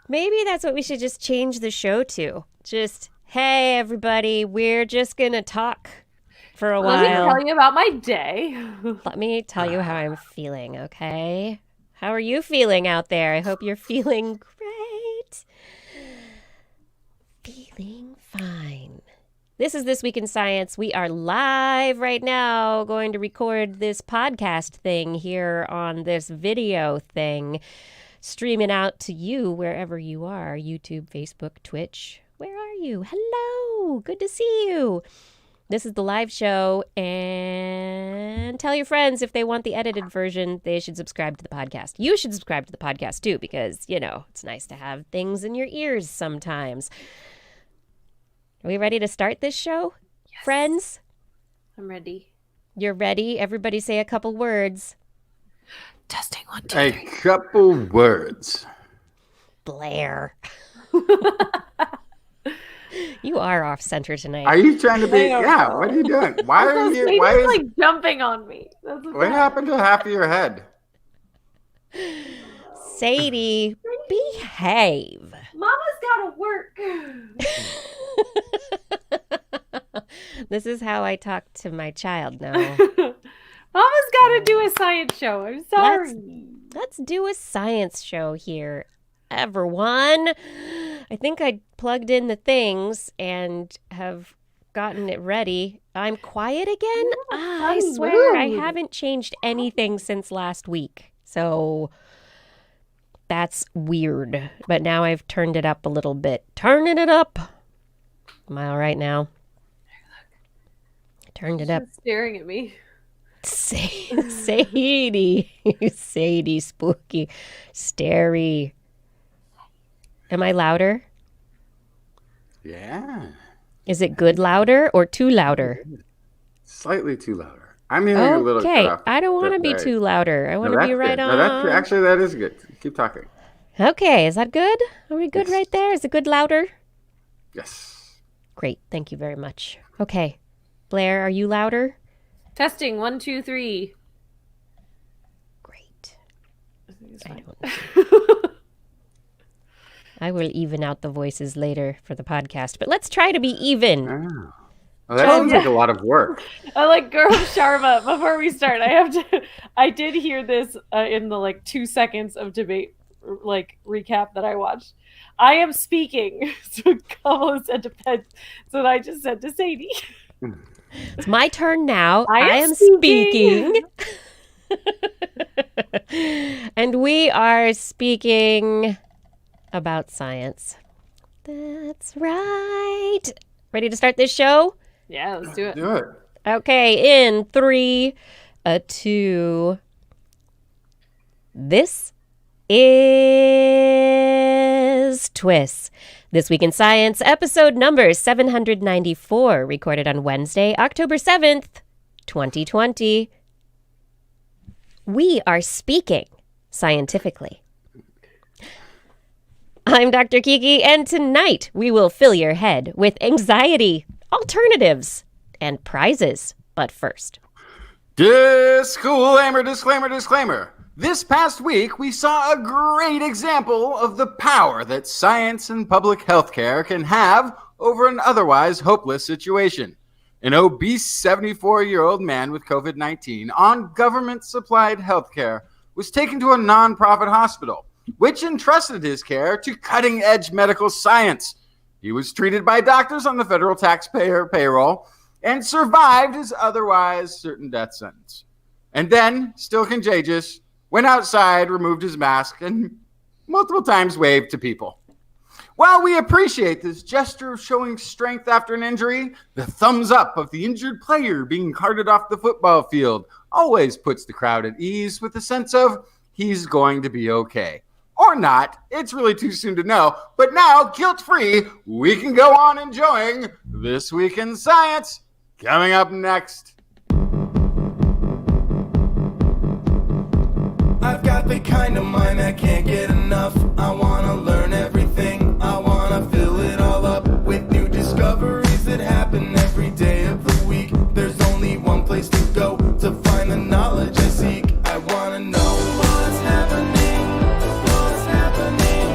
Maybe that's what we should just change the show to. Just, hey, everybody, we're just going to talk for a while. Let me tell you about my day. Let me tell you how I'm feeling, okay? How are you feeling out there? I hope you're feeling great. Feeling fine. This is This Week in Science. We are live right now going to record this podcast thing here on this video thing, streaming out to you wherever you are, YouTube, Facebook, Twitch. Where are you? Hello. Good to see you. This is the live show, and tell your friends if they want the edited version, they should subscribe to the podcast. You should subscribe to the podcast, too, because, you know, it's nice to have things in your ears sometimes. Are we ready to start this show, yes. Friends? I'm ready. You're ready? Everybody say a couple words. Testing 1, 2, 3. A couple words. Blair. You are off center tonight. Are you trying to be? Yeah. What are you doing? Why are you? Why is like jumping on me? What happened to half of your head? Sadie, behave. Mama's gotta work. This is how I talk to my child now. Mama's gotta do a science show. I'm sorry. Let's do a science show here, everyone. I think I plugged in the things and have gotten it ready. I'm quiet again? I swear I haven't changed anything since last week. So that's weird. But now I've turned it up a little bit. Turning it up. Am I all right now? Turned it up. She's staring at me. Sadie. Sadie, spooky. Starey. Am I louder? Yeah. Is it good louder or too louder? Slightly too louder. I'm hearing a little Okay, cut off. I don't want to be too louder. I want to be right on. No, actually, that is good. Keep talking. Okay, is that good? Are we good Yes. right there? Is it good louder? Yes. Great, thank you very much. Okay, Blair, are you louder? Testing 1, 2, 3. Great. I don't know. I will even out the voices later for the podcast, but let's try to be even. Oh. Well, that seems like a lot of work. Like girl Sharma, before we start, I did hear this in the 2 seconds of debate recap that I watched. I am speaking. So Kamala said to Pence, so I just said to Sadie. It's my turn now. I am speaking. And we are speaking about science. That's right. Ready to start this show? Yeah, let's do it. Do it. Okay, in 3, 2. This is TWIS. This Week in Science, episode number 794, recorded on Wednesday, October 7th, 2020. We are speaking scientifically. I'm Dr. Kiki, and tonight we will fill your head with anxiety, alternatives, and prizes. But first, Disclaimer, disclaimer, disclaimer. This past week, we saw a great example of the power that science and public health care can have over an otherwise hopeless situation. An obese 74-year-old man with COVID-19 on government-supplied health care was taken to a nonprofit hospital, which entrusted his care to cutting-edge medical science. He was treated by doctors on the federal taxpayer payroll and survived his otherwise certain death sentence. And then, still contagious, went outside, removed his mask, and multiple times waved to people. While we appreciate this gesture of showing strength after an injury, the thumbs up of the injured player being carted off the football field always puts the crowd at ease with a sense of he's going to be okay. Or not, it's really too soon to know, but now, guilt-free, we can go on enjoying This Week in Science. Coming up next. I've got the kind of mind that can't get enough. I want to learn everything. I want to fill it all up with new discoveries that happen every day of the week. There's only one place to go to find the knowledge I seek. I want to know what's happening, what's happening,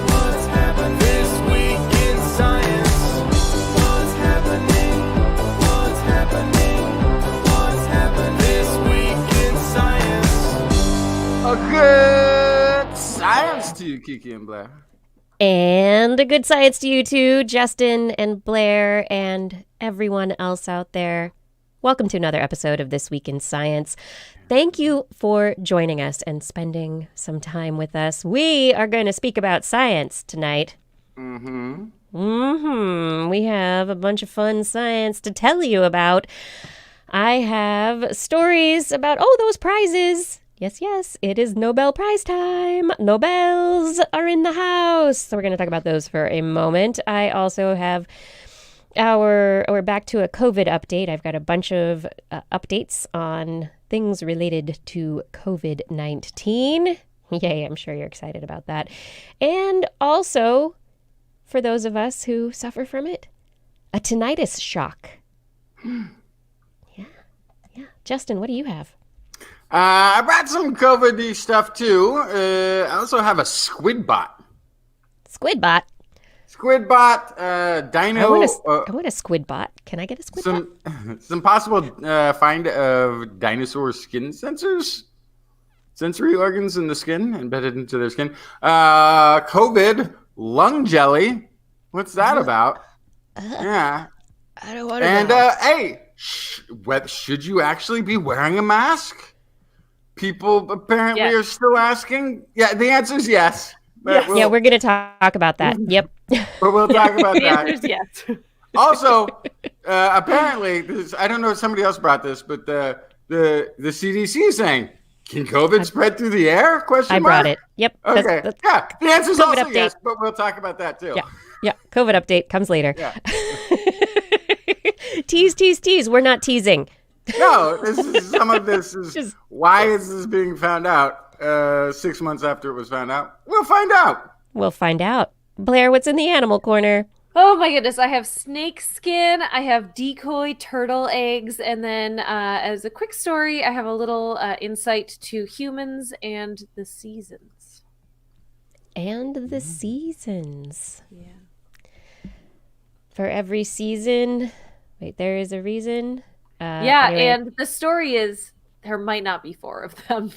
what's Kiki and Blair. And a good science to you too, Justin and Blair and everyone else out there. Welcome to another episode of This Week in Science. Thank you for joining us and spending some time with us. We are going to speak about science tonight. We have a bunch of fun science to tell you about. I have stories about, those prizes. Yes, it is Nobel Prize time. Nobels are in the house. So we're going to talk about those for a moment. I also have we're back to a COVID update. I've got a bunch of updates on things related to COVID-19. Yay, I'm sure you're excited about that. And also, for those of us who suffer from it, a tinnitus shock. Yeah. Justin, what do you have? I brought some COVID-y stuff too. I also have a Squidbot. Squidbot? Squidbot, dino. I want a Squidbot. Can I get a Squidbot? Some possible find of dinosaur skin sensors. Sensory organs in the skin, embedded into their skin. COVID, lung jelly. What's that about? Yeah. I don't want to know. Hey, should you actually be wearing a mask? People apparently are still asking. Yeah, the answer is yes. Yes. Yeah, we're going to talk about that. Yep. But we'll talk about The that. answer is yes. Also, apparently, I don't know if somebody else brought this, but the CDC is saying, can COVID spread through the air? Question mark? I brought it. Yep. Okay. That's Yeah, the answer is COVID also update. yes, but we'll talk about that too. Yeah. COVID update comes later. Yeah. Tease. We're not teasing. No, some of this is why is this being found out 6 months after it was found out? We'll find out. Blair, what's in the animal corner? Oh my goodness, I have snake skin, I have decoy turtle eggs, and then as a quick story, I have a little insight to humans and the seasons. Yeah. For every season, there is a reason. Anyway. And the story is there might not be 4 of them.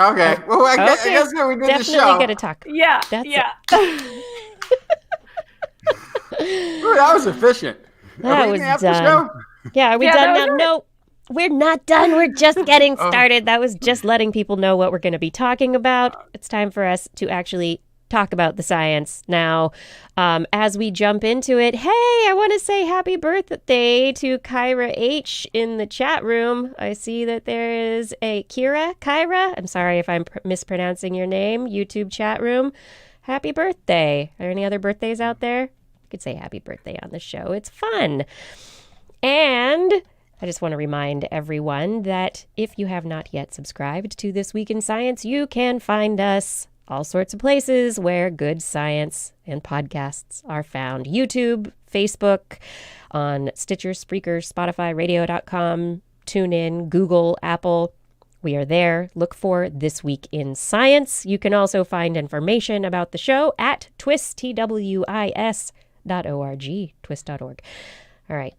Okay. Well, I guess we did Definitely the show. gotta talk. Yeah. That's Ooh, that was efficient. That was done. Yeah, are we done now? No, we're not done. We're just getting started. That was just letting people know what we're going to be talking about. It's time for us to actually talk about the science now. As we jump into it, hey, I want to say happy birthday to Kyra H in the chat room. I see that there is a Kyra. I'm sorry if I'm mispronouncing your name. YouTube chat room. Happy birthday. Are there any other birthdays out there? You could say happy birthday on the show. It's fun. And I just want to remind everyone that if you have not yet subscribed to This Week in Science, you can find us all sorts of places where good science and podcasts are found. YouTube, Facebook, on Stitcher, Spreaker, Spotify, radio.com, TuneIn, Google, Apple. We are there. Look for This Week in Science. You can also find information about the show at TWIS, TWIS.org, twis.org. All right.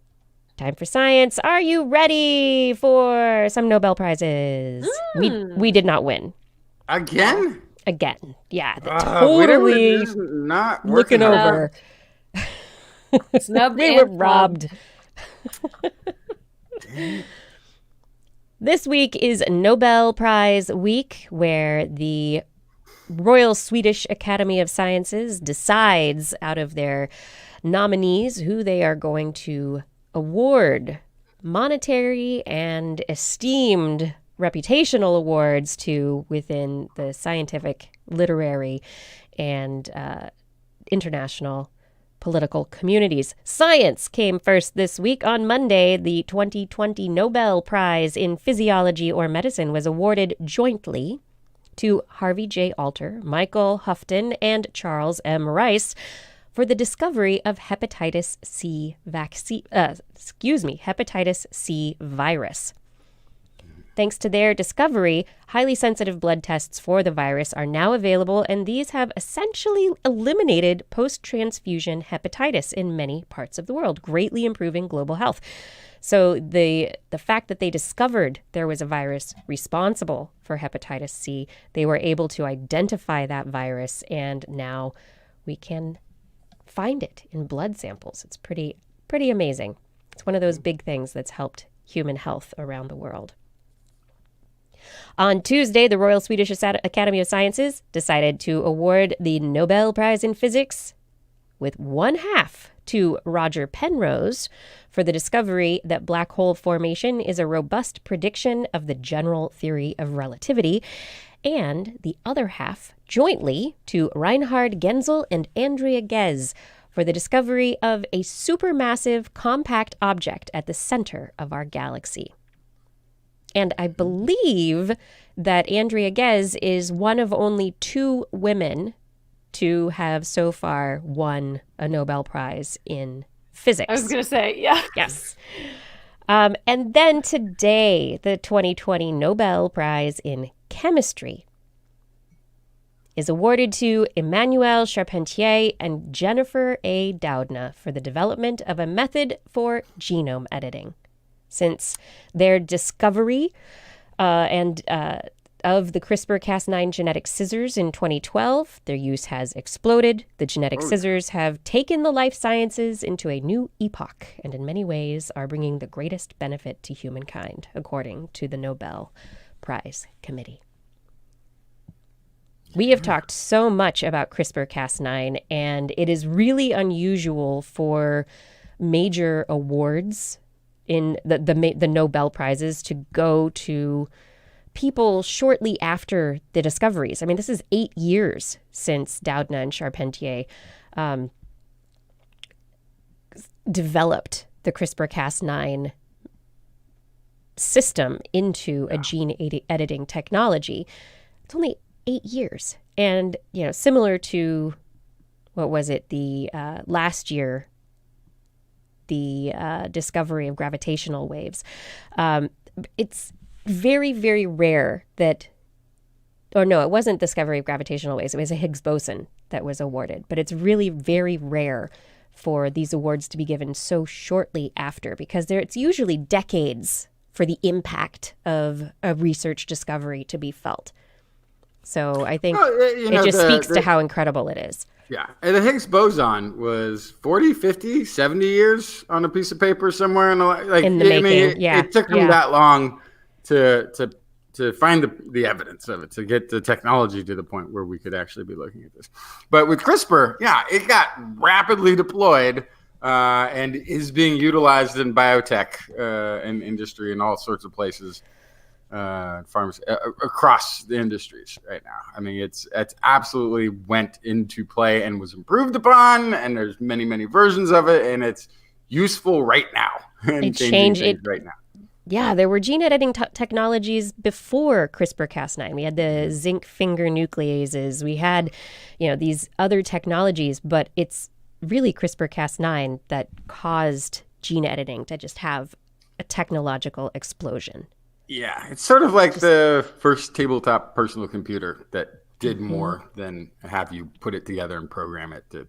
Time for science. Are you ready for some Nobel Prizes? We did not win. Again? Yeah. Totally not looking over. Snubbed. We were robbed. This week is Nobel Prize week, where the Royal Swedish Academy of Sciences decides out of their nominees who they are going to award monetary and esteemed reputational awards to within the scientific, literary, and international political communities. Science came first this week. On Monday, the 2020 Nobel Prize in Physiology or Medicine was awarded jointly to Harvey J. Alter, Michael Houghton, and Charles M. Rice for the discovery of Hepatitis-C virus. Thanks to their discovery, highly sensitive blood tests for the virus are now available, and these have essentially eliminated post-transfusion hepatitis in many parts of the world, greatly improving global health. So the fact that they discovered there was a virus responsible for hepatitis C, they were able to identify that virus, and now we can find it in blood samples. It's pretty amazing. It's one of those big things that's helped human health around the world. On Tuesday, the Royal Swedish Academy of Sciences decided to award the Nobel Prize in Physics with 1/2 to Roger Penrose for the discovery that black hole formation is a robust prediction of the general theory of relativity, and the other half jointly to Reinhard Genzel and Andrea Ghez for the discovery of a supermassive compact object at the center of our galaxy. And I believe that Andrea Ghez is one of only 2 women to have so far won a Nobel Prize in physics. I was going to say, yeah. Yes. And then today, the 2020 Nobel Prize in Chemistry is awarded to Emmanuelle Charpentier and Jennifer A. Doudna for the development of a method for genome editing. Since their discovery of the CRISPR-Cas9 genetic scissors in 2012, their use has exploded. The genetic scissors have taken the life sciences into a new epoch and in many ways are bringing the greatest benefit to humankind, according to the Nobel Prize Committee. We have talked so much about CRISPR-Cas9, and it is really unusual for major awards in the Nobel Prizes to go to people shortly after the discoveries. I mean, this is 8 years since Doudna and Charpentier developed the CRISPR-Cas9 system into a gene editing technology. It's only 8 years. And, similar to, what was it, the last year, the discovery of gravitational waves. It's very, very rare that, or no, it wasn't discovery of gravitational waves. It was a Higgs boson that was awarded. But it's really very rare for these awards to be given so shortly after, because it's usually decades for the impact of a research discovery to be felt. So I think it just speaks to how incredible it is. Yeah. And the Higgs boson was 40, 50, 70 years on a piece of paper somewhere in the making. It took them that long to find the evidence of it, to get the technology to the point where we could actually be looking at this. But with CRISPR, it got rapidly deployed and is being utilized in biotech and industry and all sorts of places. Farms across the industries right now. I mean, it's absolutely went into play and was improved upon, and there's many, many versions of it, and it's useful right now. It changed it right now. Yeah, there were gene editing technologies before CRISPR-Cas9. We had the zinc finger nucleases. We had, these other technologies, but it's really CRISPR-Cas9 that caused gene editing to just have a technological explosion. Yeah, it's sort of like the first tabletop personal computer that did more than have you put it together and program it to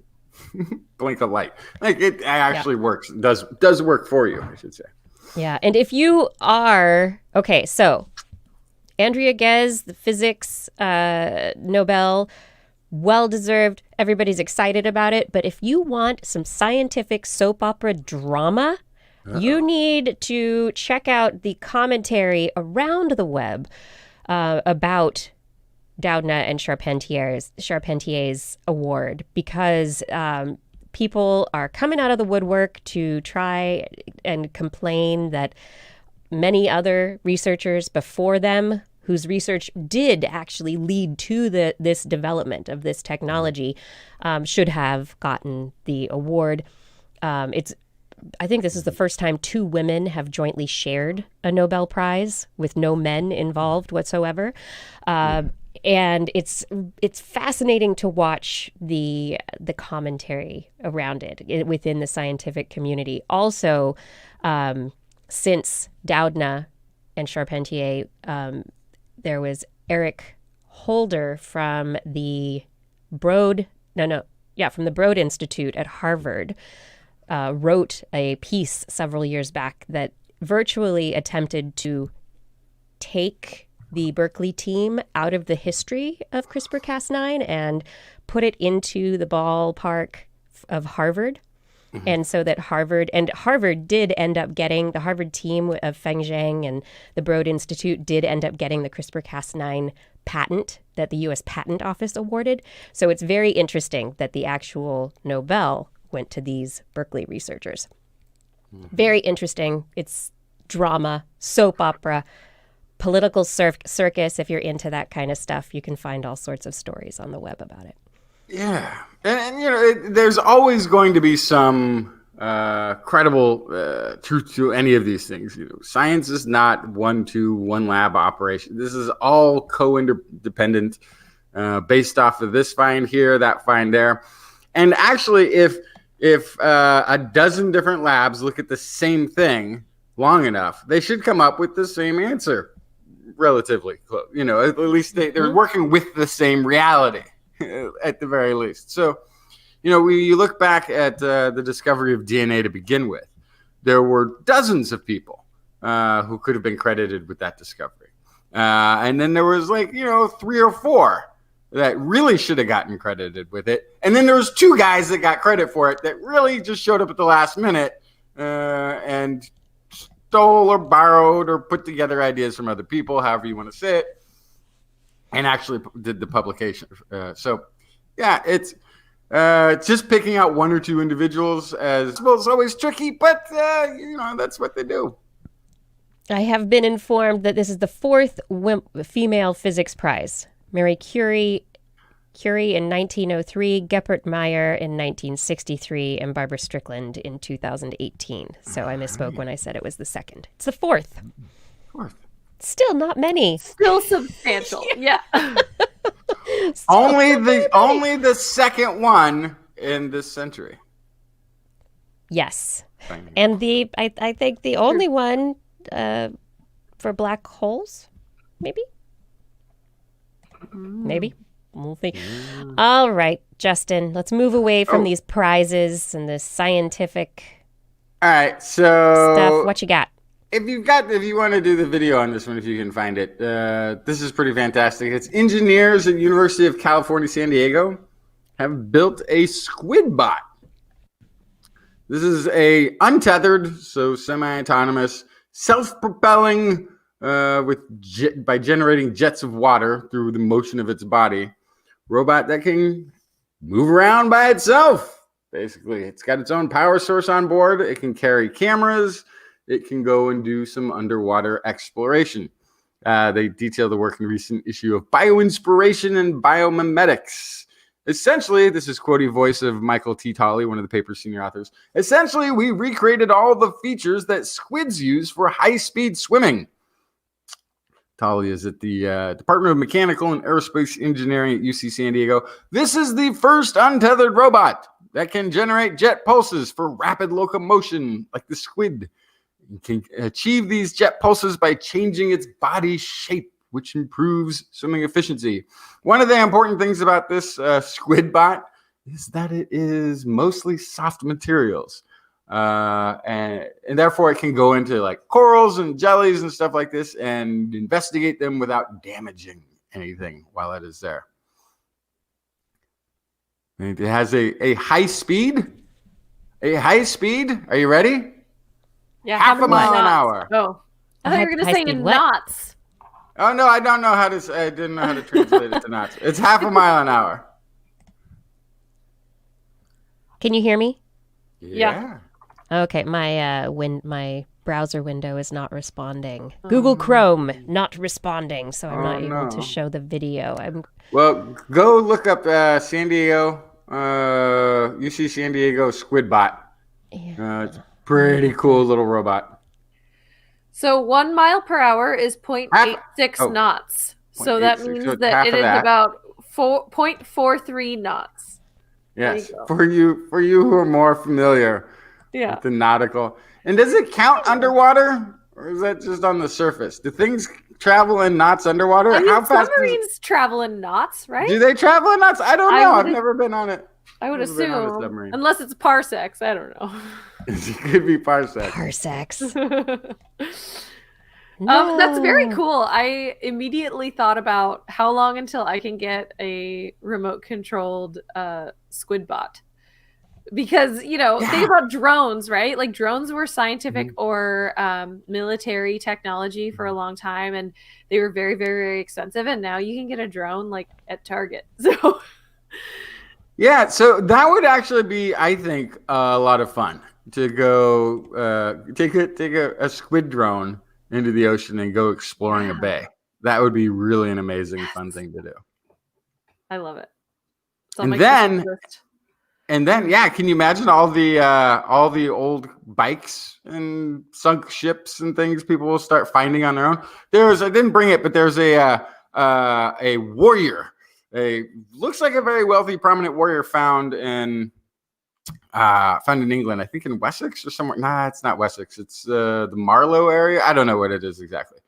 blink a light. Like it actually works, does work for you, I should say. Yeah, and if you are, so Andrea Ghez, the physics Nobel, well-deserved. Everybody's excited about it. But if you want some scientific soap opera drama, you need to check out the commentary around the web about Doudna and Charpentier's award, because people are coming out of the woodwork to try and complain that many other researchers before them, whose research did actually lead to this development of this technology, should have gotten the award. I think this is the first time 2 women have jointly shared a Nobel Prize with no men involved whatsoever. And it's fascinating to watch the commentary around it within the scientific community. Also, since Doudna and Charpentier, there was Eric Holder from the Broad Institute at Harvard, wrote a piece several years back that virtually attempted to take the Berkeley team out of the history of CRISPR-Cas9 and put it into the ballpark of Harvard. Mm-hmm. And so that Harvard did end up getting, the Harvard team of Feng Zhang and the Broad Institute did end up getting the CRISPR-Cas9 patent that the U.S. Patent Office awarded. So it's very interesting that the actual Nobel went to these Berkeley researchers. Mm-hmm. Very interesting. It's drama, soap opera, political circus. If you're into that kind of stuff, you can find all sorts of stories on the web about it. Yeah. And there's always going to be some credible truth to any of these things. Science is not one lab operation. This is all co-independent, based off of this find here, that find there. And actually, if a dozen different labs look at the same thing long enough, they should come up with the same answer, relatively close. At least they're working with the same reality, at the very least. So, you look back at the discovery of DNA to begin with, there were dozens of people who could have been credited with that discovery. And then there was 3 or 4 that really should have gotten credited with it. And then there was 2 guys that got credit for it that really just showed up at the last minute and stole or borrowed or put together ideas from other people, however you want to say it, and actually did the publication. It's just picking out 1 or 2 individuals as well is always tricky, but that's what they do. I have been informed that this is the 4th female physics prize. Mary Curie in 1903, Geppert Meyer in 1963, and Barbara Strickland in 2018. So I misspoke when I said it was the 2nd. It's the 4th. 4th. Still not many. Still substantial. Yeah. only the 2nd one in this century. Yes. And I think the only one for black holes, maybe. Maybe. We'll see. All right, Justin, let's move away from these prizes and this scientific stuff. What you got? If you want to do the video on this one, if you can find it, this is pretty fantastic. It's engineers at University of California, San Diego have built a Squidbot. This is a untethered, so semi-autonomous, self-propelling by generating jets of water through the motion of its body, robot that can move around by itself. Basically, it's got its own power source on board. It can carry cameras. It can go and do some underwater exploration. They detail the work in a recent issue of Bioinspiration and Biomimetics. Essentially, this is quoting voice of Michael T. Tolley, one of the paper's senior authors. Essentially, we recreated all the features that squids use for high-speed swimming. Tolley is at the Department of Mechanical and Aerospace Engineering at UC San Diego. This is the first untethered robot that can generate jet pulses for rapid locomotion, like the squid. It can achieve these jet pulses by changing its body shape, which improves swimming efficiency. One of the important things about this Squidbot is that it is mostly soft materials. And therefore it can go into like corals and jellies and stuff like this and investigate them without damaging anything while it is there. And it has a high speed. Are you ready? Yeah, half a mile an hour. Oh, I thought you were going to say in knots. Oh no, I didn't know how to translate it to knots. It's half a mile an hour. Can you hear me? Yeah. Okay, my browser window is not responding. Google Chrome not responding, so I'm not able to show the video. Well, go look up San Diego, UC San Diego Squidbot. Yeah. It's a pretty cool little robot. So 1 mile per hour is 0.86 knots. So that means that it is about 0.43 knots. Yes, for you who are more familiar with the nautical. And does it count underwater? Or is that just on the surface? Do things travel in knots underwater? I mean, How fast submarines travel in knots, right? do they travel in knots? I don't know. I've never been on it. I would Never been on a assume, submarine. unless it's parsecs. I don't know. It could be parsecs. Parsecs. That's very cool. I immediately thought about how long until I can get a remote controlled Squidbot. Because, think about drones, right? Like drones were scientific or military technology for a long time, and they were very, very, very expensive. And now you can get a drone like at Target. So yeah, so that would actually be, I think, a lot of fun to go take a squid drone into the ocean and go exploring a bay. That would be really an amazing, fun thing to do. I love it. And then, yeah, can you imagine all the old bikes and sunk ships and things people will start finding on their own? I didn't bring it, but there's a warrior. Looks like a very wealthy, prominent warrior found in England. I think in Wessex or somewhere. Nah, it's not Wessex. It's the Marlow area. I don't know what it is exactly.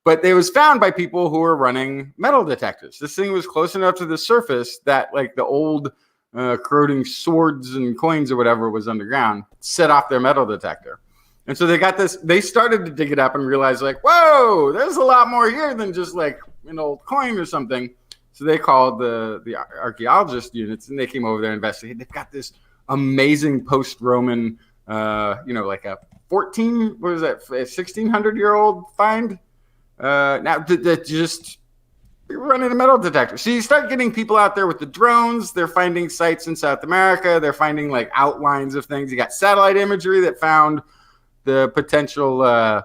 But it was found by people who were running metal detectors. This thing was close enough to the surface that like the old corroding swords and coins or whatever was underground set off their metal detector. And so they started to dig it up and realized like, whoa, there's a lot more here than just like an old coin or something. So they called the archaeologist units and they came over there and investigated. They've got this amazing post-Roman, like a 1600-year-old find. Now that just running a metal detector. So you start getting people out there with the drones. They're finding sites in South America. They're finding like outlines of things. You got satellite imagery that found the potential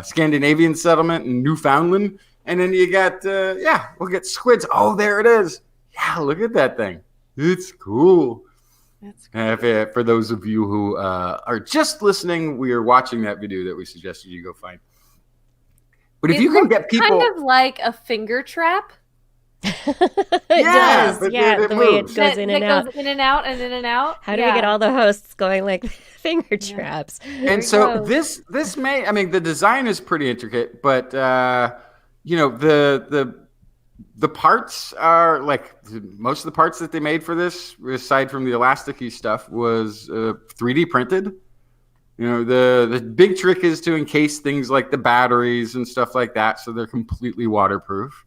Scandinavian settlement in Newfoundland. And then you got, we'll get squids. Oh, there it is. Yeah, look at that thing. It's cool. That's cool. For those of you who are just listening, we are watching that video that we suggested you go find. But if you can get people, kind of like a finger trap. It does. Yeah, the way it goes in and out. Goes in and out and in and out. How do we get all the hosts going like finger traps? And so this may, I mean, the design is pretty intricate, but the parts are like most of the parts that they made for this, aside from the elasticy stuff, was 3D printed. The big trick is to encase things like the batteries and stuff like that, so they're completely waterproof.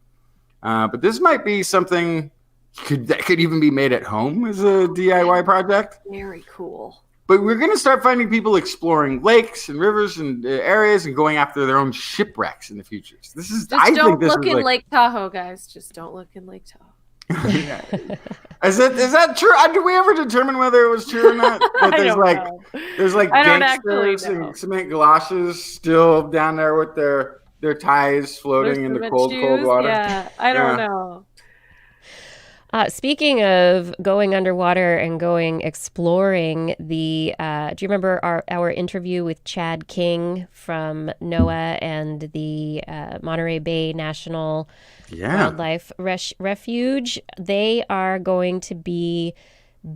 But this might be something that could even be made at home as a DIY project. Very cool. But we're going to start finding people exploring lakes and rivers and areas and going after their own shipwrecks in the future. So this is. Don't look in Lake Tahoe, guys. Just don't look in Lake Tahoe. Yeah. Is that true? Did we ever determine whether it was true or not? That there's gangsters and cement galoshes still down there with their ties floating in the cold water. Yeah, I don't know. Speaking of going underwater and going exploring, do you remember our interview with Chad King from NOAA and the Monterey Bay National Wildlife Refuge? They are going to be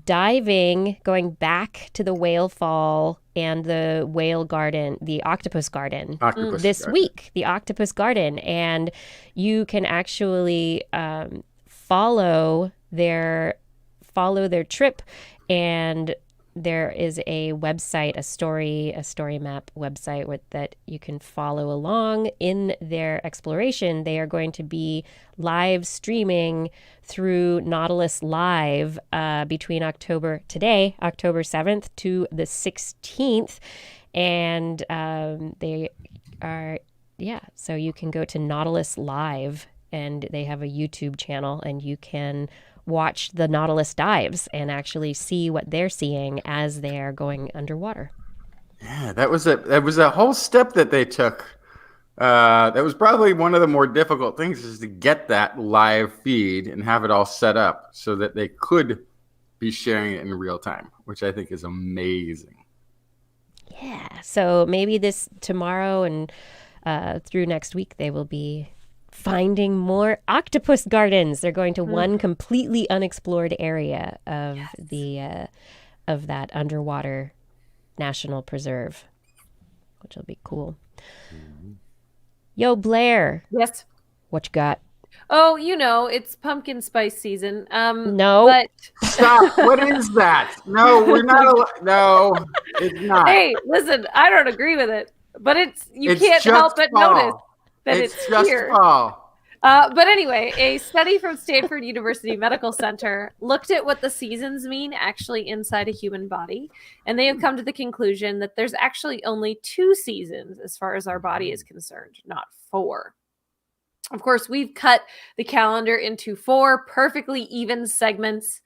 going back to the Whale Fall and the whale garden, the octopus garden this week, the octopus garden. And you can actually follow their trip, and there is a website, a story map website that you can follow along in their exploration. They are going to be live streaming through Nautilus Live between October 7th to the 16th, and they are so you can go to Nautilus Live, and they have a YouTube channel, and you can watch the Nautilus dives and actually see what they're seeing as they are going underwater. Yeah, that was a whole step that they took. That was probably one of the more difficult things, is to get that live feed and have it all set up so that they could be sharing it in real time, which I think is amazing. Yeah, so maybe this tomorrow and through next week they will be finding more octopus gardens. They're going to one completely unexplored area of of that underwater national preserve, which will be cool. Yo, Blair, Yes. what you got? Oh, it's pumpkin spice season. No. But Stop. What is that? No, we're not. No, it's not. hey, listen, I don't agree with it, but you It's can't just help but fall. notice that it's just here. fall. But anyway, a study from Stanford University Medical Center looked at what the seasons mean actually inside a human body, and they have come to the conclusion that there's actually only 2 seasons as far as our body is concerned, not 4. Of course, we've cut the calendar into 4 perfectly even segments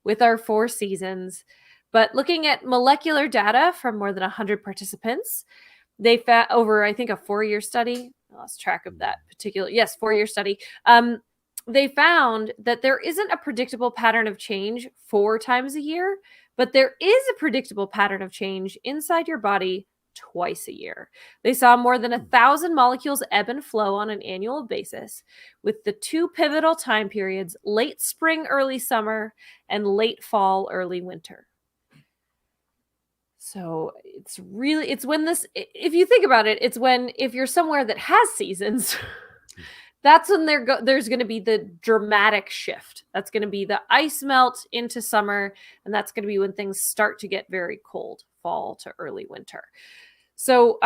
with our 4 seasons. But looking at molecular data from more than 100 participants, they found over, I think, a 4-year study. I lost track of that particular. Yes, 4-year study. They found that there isn't a predictable pattern of change 4 times a year, but there is a predictable pattern of change inside your body twice a year. They saw more than 1,000 molecules ebb and flow on an annual basis, with the 2 pivotal time periods, late spring, early summer, and late fall, early winter. So it's when if you think about it, if you're somewhere that has seasons, that's when there's going to be the dramatic shift. That's going to be the ice melt into summer, and that's going to be when things start to get very cold, fall to early winter. So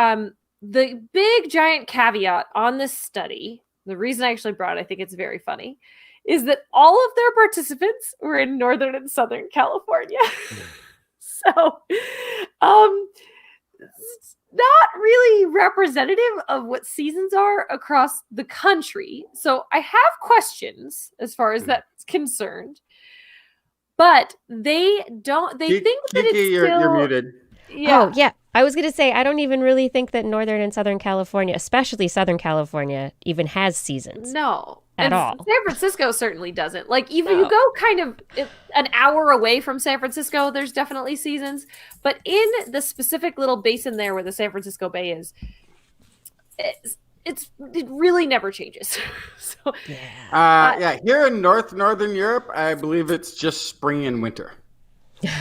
the big giant caveat on this study, the reason I actually brought it, I think it's very funny, is that all of their participants were in Northern and Southern California. So it's not really representative of what seasons are across the country. So I have questions as far as that's concerned. But they think that Kiki, it's still... you're muted. Yeah. Oh, yeah. I was going to say, I don't even really think that Northern and Southern California, especially Southern California, even has seasons. No. At all. San Francisco certainly doesn't. Like, even you go kind of an hour away from San Francisco, there's definitely seasons. But in the specific little basin there where the San Francisco Bay is, it really never changes. So, yeah. Here in northern Europe, I believe it's just spring and winter.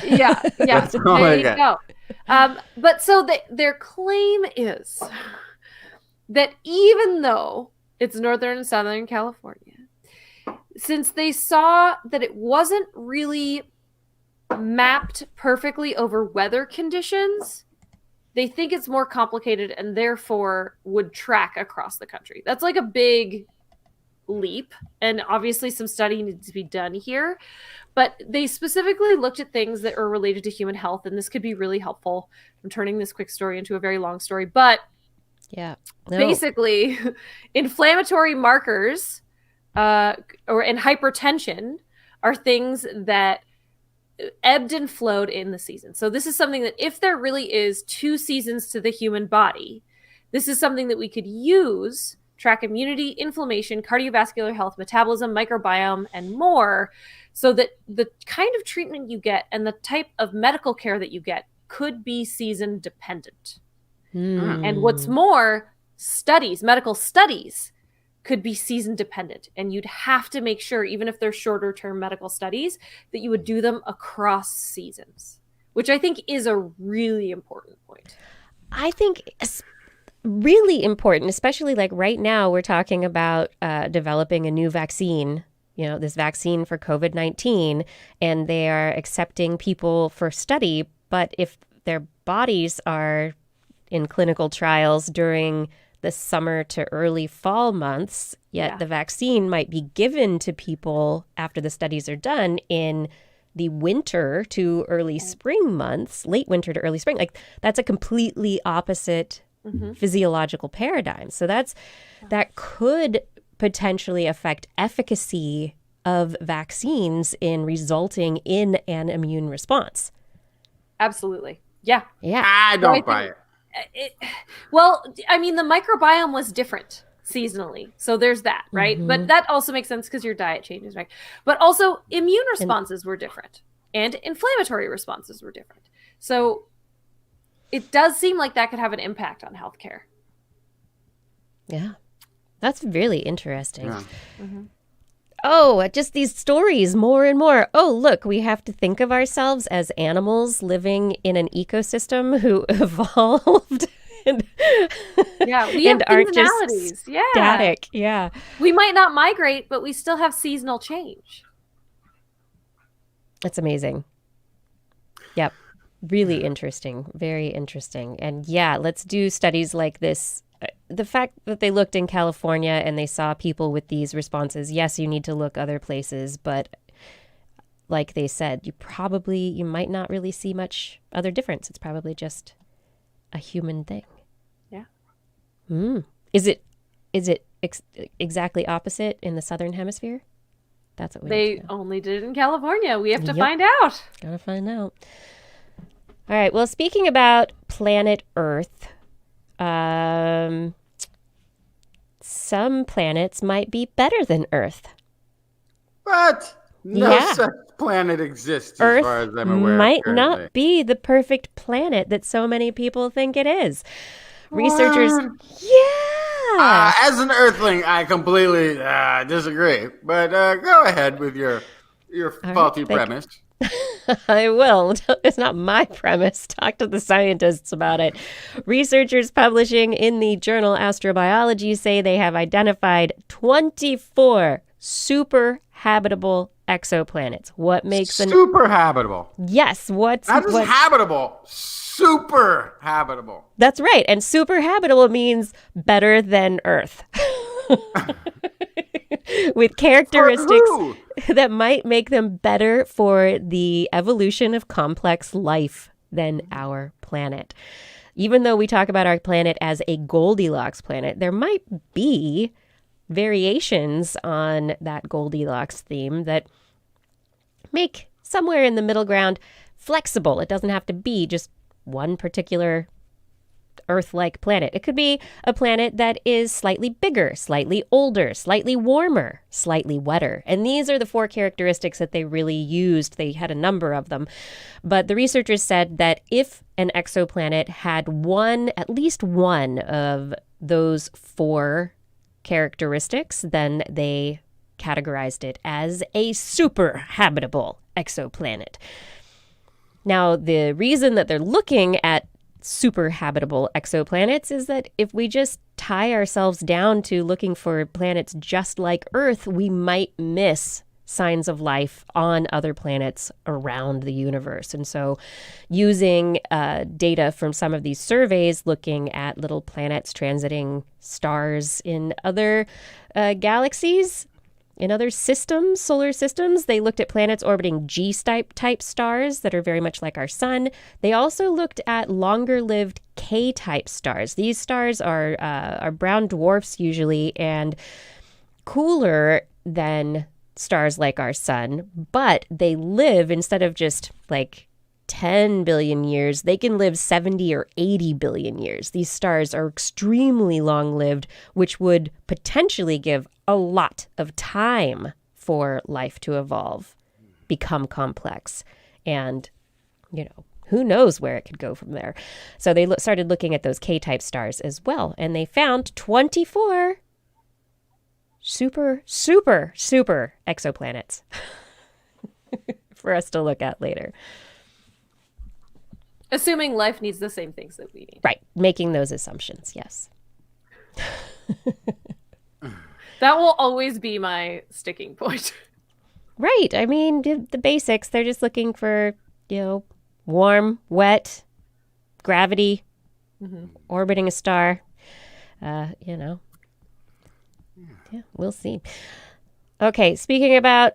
Yeah. That's all There I you got. go. But so their claim is that even though it's Northern and Southern California, since they saw that it wasn't really mapped perfectly over weather conditions, they think it's more complicated and therefore would track across the country. That's like a big leap, and obviously some study needs to be done here. But they specifically looked at things that are related to human health, and this could be really helpful. I'm turning this quick story into a very long story, but basically, inflammatory markers and hypertension are things that ebbed and flowed in the season. So this is something that if there really is 2 seasons to the human body, this is something that we could use, track immunity, inflammation, cardiovascular health, metabolism, microbiome, and more, so that the kind of treatment you get and the type of medical care that you get could be season dependent. And what's more, medical studies could be season dependent. And you'd have to make sure, even if they're shorter term medical studies, that you would do them across seasons, which I think is a really important point. I think it's really important, especially like right now we're talking about developing a new vaccine, this vaccine for COVID-19, and they are accepting people for study. But if their bodies are in clinical trials during the summer to early fall months, yet the vaccine might be given to people after the studies are done in the winter to early spring months, late winter to early spring. Like, that's a completely opposite physiological paradigm. So that could potentially affect efficacy of vaccines in resulting in an immune response. Absolutely. Yeah. I don't buy it. Well, I mean, the microbiome was different seasonally. So there's that, right? But that also makes sense because your diet changes, right? But also immune responses were different and inflammatory responses were different. So it does seem like that could have an impact on healthcare. Yeah. That's really interesting. Yeah. Oh, just these stories more and more. Oh, look, we have to think of ourselves as animals living in an ecosystem who evolved and, Yeah, we have and aren't just seasonalities. Yeah. static. Yeah. We might not migrate, but we still have seasonal change. That's amazing. Yep. Really interesting. Very interesting. And yeah, let's do studies like this. The fact that they looked in California and they saw people with these responses, yes, you need to look other places, but like they said, you might not really see much other difference. It's probably just a human thing. Yeah. Is it exactly opposite in the southern hemisphere? That's what we need to know. Only did it in California. We have to Yep. find out. Gotta find out. All right. Well, speaking about planet Earth, some planets might be better than Earth. But no Yeah. such planet exists as Earth far as I'm aware. might currently. not be the perfect planet that so many people think it is. Researchers, yeah. As an Earthling, I completely disagree. But go ahead with your right, faulty thank- premise. I will. It's not my premise. Talk to the scientists about it. Researchers publishing in the journal Astrobiology say they have identified 24 super habitable exoplanets. What makes Super habitable. Yes, Not just habitable, super habitable. That's right. And super habitable means better than Earth. With characteristics For who? that might make them better for the evolution of complex life than our planet. Even though we talk about our planet as a Goldilocks planet, there might be variations on that Goldilocks theme that make somewhere in the middle ground flexible. It doesn't have to be just one particular Earth-like planet. It could be a planet that is slightly bigger, slightly older, slightly warmer, slightly wetter. And these are the 4 characteristics that they really used. They had a number of them. But the researchers said that if an exoplanet had at least one of those 4 characteristics, then they categorized it as a super habitable exoplanet. Now, the reason that they're looking at super habitable exoplanets is that if we just tie ourselves down to looking for planets just like Earth, we might miss signs of life on other planets around the universe. And so using data from some of these surveys looking at little planets transiting stars in other galaxies, in other systems, solar systems, they looked at planets orbiting G-type stars that are very much like our sun. They also looked at longer-lived K-type stars. These stars are brown dwarfs usually and cooler than stars like our sun, but they live, instead of just like 10 billion years, they can live 70 or 80 billion years. These stars are extremely long-lived, which would potentially give a lot of time for life to evolve, become complex, and, who knows where it could go from there. So they started looking at those K-type stars as well, and they found 24 super, super, super exoplanets for us to look at later. Assuming life needs the same things that we need. Right. Making those assumptions. Yes. That will always be my sticking point. Right. I mean, the basics. They're just looking for, warm, wet, gravity, orbiting a star. Yeah, we'll see. Okay. Speaking about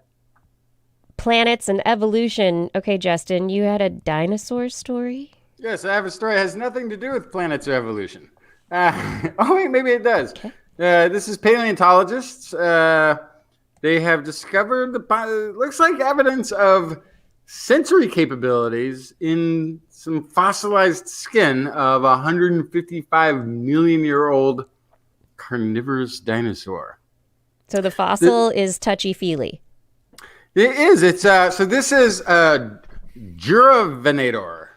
planets and evolution. Okay, Justin, you had a dinosaur story? Yes, I have a story that has nothing to do with planets or evolution. Wait, maybe it does. Okay. This is paleontologists. They have discovered looks like evidence of sensory capabilities in some fossilized skin of a 155 million year old carnivorous dinosaur. So the fossil is touchy-feely. It is. It's so this is Juravenator.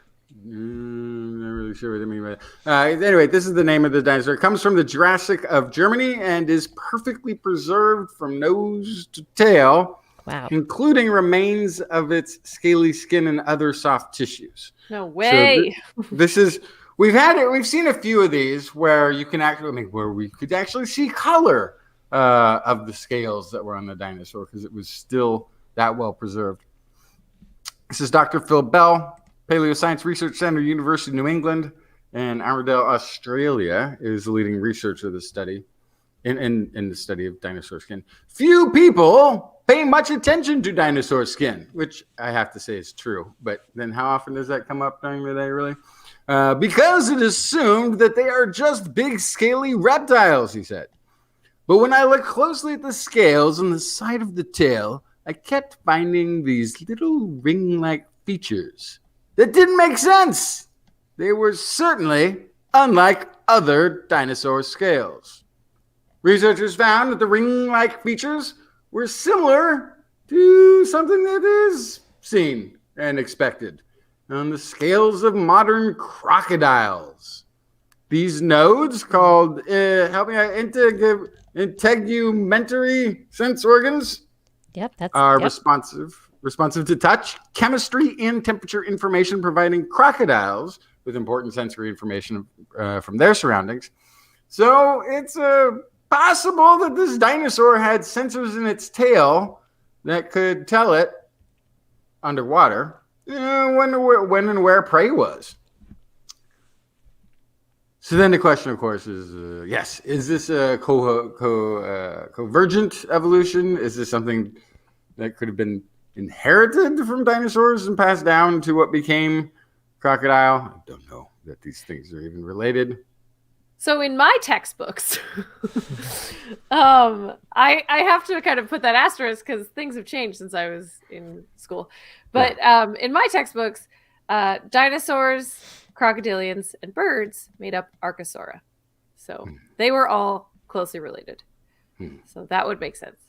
I'm not really sure what I mean by that. Anyway, this is the name of the dinosaur. It comes from the Jurassic of Germany and is perfectly preserved from nose to tail, Wow. including remains of its scaly skin and other soft tissues. No way. So this is We've seen a few of these where you can actually, where we could actually see color of the scales that were on the dinosaur because it was still that well preserved. This is Dr. Phil Bell, Paleoscience Research Center, University of New England, and Armadale, Australia, is the leading researcher of the study in the study of dinosaur skin. Few people pay much attention to dinosaur skin, which I have to say is true. But then how often does that come up during the day, really? Because it is assumed that they are just big, scaly reptiles, he said. But when I looked closely at the scales on the side of the tail, I kept finding these little ring-like features that didn't make sense. They were certainly unlike other dinosaur scales. Researchers found that the ring-like features were similar to something that is seen and expected on the scales of modern crocodiles. These nodes, called integumentary sense organs, are responsive to touch, chemistry, and temperature information, providing crocodiles with important sensory information from their surroundings. So it's possible that this dinosaur had sensors in its tail that could tell it underwater when and where prey was. So then the question, of course, is, yes, is this a convergent evolution? Is this something that could have been inherited from dinosaurs and passed down to what became crocodile? I don't know that these things are even related. So in my textbooks, I have to kind of put that asterisk because things have changed since I was in school. But in my textbooks, dinosaurs, crocodilians, and birds made up Archosaura. So they were all closely related. So that would make sense.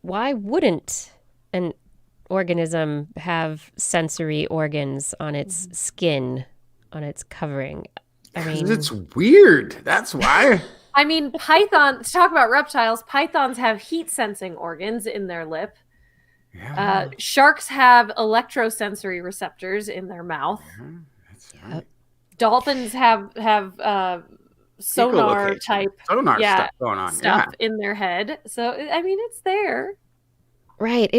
Why wouldn't an organism have sensory organs on its skin, on its covering? It's weird. That's why. To talk about reptiles, pythons have heat sensing organs in their lip. Yeah. Sharks have electrosensory receptors in their mouth. Yeah, that's right. Dolphins have sonar type stuff going on. In their head. So it's there. Right.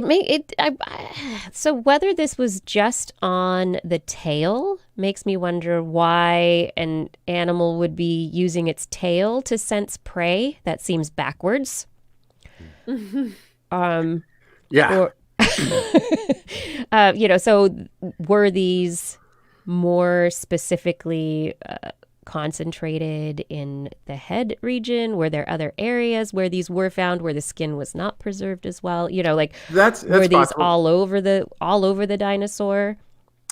So whether this was just on the tail makes me wonder why an animal would be using its tail to sense prey. That seems backwards. So were these more specifically concentrated in the head region? Were there other areas where these were found where the skin was not preserved as well? That's were these possible. all over the dinosaur?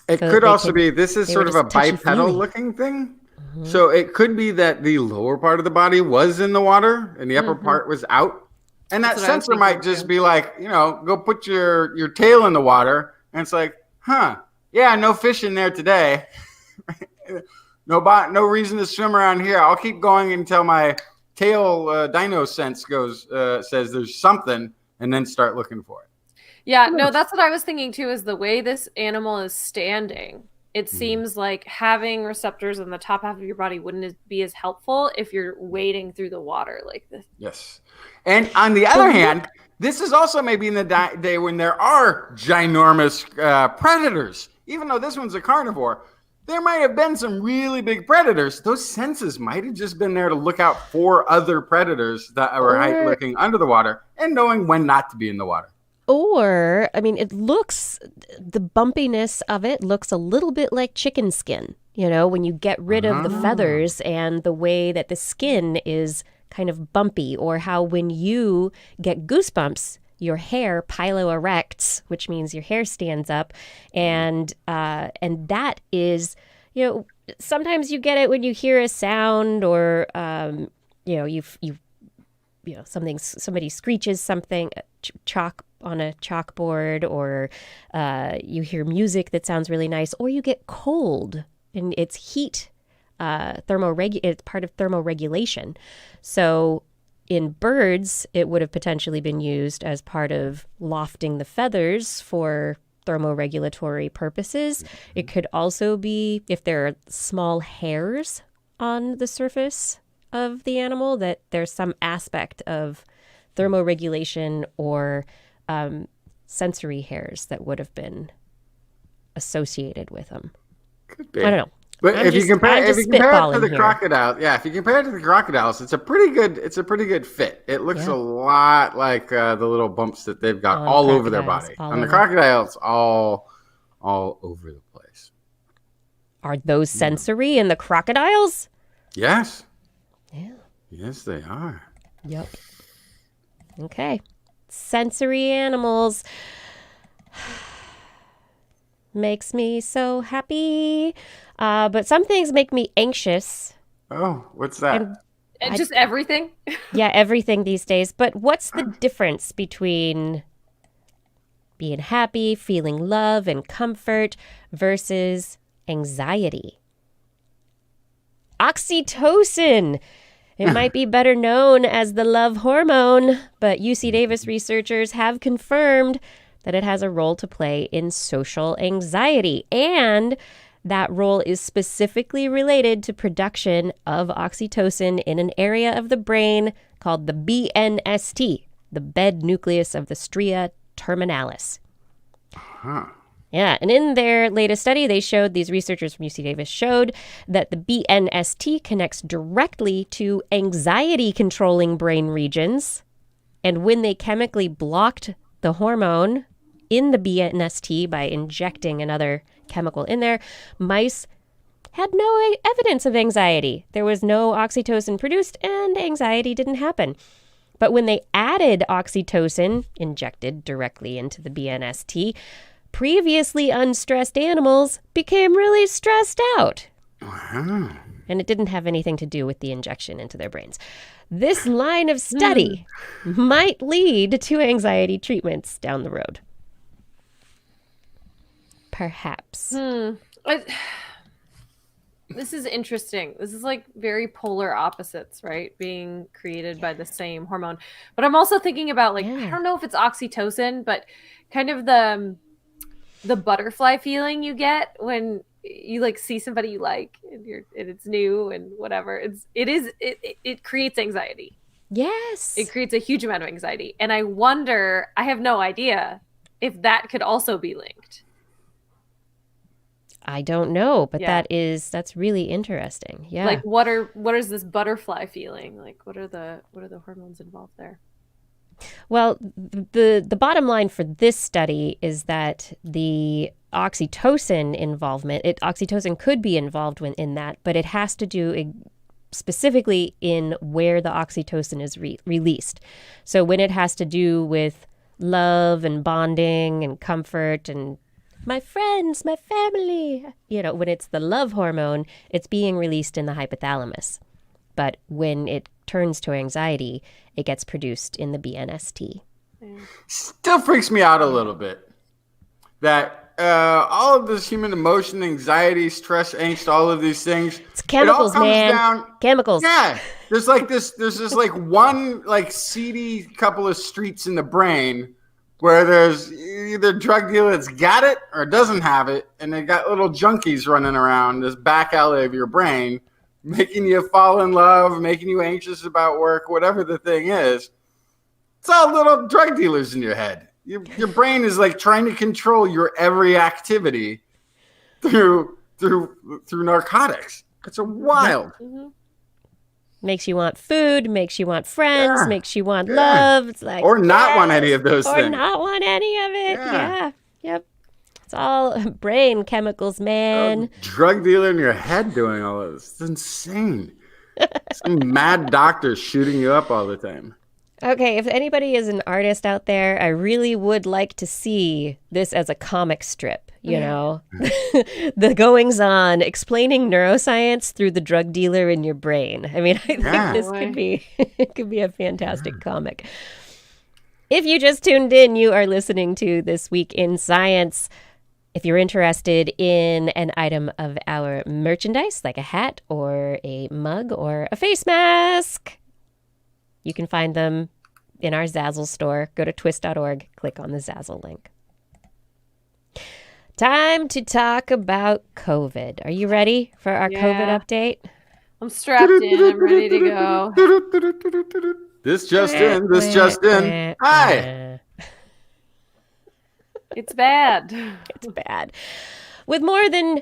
It could also be this is sort of a bipedal looking thing. Mm-hmm. So it could be that the lower part of the body was in the water and the upper part was out. And that sensor might just be like, go put your tail in the water. And it's like, no fish in there today. No reason to swim around here. I'll keep going until my tail dino sense says there's something, and then start looking for it. Yeah, no, that's what I was thinking too, is the way this animal is standing. It seems like having receptors on the top half of your body wouldn't be as helpful if you're wading through the water like this. Yes. And on the other hand, this is also maybe in the day when there are ginormous predators. Even though this one's a carnivore, there might have been some really big predators. Those senses might have just been there to look out for other predators that were looking under the water and knowing when not to be in the water. Or, the bumpiness of it looks a little bit like chicken skin, when you get rid of the feathers and the way that the skin is kind of bumpy, or how when you get goosebumps, your hair piloerects, which means your hair stands up. And that is, sometimes you get it when you hear a sound or, somebody screeches something, chalk on a chalkboard, or you hear music that sounds really nice, or you get cold and it's heat, it's part of thermoregulation. So in birds, it would have potentially been used as part of lofting the feathers for thermoregulatory purposes. It could also be if there are small hairs on the surface of the animal, that there's some aspect of thermoregulation or sensory hairs that would have been associated with them. Could be. I don't know. But if you compare it to the here. crocodile, if you compare it to the crocodiles, it's a pretty good fit. It looks a lot like the little bumps that they've got all over their body. On the crocodiles, all over the place. Are those sensory in the crocodiles? Yes. Yeah. Yes, they are. Yep. Okay. Sensory animals. Makes me so happy. But some things make me anxious. Oh, what's that? And just everything? Yeah, everything these days. But what's the difference between being happy, feeling love and comfort versus anxiety? Oxytocin. It might be better known as the love hormone, but UC Davis researchers have confirmed that it has a role to play in social anxiety. And that role is specifically related to production of oxytocin in an area of the brain called the BNST, the bed nucleus of the stria terminalis. Yeah, and in their latest study, these researchers from UC Davis showed that the BNST connects directly to anxiety-controlling brain regions. And when they chemically blocked the hormone in the BNST by injecting another chemical in there, mice had no evidence of anxiety. There was no oxytocin produced and anxiety didn't happen. But when they added oxytocin, injected directly into the BNST, previously unstressed animals became really stressed out. Wow. And it didn't have anything to do with the injection into their brains. This line of study might lead to anxiety treatments down the road. Perhaps. This is interesting. This is like very polar opposites, right? Being created by the same hormone. But I'm also thinking about I don't know if it's oxytocin, but kind of the butterfly feeling you get when you see somebody you like and it's new and whatever. It creates anxiety. Yes. It creates a huge amount of anxiety. And I wonder, I have no idea if that could also be linked. I don't know, but that's really interesting. Yeah. What is this butterfly feeling? What are the hormones involved there? Well, the bottom line for this study is that the oxytocin involvement, oxytocin could be involved in that, but it has to do specifically in where the oxytocin is released. So when it has to do with love and bonding and comfort and my friends, my family, when it's the love hormone, it's being released in the hypothalamus. But when it turns to anxiety, it gets produced in the BNST. Still freaks me out a little bit that all of this human emotion, anxiety, stress, angst, all of these things. It's chemicals, it all comes down, chemicals. Yeah. There's this one seedy couple of streets in the brain where there's either drug dealer that's got it or doesn't have it, and they got little junkies running around this back alley of your brain, making you fall in love, making you anxious about work, whatever the thing is. It's all little drug dealers in your head. Your brain is trying to control your every activity through narcotics. It's wild. Mm-hmm. Makes you want food, makes you want friends, makes you want love. It's or not want any of those things. Or not want any of it. Yeah. Yep. It's all brain chemicals, man. Drug dealer in your head doing all of this. It's insane. Some mad doctor shooting you up all the time. Okay, if anybody is an artist out there, I really would like to see this as a comic strip, the goings on, explaining neuroscience through the drug dealer in your brain. I mean, I think this could be a fantastic comic. If you just tuned in, you are listening to This Week in Science. If you're interested in an item of our merchandise, like a hat or a mug or a face mask, you can find them in our Zazzle store. Go to twis.org, click on the Zazzle link. Time to talk about COVID. Are you ready for our COVID update? I'm strapped in. I'm ready to go. This just in. Hi. It's bad. It's bad. With more than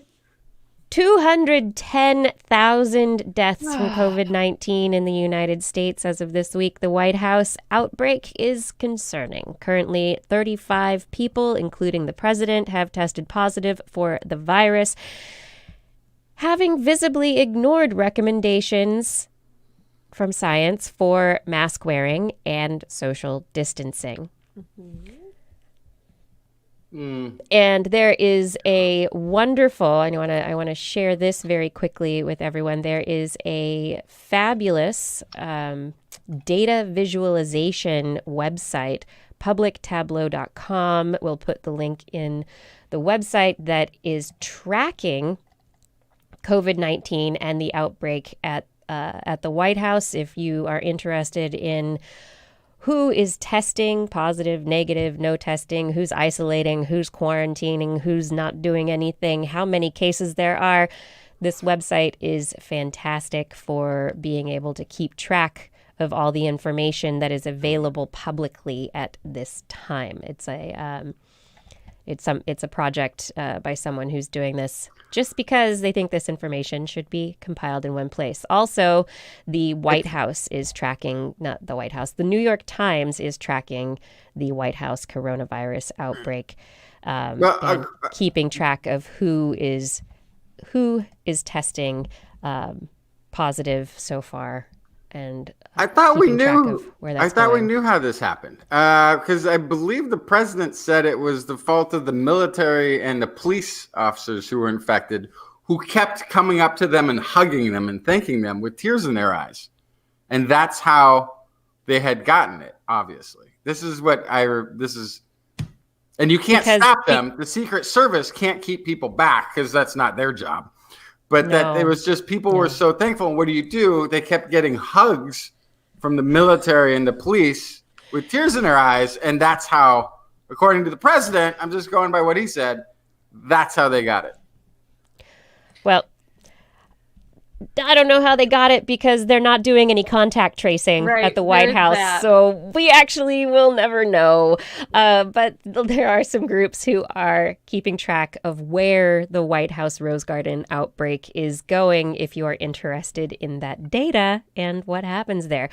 210,000 deaths from COVID-19 in the United States as of this week, the White House outbreak is concerning. Currently, 35 people, including the president, have tested positive for the virus, having visibly ignored recommendations from science for mask wearing and social distancing. And there is a wonderful, I want to share this very quickly with everyone. There is a fabulous data visualization website, publictableau.com. We'll put the link in the website that is tracking COVID-19 and the outbreak at the White House. If you are interested in who is testing, positive, negative, no testing, who's isolating, who's quarantining, who's not doing anything, how many cases there are. This website is fantastic for being able to keep track of all the information that is available publicly at this time. It's a project by someone who's doing this just because they think this information should be compiled in one place. Also, the White House is tracking, not the White House, the New York Times is tracking the White House coronavirus outbreak, and keeping track of who is testing positive so far. And I thought we knew. We knew how this happened because I believe the president said it was the fault of the military and the police officers who were infected, who kept coming up to them and hugging them and thanking them with tears in their eyes, and that's how they had gotten it. Obviously, and you can't stop them. The Secret Service can't keep people back because that's not their job. But that it was just people were so thankful. And what do? They kept getting hugs from the military and the police with tears in their eyes. And that's how, according to the president, I'm just going by what he said, that's how they got it. Well, I don't know how they got it because they're not doing any contact tracing at the White House. That. So we actually will never know. But there are some groups who are keeping track of where the White House Rose Garden outbreak is going if you are interested in that data and what happens there.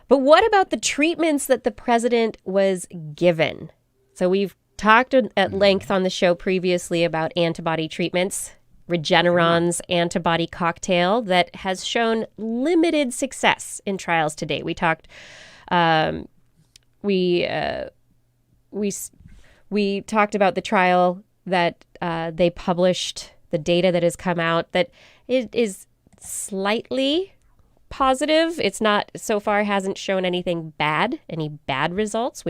But what about the treatments that the president was given? So we've talked at length on the show previously about antibody treatments. Regeneron's antibody cocktail that has shown limited success in trials to date. We talked, we talked about the trial that they published, the data that has come out that it is slightly positive. It's not, so far hasn't shown anything bad, any bad results,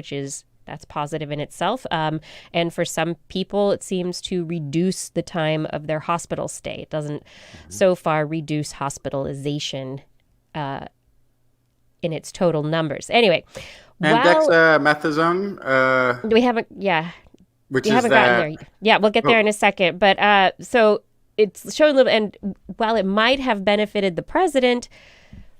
that's positive in itself. And for some people, it seems to reduce the time of their hospital stay. It doesn't so far reduce hospitalization in its total numbers. Anyway. And dexamethasone? We haven't, gotten there. Yeah, we'll get there in a second. But so it's showing a little, and while it might have benefited the president,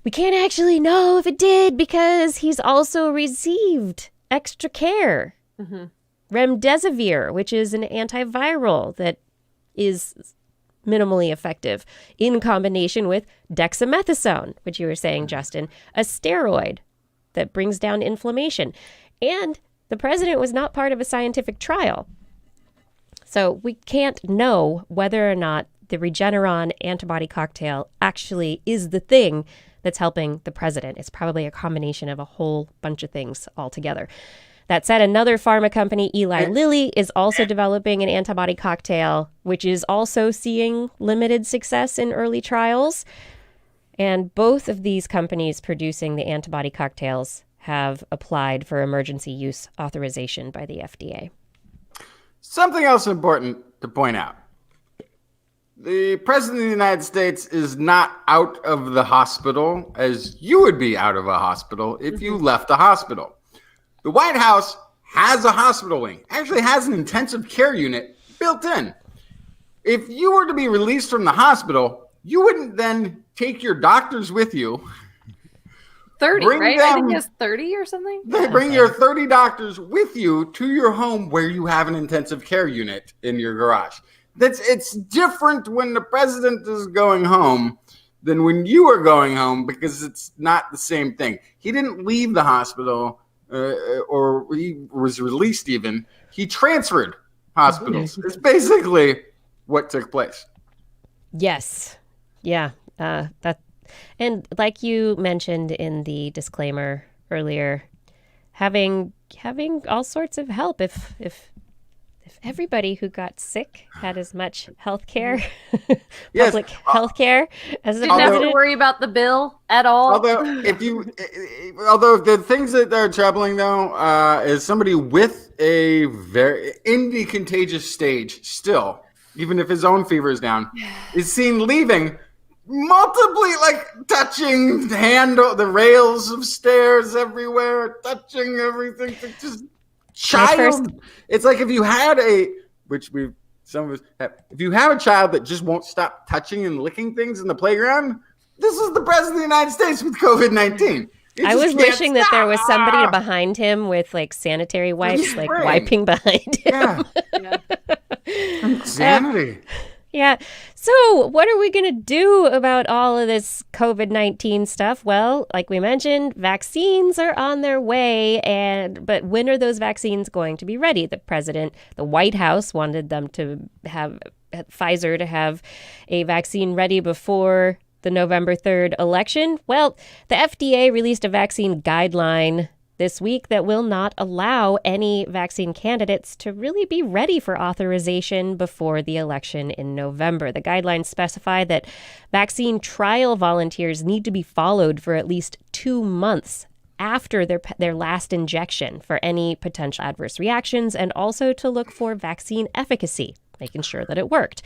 we can't actually know if it did because he's also received extra care. Remdesivir, which is an antiviral that is minimally effective in combination with dexamethasone, which you were saying, Justin, a steroid that brings down inflammation. And the president was not part of a scientific trial. So we can't know whether or not the Regeneron antibody cocktail actually is the thing that's helping the president. It's probably a combination of a whole bunch of things altogether. That said, another pharma company, Eli Lilly, is also developing an antibody cocktail, which is also seeing limited success in early trials. And both of these companies producing the antibody cocktails have applied for emergency use authorization by the FDA. Something else important to point out. The president of the United States is not out of the hospital as you would be out of a hospital if you left the hospital. The White House has a hospital wing, actually has an intensive care unit built in. If you were to be released from the hospital, you wouldn't then take your doctors with you. 30, right? I think he has 30 or something. They bring your 30 doctors with you to your home where you have an intensive care unit in your garage. It's different when the president is going home than when you are going home, because it's not the same thing. He didn't leave the hospital or he was released even. He transferred hospitals. It's basically what took place. Yes. Yeah. And like you mentioned in the disclaimer earlier, having all sorts of help if everybody who got sick had as much health care, public health care as the president. Didn't have to worry about the bill at all. Although the things that are troubling though is somebody with a very in the contagious stage still, even if his own fever is down, is seen leaving. Multiply, like touching the rails of stairs everywhere, touching everything. Just child. It's like if you had if you have a child that just won't stop touching and licking things in the playground, this is the president of the United States with COVID-19. I was wishing that there was somebody behind him with like sanitary wipes, like wiping behind him. Yeah. Insanity. Yeah. So what are we going to do about all of this COVID-19 stuff? Well, like we mentioned, vaccines are on their way. But when are those vaccines going to be ready? The White House wanted them to have Pfizer to have a vaccine ready before the November 3rd election. Well, the FDA released a vaccine guideline this week that will not allow any vaccine candidates to really be ready for authorization before the election in November. The guidelines specify that vaccine trial volunteers need to be followed for at least 2 months after their last injection for any potential adverse reactions, and also to look for vaccine efficacy, making sure that it worked.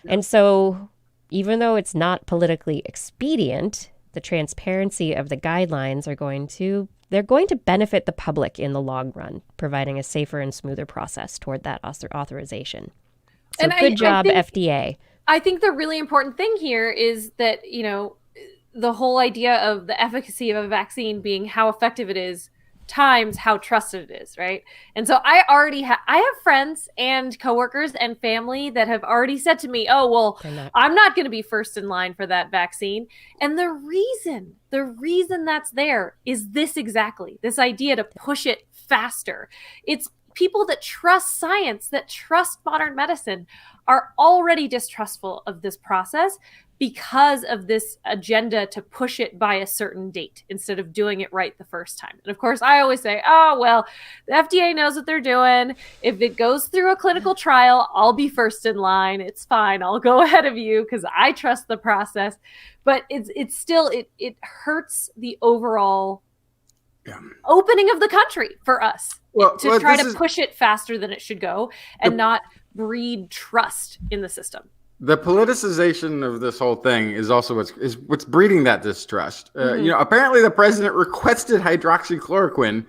And so even though it's not politically expedient, the transparency of the guidelines they're going to benefit the public in the long run, providing a safer and smoother process toward that authorization. So good job, FDA. I think the really important thing here is that, the whole idea of the efficacy of a vaccine being how effective it is times how trusted it is, right? And so I have friends and coworkers and family that have already said to me, oh, well, I'm not going to be first in line for that vaccine. And the reason that's there is this idea to push it faster. It's people that trust science, that trust modern medicine, are already distrustful of this process because of this agenda to push it by a certain date instead of doing it right the first time. And of course, I always say, oh, well, the FDA knows what they're doing. If it goes through a clinical trial, I'll be first in line. It's fine. I'll go ahead of you because I trust the process. But it's still, it hurts the overall opening of the country for us to try to push it faster than it should go and not breed trust in the system. The politicization of this whole thing is also what's breeding that distrust. Apparently the president requested hydroxychloroquine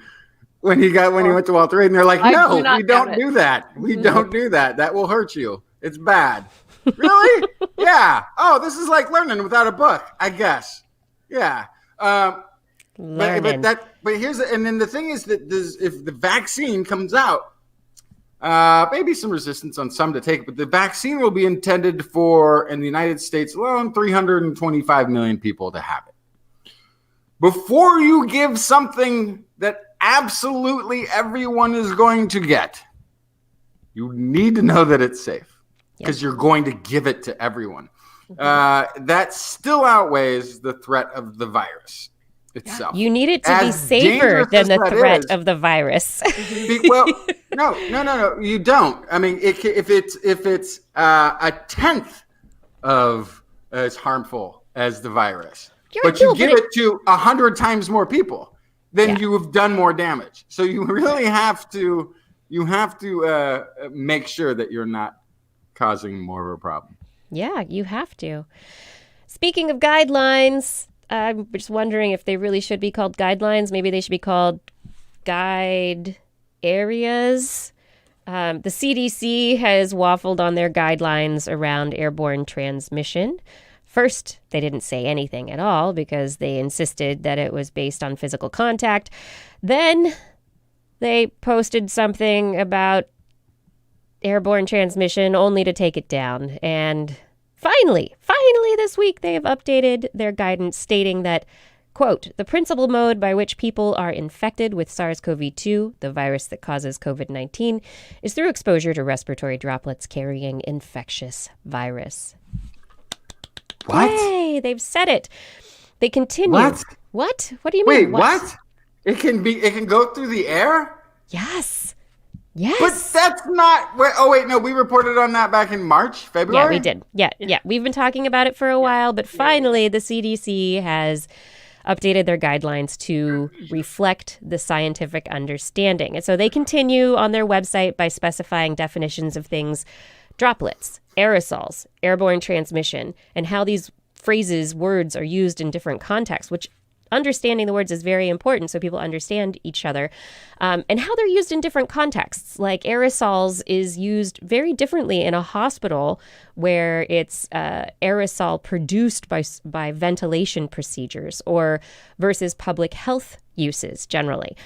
when he went to Walter Reed, and they're like, no, we don't do that. We don't do that. That will hurt you. It's bad. Really? Yeah. Oh, this is like learning without a book, I guess. Yeah. But here's and then the thing is that if the vaccine comes out, maybe some resistance on some to take, but the vaccine will be intended for, in the United States alone, 325 million people to have it. Before you give something that absolutely everyone is going to get, you need to know that it's safe because you're going to give it to everyone. That still outweighs the threat of the virus itself. You need it to be safer than the threat of the virus. Well, no, you don't. I mean, if it's a tenth of as harmful as the virus, but you give it to 100 times more people, then you have done more damage. So you really have to make sure that you're not causing more of a problem. Yeah, you have to. Speaking of guidelines, I'm just wondering if they really should be called guidelines. Maybe they should be called guide areas The CDC has waffled on their guidelines around airborne transmission. First, they didn't say anything at all because they insisted that it was based on physical contact. Then they posted something about airborne transmission only to take it down. And finally this week, they have updated their guidance stating that, quote, the principal mode by which people are infected with SARS-CoV-2, the virus that causes COVID-19, is through exposure to respiratory droplets carrying infectious virus. What? Yay, they've said it. They continue. What? What do you mean? Wait, what? It can go through the air? Yes. But that's not. No, we reported on that back in March, February. Yeah, we did. Yeah. We've been talking about it for a while, but finally the CDC has updated their guidelines to reflect the scientific understanding. And so they continue on their website by specifying definitions of things: droplets, aerosols, airborne transmission, and how these phrases, words are used in different contexts, which understanding the words is very important so people understand each other, and how they're used in different contexts. Like aerosols is used very differently in a hospital where it's aerosol produced by ventilation procedures or versus public health uses generally.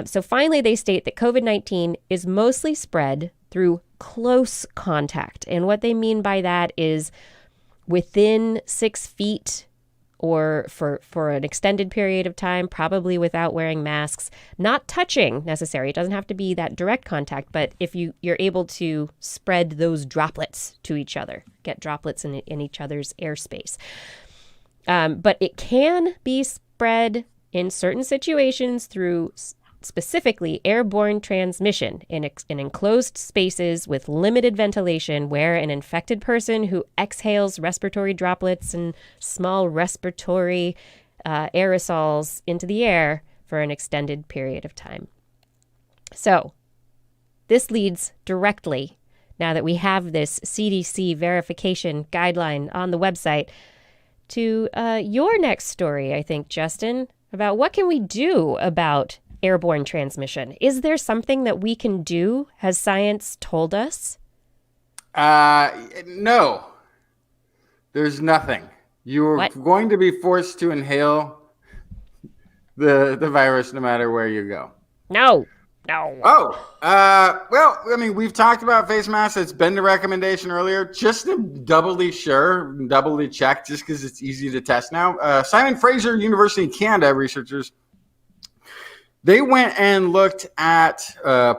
So finally, they state that COVID-19 is mostly spread through close contact. And what they mean by that is within 6 feet or for an extended period of time, probably without wearing masks, not touching necessarily. It doesn't have to be that direct contact, but if you're able to spread those droplets to each other, get droplets in each other's airspace. But it can be spread in certain situations through specifically airborne transmission in enclosed spaces with limited ventilation where an infected person who exhales respiratory droplets and small respiratory aerosols into the air for an extended period of time. So this leads directly, now that we have this CDC verification guideline on the website, to your next story, I think, Justin, about what can we do about airborne transmission. Is there something that we can do? Has science told us? No. There's nothing. You're going to be forced to inhale the virus no matter where you go. No. Oh, well, I mean, we've talked about face masks. It's been the recommendation earlier. Just to doubly check, just because it's easy to test now. Simon Fraser University in Canada researchers, they went and looked at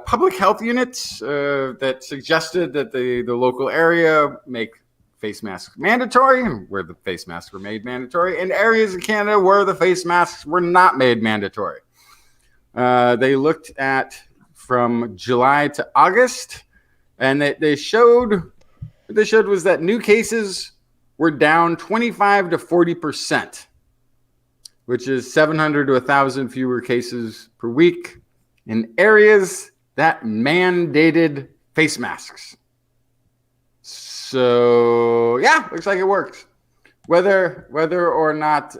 public health units that suggested that the local area make face masks mandatory, where the face masks were made mandatory, and areas in Canada where the face masks were not made mandatory. They looked at from July to August, and they showed what they showed was that new cases were down 25 to 40%. Which is 700 to 1,000 fewer cases per week in areas that mandated face masks. So, yeah, looks like it works. Whether or not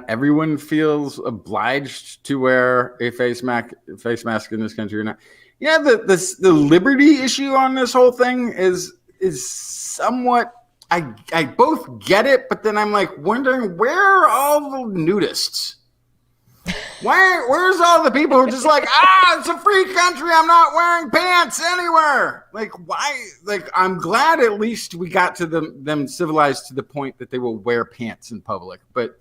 everyone feels obliged to wear a face mask in this country or not. Yeah, the liberty issue on this whole thing is somewhat. I both get it, but then I'm like wondering, where are all the nudists? Where's all the people who are just like, it's a free country, I'm not wearing pants anywhere? Like, why? Like, I'm glad at least we got to them civilized to the point that they will wear pants in public, but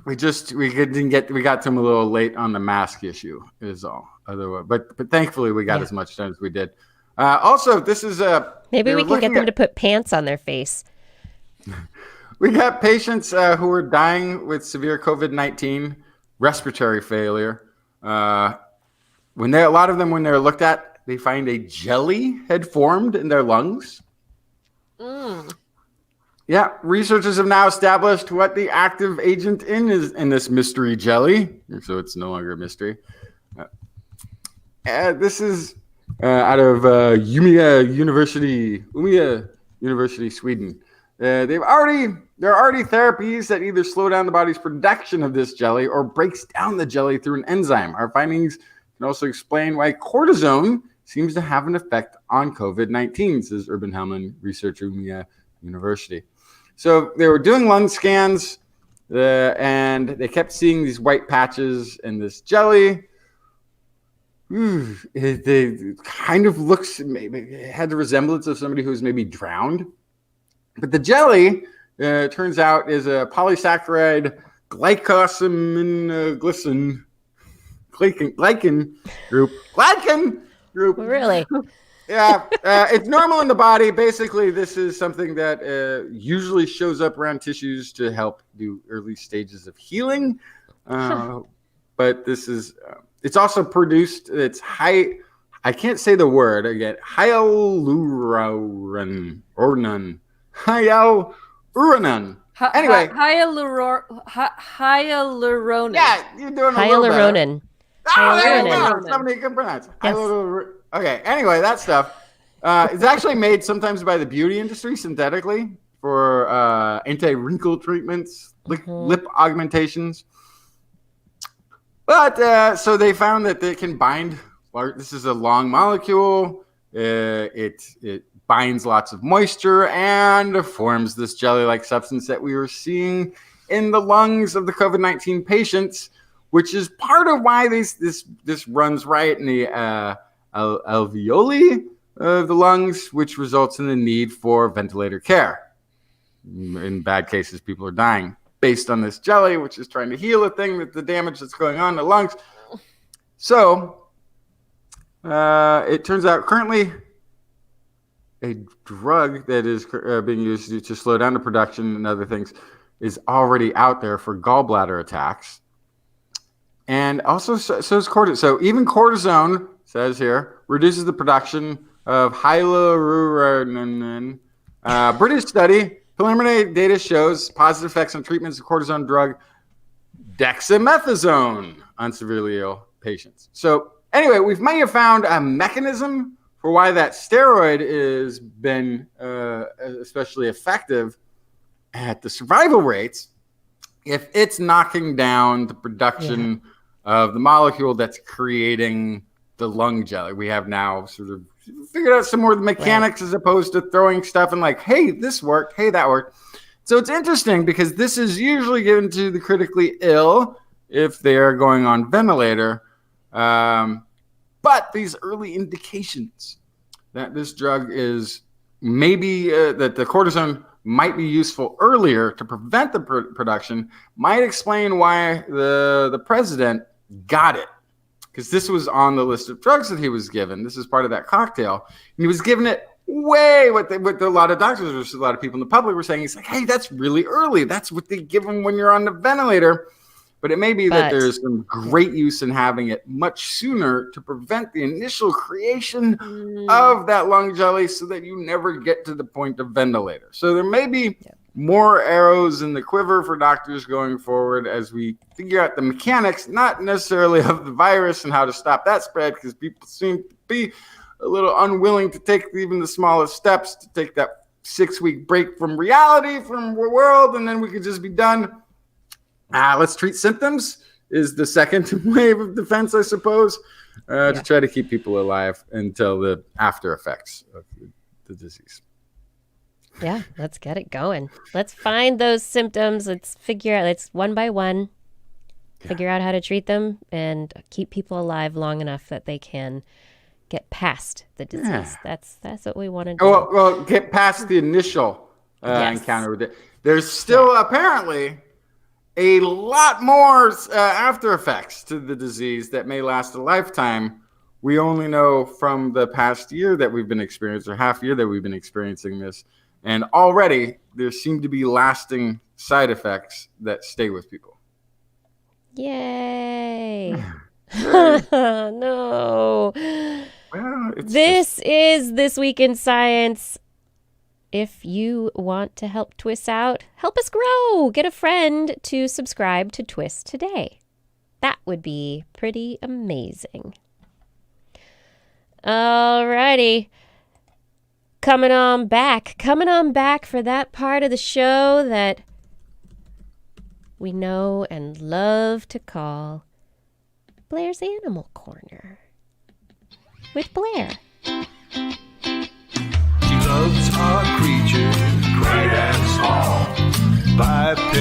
we got to them a little late on the mask issue is all. Otherwise, but thankfully we got as much done as we did. Also, this is maybe we can get them to put pants on their face. We got patients who are dying with severe COVID-19 respiratory failure. A lot of them, when they're looked at, they find a jelly had formed in their lungs. Yeah, researchers have now established what the active agent is in this mystery jelly, so it's no longer a mystery. This is out of Umeå University, Sweden. There are already therapies that either slow down the body's production of this jelly or breaks down the jelly through an enzyme. Our findings can also explain why cortisone seems to have an effect on COVID-19, says Urban Hellman, researcher at Umia University. So they were doing lung scans, and they kept seeing these white patches in this jelly. It kind of looks, maybe it had the resemblance of somebody who was maybe drowned. But the jelly, turns out, is a polysaccharide glycosaminoglycan group. Glycan group. Really? Yeah, it's normal in the body. Basically, this is something that usually shows up around tissues to help do early stages of healing. But this is, it's also produced, it's high, I can't say the word again, hyaluronan. Anyway. Hyaluronan. Yeah, you're doing a little better. Hyaluronan. Oh, there you go. Somebody can pronounce. Yes. Okay, anyway, that stuff. It's actually made sometimes by the beauty industry synthetically for anti-wrinkle treatments, lip augmentations. But so they found that they can bind. This is a long molecule. It binds lots of moisture and forms this jelly-like substance that we were seeing in the lungs of the COVID-19 patients, which is part of why this runs right in the alveoli of the lungs, which results in the need for ventilator care. In bad cases, people are dying based on this jelly, which is trying to heal a thing that the damage that's going on in the lungs. So it turns out currently a drug that is being used to slow down the production and other things is already out there for gallbladder attacks. And also, so is cortisone. So even cortisone, says here, reduces the production of hyaluronan. British study, preliminary data shows positive effects on treatments of cortisone drug dexamethasone on severely ill patients. So anyway, we may have found a mechanism for why that steroid has been especially effective at the survival rates if it's knocking down the production of the molecule that's creating the lung jelly. We have now sort of figured out some more of the mechanics as opposed to throwing stuff and like, hey, this worked, hey, that worked. So it's interesting because this is usually given to the critically ill if they are going on ventilator. But these early indications that this drug is maybe that the cortisone might be useful earlier to prevent the production might explain why the president got it. Because this was on the list of drugs that he was given. This is part of that cocktail. And he was given it way what a lot of doctors, a lot of people in the public were saying. He's like, hey, that's really early. That's what they give them when you're on the ventilator. But it may be that there's some great use in having it much sooner to prevent the initial creation of that lung jelly so that you never get to the point of ventilator. So there may be more arrows in the quiver for doctors going forward as we figure out the mechanics, not necessarily of the virus and how to stop that spread, because people seem to be a little unwilling to take even the smallest steps to take that 6-week break from reality, from the world, and then we could just be done. Let's treat symptoms is the second wave of defense, I suppose, to try to keep people alive until the after effects of the disease. Yeah, let's get it going. Let's find those symptoms. Let's figure out, let's one by one, figure out how to treat them and keep people alive long enough that they can get past the disease. That's what we want to do. Well, get past the initial encounter with it. There's still apparently a lot more after effects to the disease that may last a lifetime. We only know from the past year that we've been experiencing, or half year that we've been experiencing this. And already there seem to be lasting side effects that stay with people. Yay. No. Well, This is This Week in Science. If you want to help TWIS out, help us grow. Get a friend to subscribe to TWIS today. That would be pretty amazing. Alrighty. Coming on back for that part of the show that we know and love to call Blair's Animal Corner with Blair. She loves our creatures, great and small. Biped,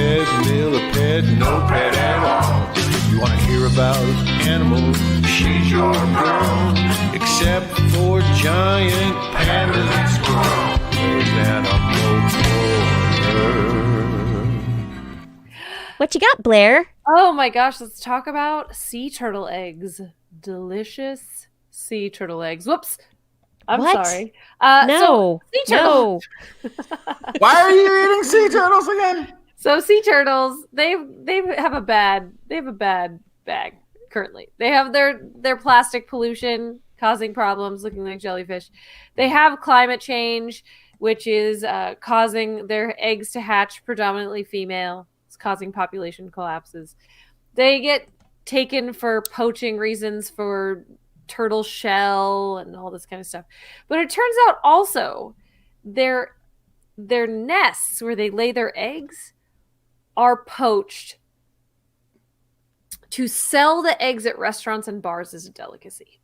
millipede, no pet at all. If you want to hear about animals, she's your girl. Except for giant pandas and squirrels. There's Animal Corner. What you got, Blair? Oh my gosh, let's talk about sea turtle eggs. Delicious sea turtle eggs. Whoops. I'm What? sorry. No. Sea turtles. No. Why are you eating sea turtles again? So sea turtles, they have a bad bag currently. They have their plastic pollution causing problems, looking like jellyfish. They have climate change, which is causing their eggs to hatch predominantly female. It's causing population collapses. They get taken for poaching reasons for turtle shell and all this kind of stuff. But it turns out also their nests where they lay their eggs are poached to sell the eggs at restaurants and bars as a delicacy.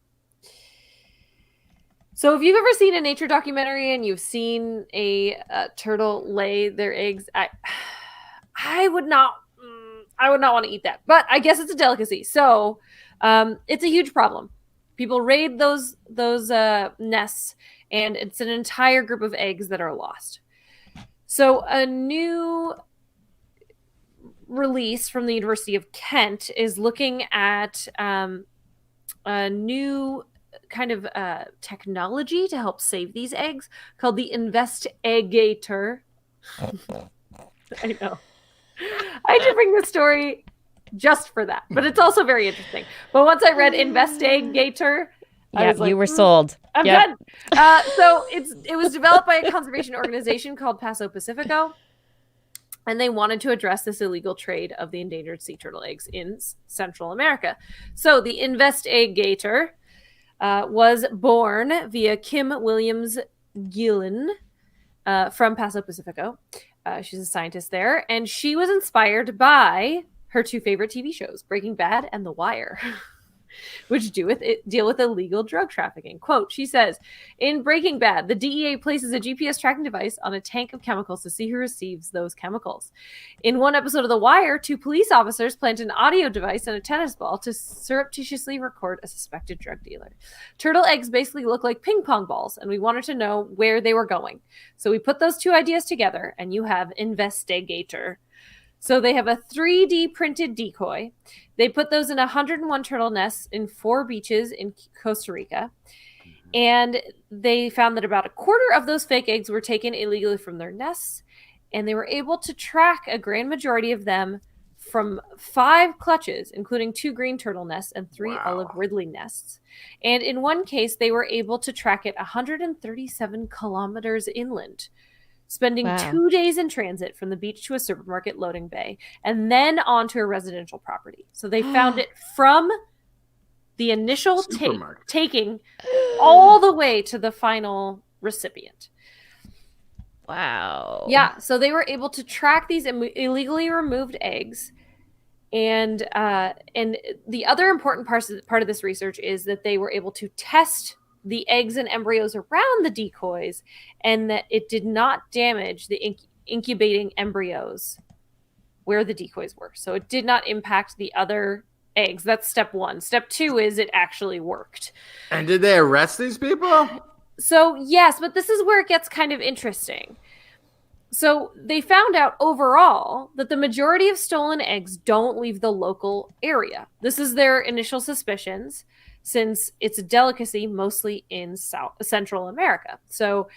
So if you've ever seen a nature documentary and you've seen a turtle lay their eggs, I would not want to eat that. But I guess it's a delicacy. So it's a huge problem. People raid those nests, and it's an entire group of eggs that are lost. So a new release from the University of Kent is looking at a new kind of technology to help save these eggs called the Investigator. I know. I had to bring this story just for that, but it's also very interesting. But once I read Investigator, I was like, you were sold. I'm done. So it was developed by a conservation organization called Paso Pacifico, and they wanted to address this illegal trade of the endangered sea turtle eggs in Central America. So the Investigator was born via Kim Williams Gillen from Paso Pacifico. She's a scientist there, and she was inspired by her two favorite TV shows, Breaking Bad and The Wire, which deal with illegal drug trafficking. Quote, she says, in Breaking Bad, the DEA places a GPS tracking device on a tank of chemicals to see who receives those chemicals. In one episode of The Wire, two police officers plant an audio device in a tennis ball to surreptitiously record a suspected drug dealer. Turtle eggs basically look like ping pong balls, and we wanted to know where they were going. So we put those two ideas together, and you have Investigator. So they have a 3D printed decoy. They put those in 101 turtle nests in 4 beaches in Costa Rica. And they found that about a quarter of those fake eggs were taken illegally from their nests. And they were able to track a grand majority of them from 5 clutches, including 2 green turtle nests and 3 olive ridley nests. And in one case, they were able to track it 137 kilometers inland, spending 2 days in transit from the beach to a supermarket loading bay, and then onto a residential property. So they found it from the initial taking all the way to the final recipient. Wow. Yeah, so they were able to track these illegally removed eggs. And the other important part of this research is that they were able to test the eggs and embryos around the decoys, and that it did not damage the incubating embryos where the decoys were. So it did not impact the other eggs. That's step 1. Step 2 is it actually worked. And did they arrest these people? So yes, but this is where it gets kind of interesting. So they found out overall that the majority of stolen eggs don't leave the local area. This is their initial suspicions, since it's a delicacy mostly in Central America. So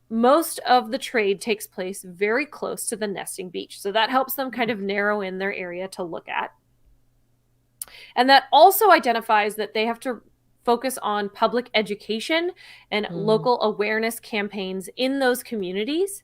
most of the trade takes place very close to the nesting beach. So that helps them kind of narrow in their area to look at. And that also identifies that they have to focus on public education and local awareness campaigns in those communities.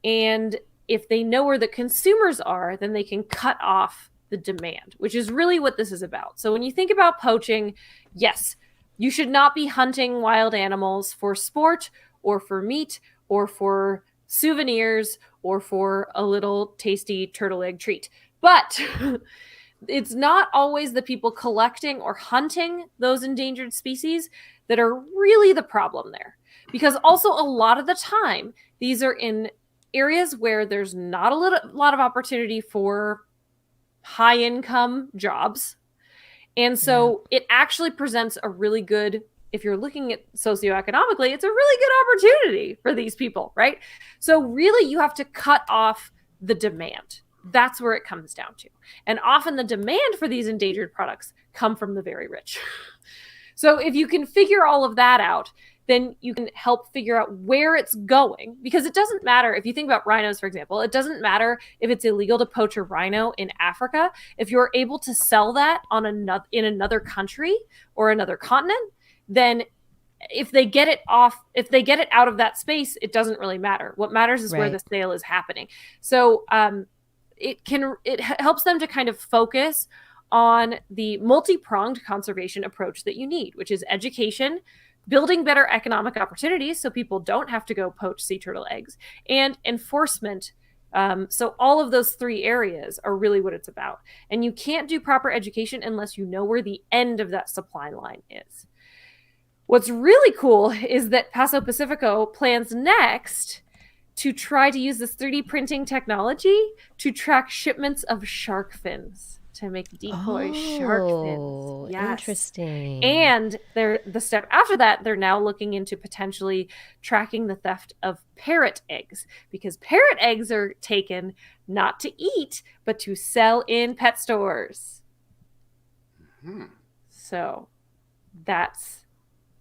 And if they know where the consumers are, then they can cut off the demand, which is really what this is about. So when you think about poaching, yes, you should not be hunting wild animals for sport or for meat or for souvenirs or for a little tasty turtle egg treat. But it's not always the people collecting or hunting those endangered species that are really the problem there. Because also a lot of the time, these are in areas where there's not a lot of opportunity for high income jobs. And so it actually presents a really good, if you're looking at socioeconomically, it's a really good opportunity for these people, right? So really you have to cut off the demand. That's where it comes down to. And often the demand for these endangered products come from the very rich. So if you can figure all of that out, then you can help figure out where it's going. Because it doesn't matter, if you think about rhinos, for example, it doesn't matter if it's illegal to poach a rhino in Africa. If you're able to sell that in another country or another continent, then if they get it out of that space, it doesn't really matter. What matters is where the sale is happening. So it helps them to kind of focus on the multi-pronged conservation approach that you need, which is education, building better economic opportunities so people don't have to go poach sea turtle eggs, and enforcement. So all of those three areas are really what it's about. And you can't do proper education unless you know where the end of that supply line is. What's really cool is that Paso Pacifico plans next to try to use this 3D printing technology to track shipments of shark fins, to make decoy shark fins. Yes. Interesting. And the step after that, they're now looking into potentially tracking the theft of parrot eggs, because parrot eggs are taken not to eat, but to sell in pet stores. So that's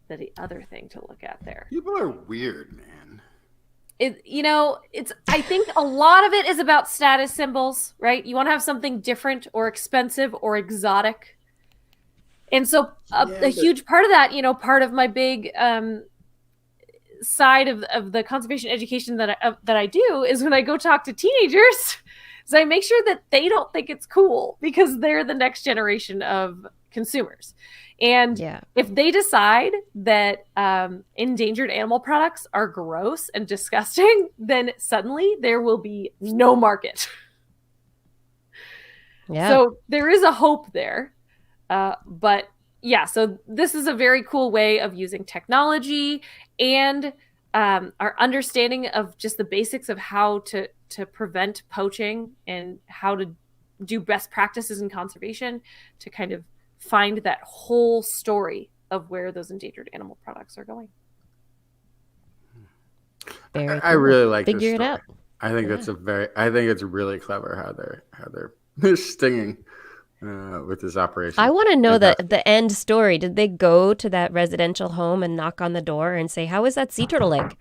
the other thing to look at there. People are weird, man. I think a lot of it is about status symbols, right? You want to have something different or expensive or exotic. And so a huge part of that, part of my big side of the conservation education that I do is when I go talk to teenagers, is I make sure that they don't think it's cool, because they're the next generation of consumers. And if they decide that endangered animal products are gross and disgusting, then suddenly there will be no market. So there is a hope there. So this is a very cool way of using technology and our understanding of just the basics of how to prevent poaching and how to do best practices in conservation to kind of find that whole story of where those endangered animal products are going. I really like figure this it story. out. I think I think it's really clever how they're stinging with this operation. I want to know the end story. Did they go to that residential home and knock on the door and say, "How is that sea turtle egg?"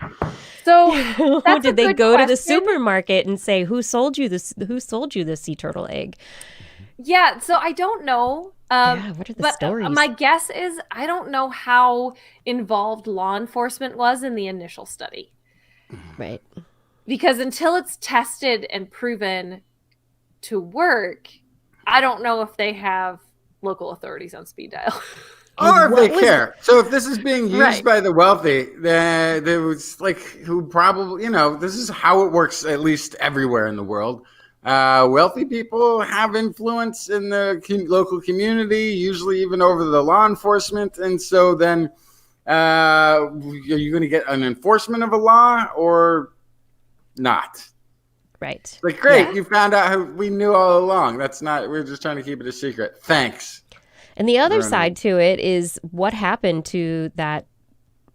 So did they go to the supermarket and say, "Who sold you this? Who sold you this sea turtle egg?" Yeah, so I don't know. What are the stories? My guess is I don't know how involved law enforcement was in the initial study. Right. Because until it's tested and proven to work, I don't know if they have local authorities on speed dial. Or if they care. So if this is being used by the wealthy, then there was who probably, this is how it works at least everywhere in the world. Wealthy people have influence in the local community, usually even over the law enforcement. And so then are you going to get an enforcement of a law or not? Right. Great, you found out how we knew all along. We're just trying to keep it a secret. Thanks. And the other side to it is what happened to that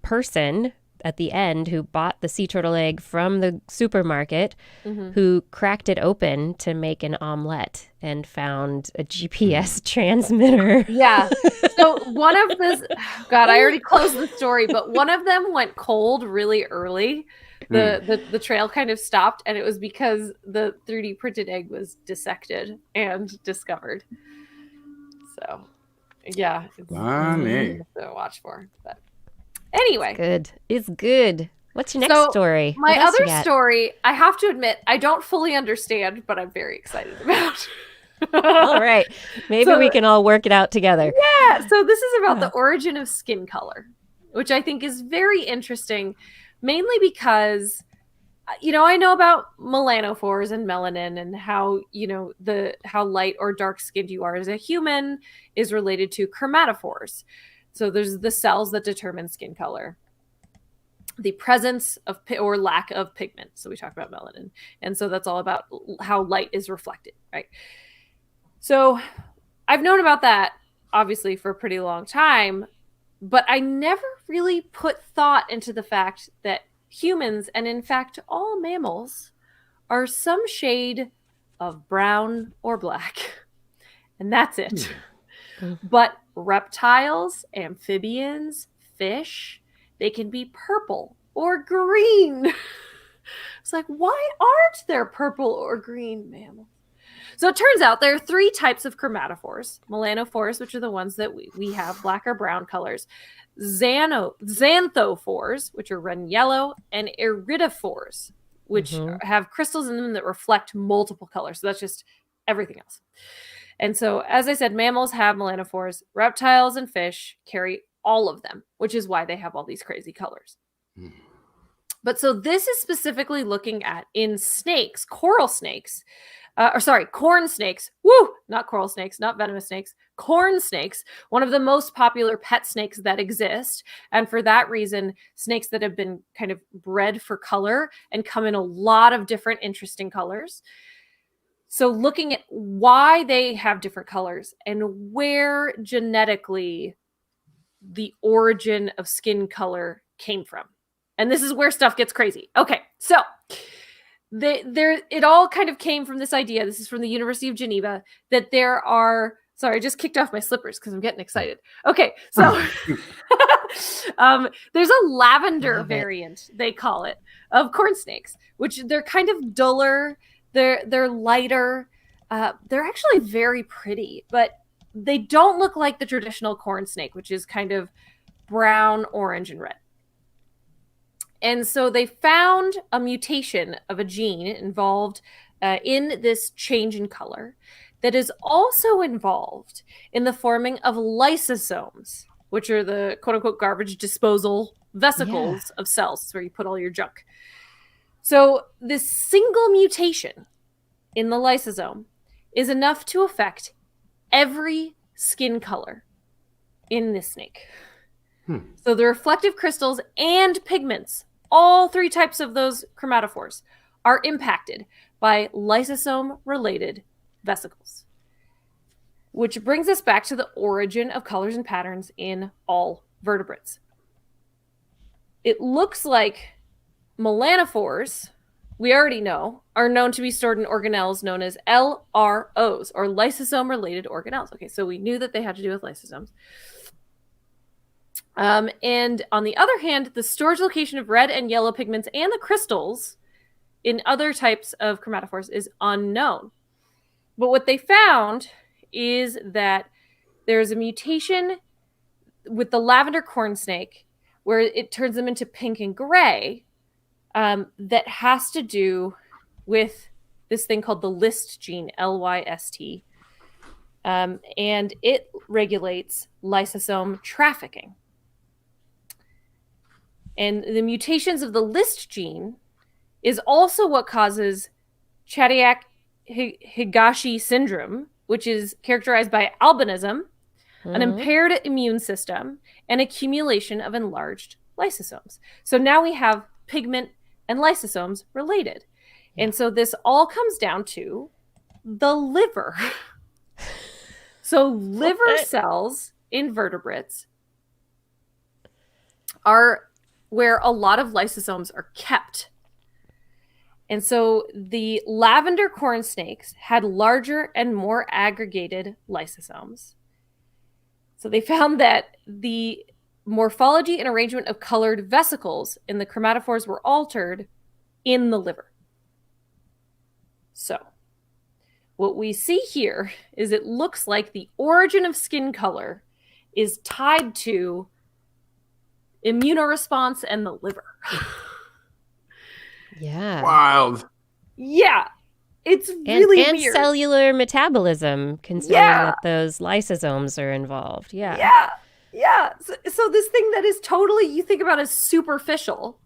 person at the end who bought the sea turtle egg from the supermarket, who cracked it open to make an omelet and found a GPS transmitter. Yeah. So one of this, God, I already closed the story, but one of them went cold really early. The trail kind of stopped, and it was because the 3D printed egg was dissected and discovered. So, yeah. It's funny to watch for. But anyway. It's good. What's your next story? My other story, I have to admit, I don't fully understand, but I'm very excited about. All right. Maybe we can all work it out together. Yeah. So this is about the origin of skin color, which I think is very interesting, mainly because I know about melanophores and melanin and how, how light or dark skinned you are as a human is related to chromatophores. So there's the cells that determine skin color. The presence of or lack of pigment. So we talk about melanin. And so that's all about how light is reflected, right? So I've known about that obviously for a pretty long time, but I never really put thought into the fact that humans, and in fact all mammals, are some shade of brown or black. And that's it. But reptiles, amphibians, fish, they can be purple or green. It's like, why aren't there purple or green mammals? So it turns out there are 3 types of chromatophores. Melanophores, which are the ones that we have, black or brown colors. Xanthophores, which are red and yellow. And iridophores, which have crystals in them that reflect multiple colors. So that's just everything else. And so, as I said, mammals have melanophores. Reptiles and fish carry all of them, which is why they have all these crazy colors. But so this is specifically looking at in snakes, corn snakes. Woo! Not coral snakes, not venomous snakes. Corn snakes, one of the most popular pet snakes that exist. And for that reason, snakes that have been kind of bred for color and come in a lot of different interesting colors. So looking at why they have different colors and where genetically the origin of skin color came from. And this is where stuff gets crazy. Okay, so it all kind of came from this idea. This is from the University of Geneva, that there are, sorry, I just kicked off my slippers because I'm getting excited. Okay, so there's a lavender variant, they call it, of corn snakes, which they're kind of duller, they're lighter, they're actually very pretty, but they don't look like the traditional corn snake, which is kind of brown, orange, and red. And so they found a mutation of a gene involved in this change in color that is also involved in the forming of lysosomes, which are the quote-unquote garbage disposal vesicles of cells. It's where you put all your junk. So this single mutation in the lysosome is enough to affect every skin color in this snake. So the reflective crystals and pigments, all 3 types of those chromatophores, are impacted by lysosome-related vesicles. Which brings us back to the origin of colors and patterns in all vertebrates. It looks like melanophores, we already know, are known to be stored in organelles known as LROs, or lysosome-related organelles. Okay, so we knew that they had to do with lysosomes. And on the other hand, the storage location of red and yellow pigments and the crystals in other types of chromatophores is unknown. But what they found is that there's a mutation with the lavender corn snake where it turns them into pink and gray, that has to do with this thing called the LYST gene, LYST. And it regulates lysosome trafficking. And the mutations of the LYST gene is also what causes Chidiac-Higashi syndrome, which is characterized by albinism, an impaired immune system, and accumulation of enlarged lysosomes. So now we have pigment and lysosomes related. And so this all comes down to the liver. So liver cells in vertebrates are where a lot of lysosomes are kept. And so the lavender corn snakes had larger and more aggregated lysosomes. So they found that the morphology and arrangement of colored vesicles in the chromatophores were altered in the liver. So what we see here is it looks like the origin of skin color is tied to immunoresponse and the liver. Yeah. Wild. Yeah. It's really and weird. Cellular metabolism, considering that those lysosomes are involved. Yeah. Yeah. So this thing that is totally, you think about as superficial,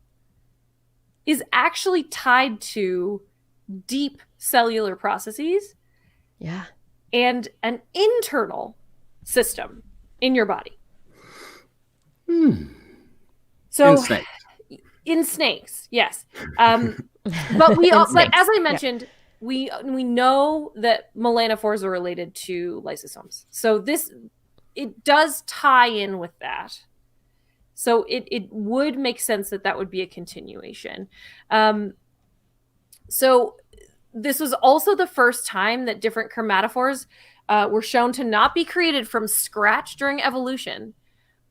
is actually tied to deep cellular processes Yeah. and an internal system in your body. So In snakes. in snakes, yes. But as I mentioned, we know that melanophores are related to lysosomes. So it does tie in with that. So it would make sense that would be a continuation. So this was also the first time that different chromatophores were shown to not be created from scratch during evolution,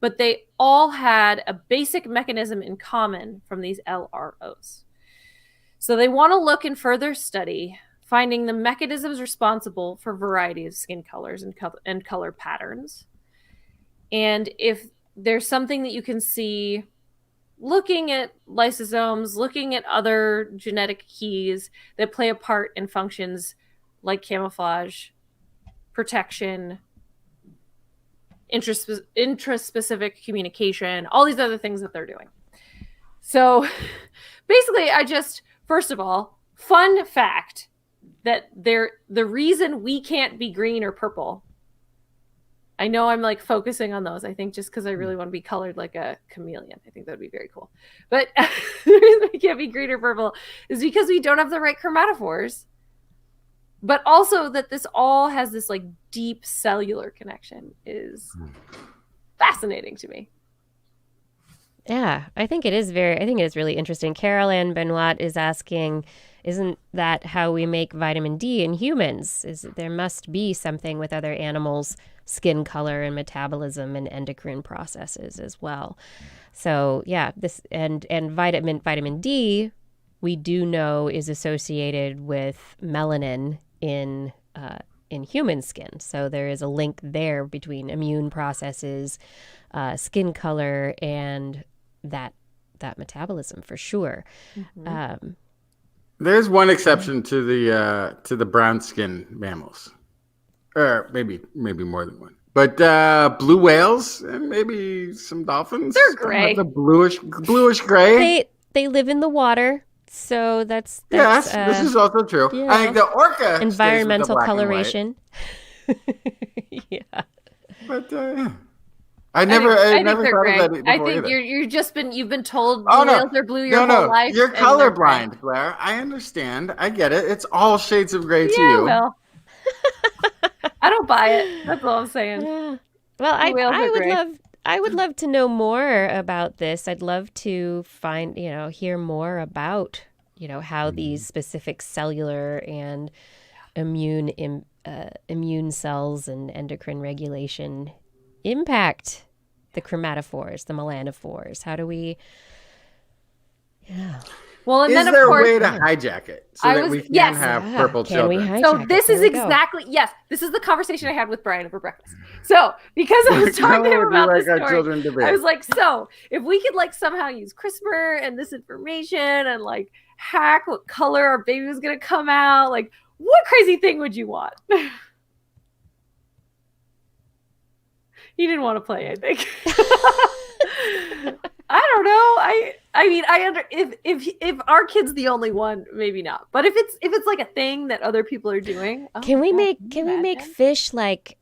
but they all had a basic mechanism in common from these LROs. So they want to look and further study, finding the mechanisms responsible for a variety of skin colors and color patterns. And if there's something that you can see looking at lysosomes, looking at other genetic keys that play a part in functions like camouflage, protection, intraspecific communication, all these other things that they're doing. So basically, first of all, fun fact that the reason we can't be green or purple, I know I'm like focusing on those, I think just because I really want to be colored like a chameleon. I think that would be very cool. But the reason we can't be green or purple is because we don't have the right chromatophores, but also that this all has this like deep cellular connection is fascinating to me. Yeah, I think it is really interesting. Carol Ann Benoit is asking, isn't that how we make vitamin D in humans? There must be something with other animals' skin color and metabolism and endocrine processes as well. So yeah, this and vitamin D, we do know is associated with melanin in human skin. So there is a link there between immune processes, skin color, and that metabolism for sure. Mm-hmm. There's one exception to the brown skin mammals, or maybe more than one. But blue whales and maybe some dolphins. They're gray. The bluish gray. They live in the water, so that's yes. This is also true. Yeah. I think the orca environmental stays with the coloration. Yeah. But I never thought of that before. I think you've been told oh, whales are blue your whole life. You're colorblind, Blair. I understand. I get it. It's all shades of gray to you. Well, I don't buy it. That's all I'm saying. Yeah. Well, I would love to know more about this. I'd love to hear more about, how these specific cellular and immune cells and endocrine regulation impact the chromatophores, the melanophores. How do we? Yeah. Well, and is then of there course, a way to hijack it so that we can have purple children? Can we hijack so this it? is exactly this is the conversation I had with Brian over breakfast. So because I was talking to him about this story, I was like, so if we could like somehow use CRISPR and this information and like hack what color our baby was gonna come out, like what crazy thing would you want? He didn't want to play, I think. I don't know. I mean, if our kid's the only one, maybe not. But if it's like a thing that other people are doing, can we make fish like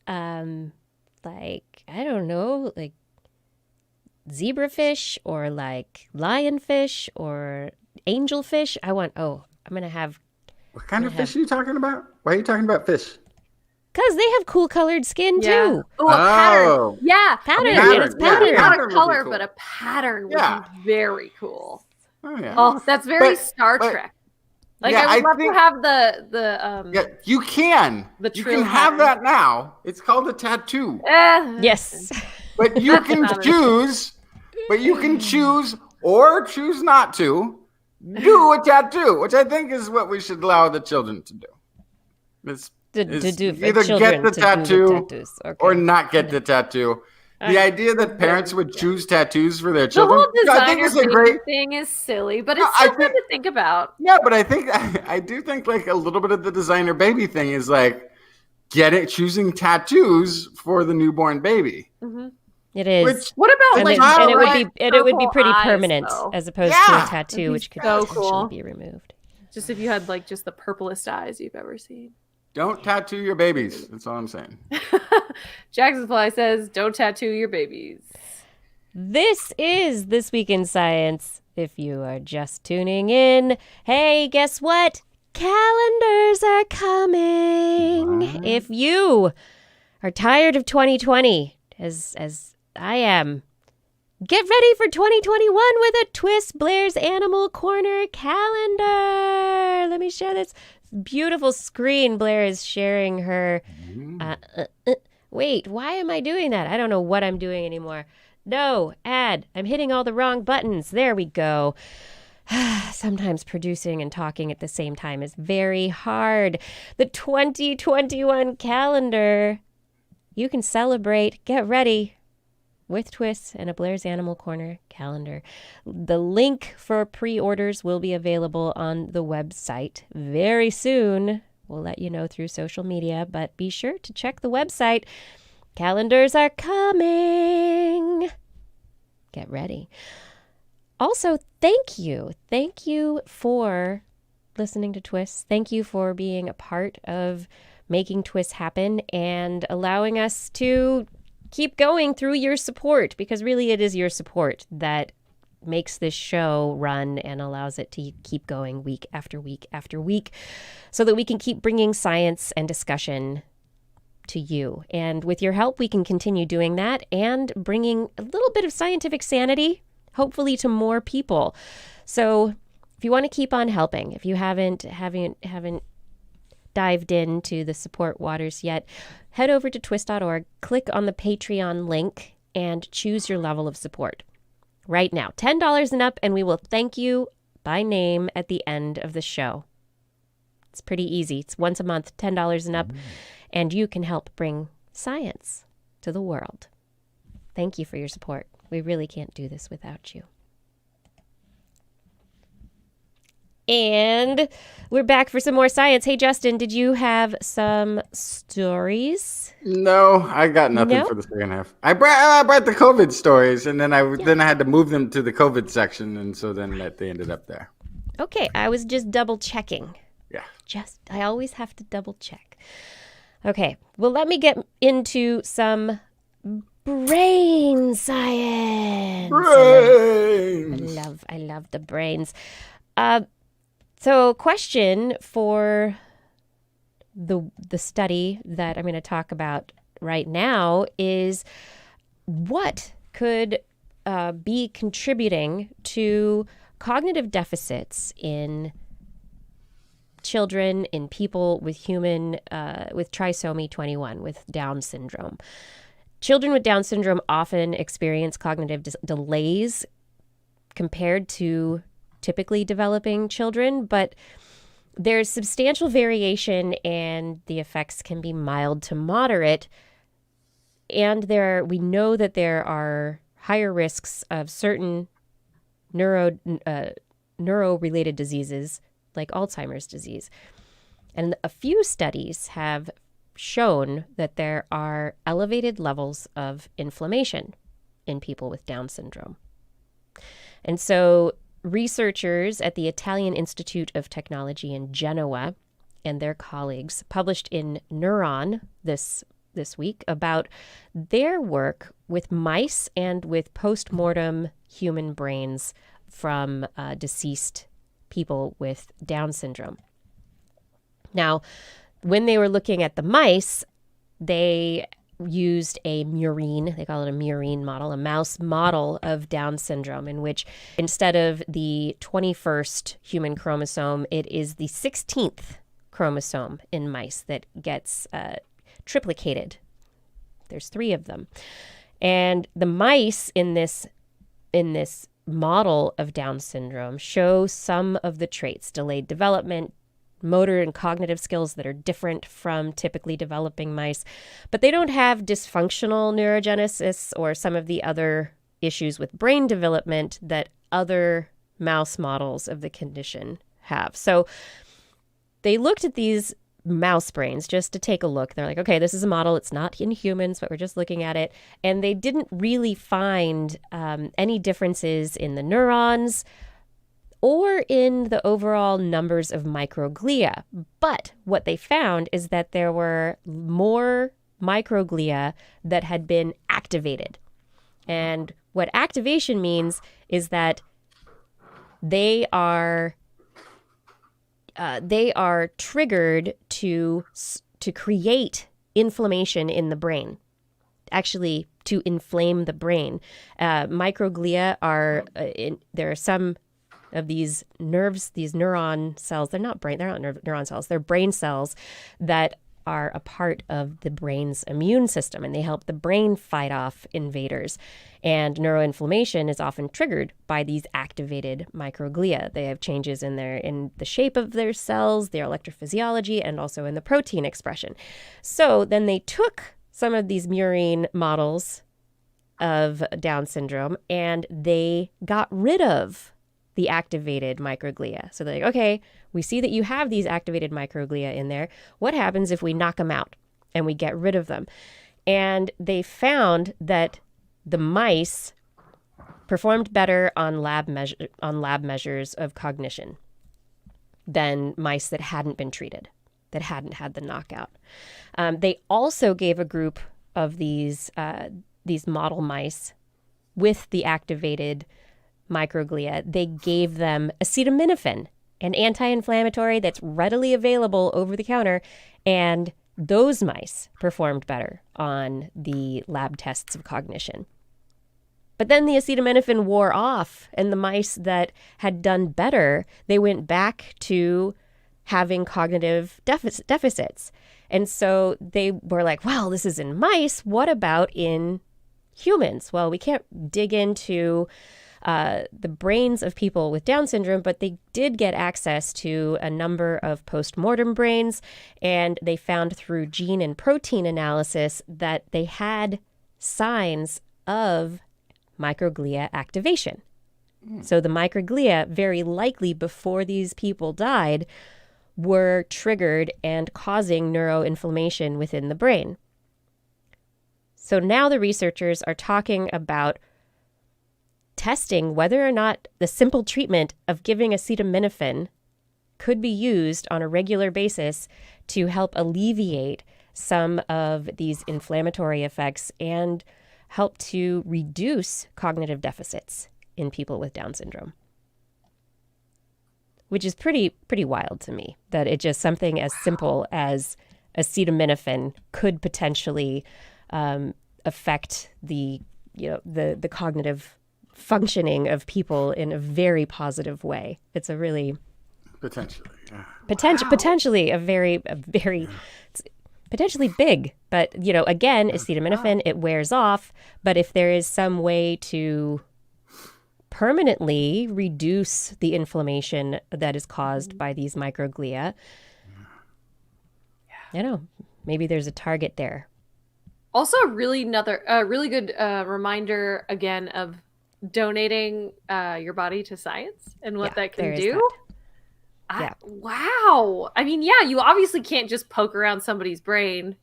I don't know, like zebrafish or like lionfish or angelfish? I'm gonna have. What kind of fish are you talking about? Why are you talking about fish? Because they have cool colored skin too. Oh, a pattern. Yeah, pattern. Pattern. It's pattern. Maybe not a Pattern color, would be cool. but a pattern would be very cool. Oh yeah. Oh, that's very Star Trek. Like I would love to have the Yeah, you can. You can have that now. It's called a tattoo. Yes. But you can choose. But you can choose or choose not to do a tattoo, which I think is what we should allow the children to do. To do either get the tattoo or not get the tattoo. The I- idea that parents would choose tattoos for their children, The whole I think designer is a great thing is silly, but it's still fun to think about. Yeah, but I do think like a little bit of the designer baby thing is like choosing tattoos for the newborn baby. Mm-hmm. It is. Which, What about and, like and it would right. be it would be pretty purple eyes, permanent though? as opposed to Yeah. a tattoo, That'd be which could so potentially cool. be removed. Just if you had like just the purplest eyes you've ever seen. don't tattoo your babies. That's all I'm saying. Jackson Fly says, "Don't tattoo your babies." This is This Week in Science. If you are just tuning in, hey, guess what? Calendars are coming. What? If you are tired of 2020, as I am, get ready for 2021 with a TWIS Blair's Animal Corner calendar. Let me share this beautiful screen. Blair is sharing her. Wait, why am I doing that? I don't know what I'm doing anymore. No, ad. I'm hitting all the wrong buttons. There we go. Sometimes producing and talking at the same time is very hard. The 2021 calendar. You can celebrate, get ready with TWIS and a Blair's Animal Corner calendar. The link for pre-orders will be available on the website very soon. We'll let you know through social media, but be sure to check the website. Calendars are coming. Get ready. Also, thank you. Thank you for listening to TWIS. Thank you for being a part of making TWIS happen and allowing us to keep going through your support, because really it is your support that makes this show run and allows it to keep going week after week after week so that we can keep bringing science and discussion to you. And with your help, we can continue doing that and bringing a little bit of scientific sanity, hopefully, to more people. So if you want to keep on helping, if you haven't dived into the support waters yet, head over to twis.org, click on the Patreon link, and choose your level of support. Right now, $10 and up, and we will thank you by name at the end of the show. It's pretty easy. It's once a month, $10 and up, and you can help bring science to the world. Thank you for your support. We really can't do this without you. And we're back for some more science. Hey, Justin, did you have some stories? No, I got nothing No? for the second half. I brought the COVID stories, and then I had to move them to the COVID section, and so then they ended up there. Okay, I was just double checking. Yeah. I always have to double check. Okay, well, let me get into some brain science. Brains. I love the brains. So question for the study that I'm going to talk about right now is what could be contributing to cognitive deficits in children, in people with with trisomy 21, with Down syndrome. Children with Down syndrome often experience cognitive delays compared to typically developing children, but there's substantial variation and the effects can be mild to moderate. And we know that there are higher risks of certain neuro-related diseases like Alzheimer's disease. And a few studies have shown that there are elevated levels of inflammation in people with Down syndrome. And so researchers at the Italian Institute of Technology in Genoa and their colleagues published in Neuron this week about their work with mice and with post-mortem human brains from deceased people with Down syndrome. Now, when they were looking at the mice, they used a murine, they call it a murine model, a mouse model of Down syndrome, in which instead of the 21st human chromosome, it is the 16th chromosome in mice that gets triplicated. There's 3 of them. And the mice in this model of Down syndrome show some of the traits: delayed development, motor and cognitive skills that are different from typically developing mice, but they don't have dysfunctional neurogenesis or some of the other issues with brain development that other mouse models of the condition have. So they looked at these mouse brains just to take a look. They're like, okay, this is a model. It's not in humans, but we're just looking at it. And they didn't really find any differences in the neurons or in the overall numbers of microglia. But what they found is that there were more microglia that had been activated. And what activation means is that they are triggered to create inflammation in the brain, actually to inflame the brain. Microglia are, there are some of these nerves, these neuron cells, they're not neuron cells, they're brain cells that are a part of the brain's immune system, and they help the brain fight off invaders. And neuroinflammation is often triggered by these activated microglia. They have changes in the shape of their cells, their electrophysiology, and also in the protein expression. So then they took some of these murine models of Down syndrome and they got rid of the activated microglia. So they're like, okay, we see that you have these activated microglia in there. What happens if we knock them out and we get rid of them? And they found that the mice performed better on lab measures of cognition than mice that hadn't been treated, that hadn't had the knockout. They also gave a group of these model mice with the activated microglia, they gave them acetaminophen, an anti-inflammatory that's readily available over the counter, and those mice performed better on the lab tests of cognition. But then the acetaminophen wore off, and the mice that had done better, they went back to having cognitive deficits. And so they were like, well, this is in mice. What about in humans? Well, we can't dig into the brains of people with Down syndrome, but they did get access to a number of post-mortem brains, and they found through gene and protein analysis that they had signs of microglia activation. So the microglia, very likely before these people died, were triggered and causing neuroinflammation within the brain. So now the researchers are talking about testing whether or not the simple treatment of giving acetaminophen could be used on a regular basis to help alleviate some of these inflammatory effects and help to reduce cognitive deficits in people with Down syndrome. Which is pretty wild to me, that it just something as simple as acetaminophen could potentially affect the cognitive functioning of people in a very positive way. It's a really potentially, yeah. Potentially a very potentially big, but again, acetaminophen, it wears off. But if there is some way to permanently reduce the inflammation that is caused by these microglia, maybe there's a target there. Also, really good reminder again of donating your body to science and what that can do. Wow. I mean, you obviously can't just poke around somebody's brain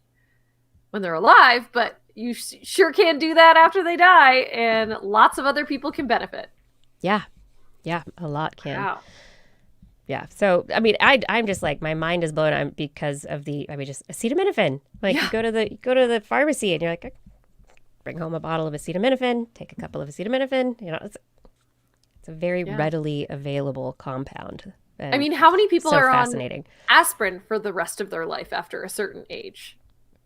when they're alive, but you sure can do that after they die, and lots of other people can benefit. Yeah, a lot can. Wow. Yeah. So, I mean, I'm just like, my mind is blown out because of just acetaminophen. Like, you go to the pharmacy and you're like, bring home a bottle of acetaminophen, take a couple of acetaminophen. It's a very readily available compound. And I mean, how many people are fascinating. On aspirin for the rest of their life after a certain age?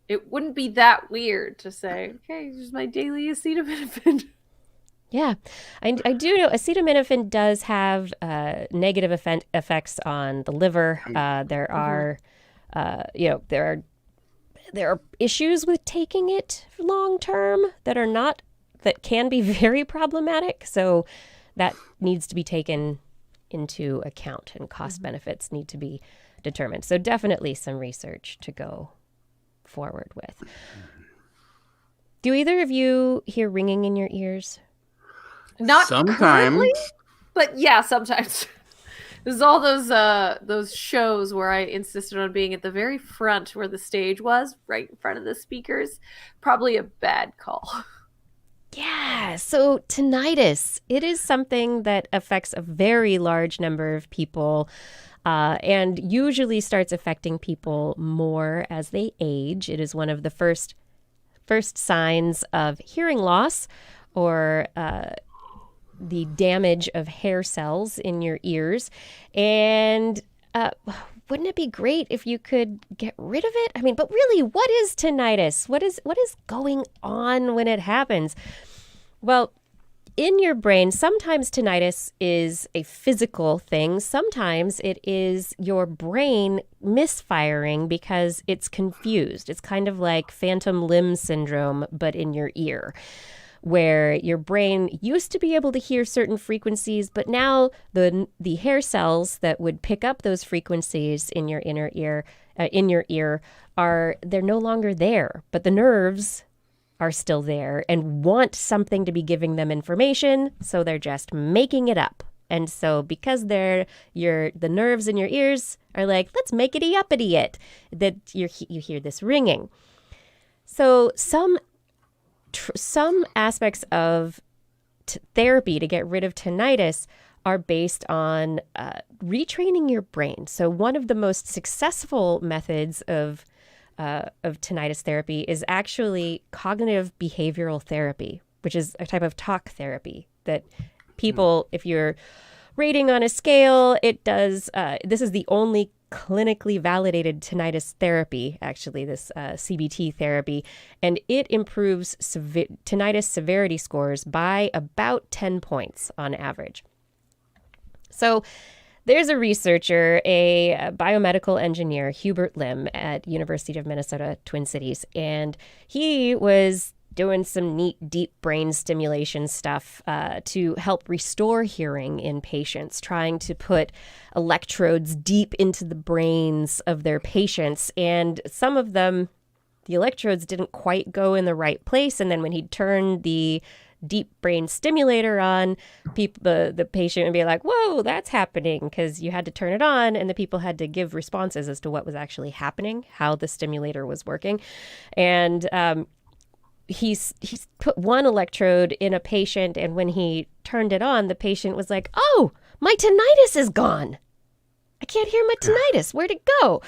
It wouldn't be that weird to say, okay, here's my daily acetaminophen. Yeah, I do know acetaminophen does have negative effects on the liver. There are issues with taking it long term that can be very problematic. So that needs to be taken into account, and cost benefits need to be determined. So definitely some research to go forward with. Do either of you hear ringing in your ears? Not sometimes, currently, but yeah, sometimes. This is all those shows where I insisted on being at the very front where the stage was, right in front of the speakers. Probably a bad call. Yeah, so tinnitus, it is something that affects a very large number of people and usually starts affecting people more as they age. It is one of the first signs of hearing loss or the damage of hair cells in your ears. And wouldn't it be great if you could get rid of it? I mean, but really, what is tinnitus? What is going on when it happens? Well, in your brain, sometimes tinnitus is a physical thing. Sometimes it is your brain misfiring because it's confused. It's kind of like phantom limb syndrome, but in your ear, where your brain used to be able to hear certain frequencies, but now the hair cells that would pick up those frequencies in your inner ear, they're no longer there, but the nerves are still there and want something to be giving them information, so they're just making it up. And so because the nerves in your ears are like, let's make it uppity it, that you hear this ringing. So some aspects of therapy to get rid of tinnitus are based on retraining your brain. So one of the most successful methods of tinnitus therapy is actually cognitive behavioral therapy, which is a type of talk therapy that people, if you're rating on a scale, it does. This is the only clinically validated tinnitus therapy, actually, this CBT therapy, and it improves tinnitus severity scores by about 10 points on average. So there's a researcher, a biomedical engineer, Hubert Lim at University of Minnesota, Twin Cities, and he was doing some neat deep brain stimulation stuff to help restore hearing in patients, trying to put electrodes deep into the brains of their patients. And some of them, the electrodes didn't quite go in the right place. And then when he'd turn the deep brain stimulator on, the patient would be like, whoa, that's happening, because you had to turn it on, and the people had to give responses as to what was actually happening, how the stimulator was working. And he's put one electrode in a patient, and when he turned it on, the patient was like, oh, my tinnitus is gone. I can't hear my tinnitus. Where'd it go?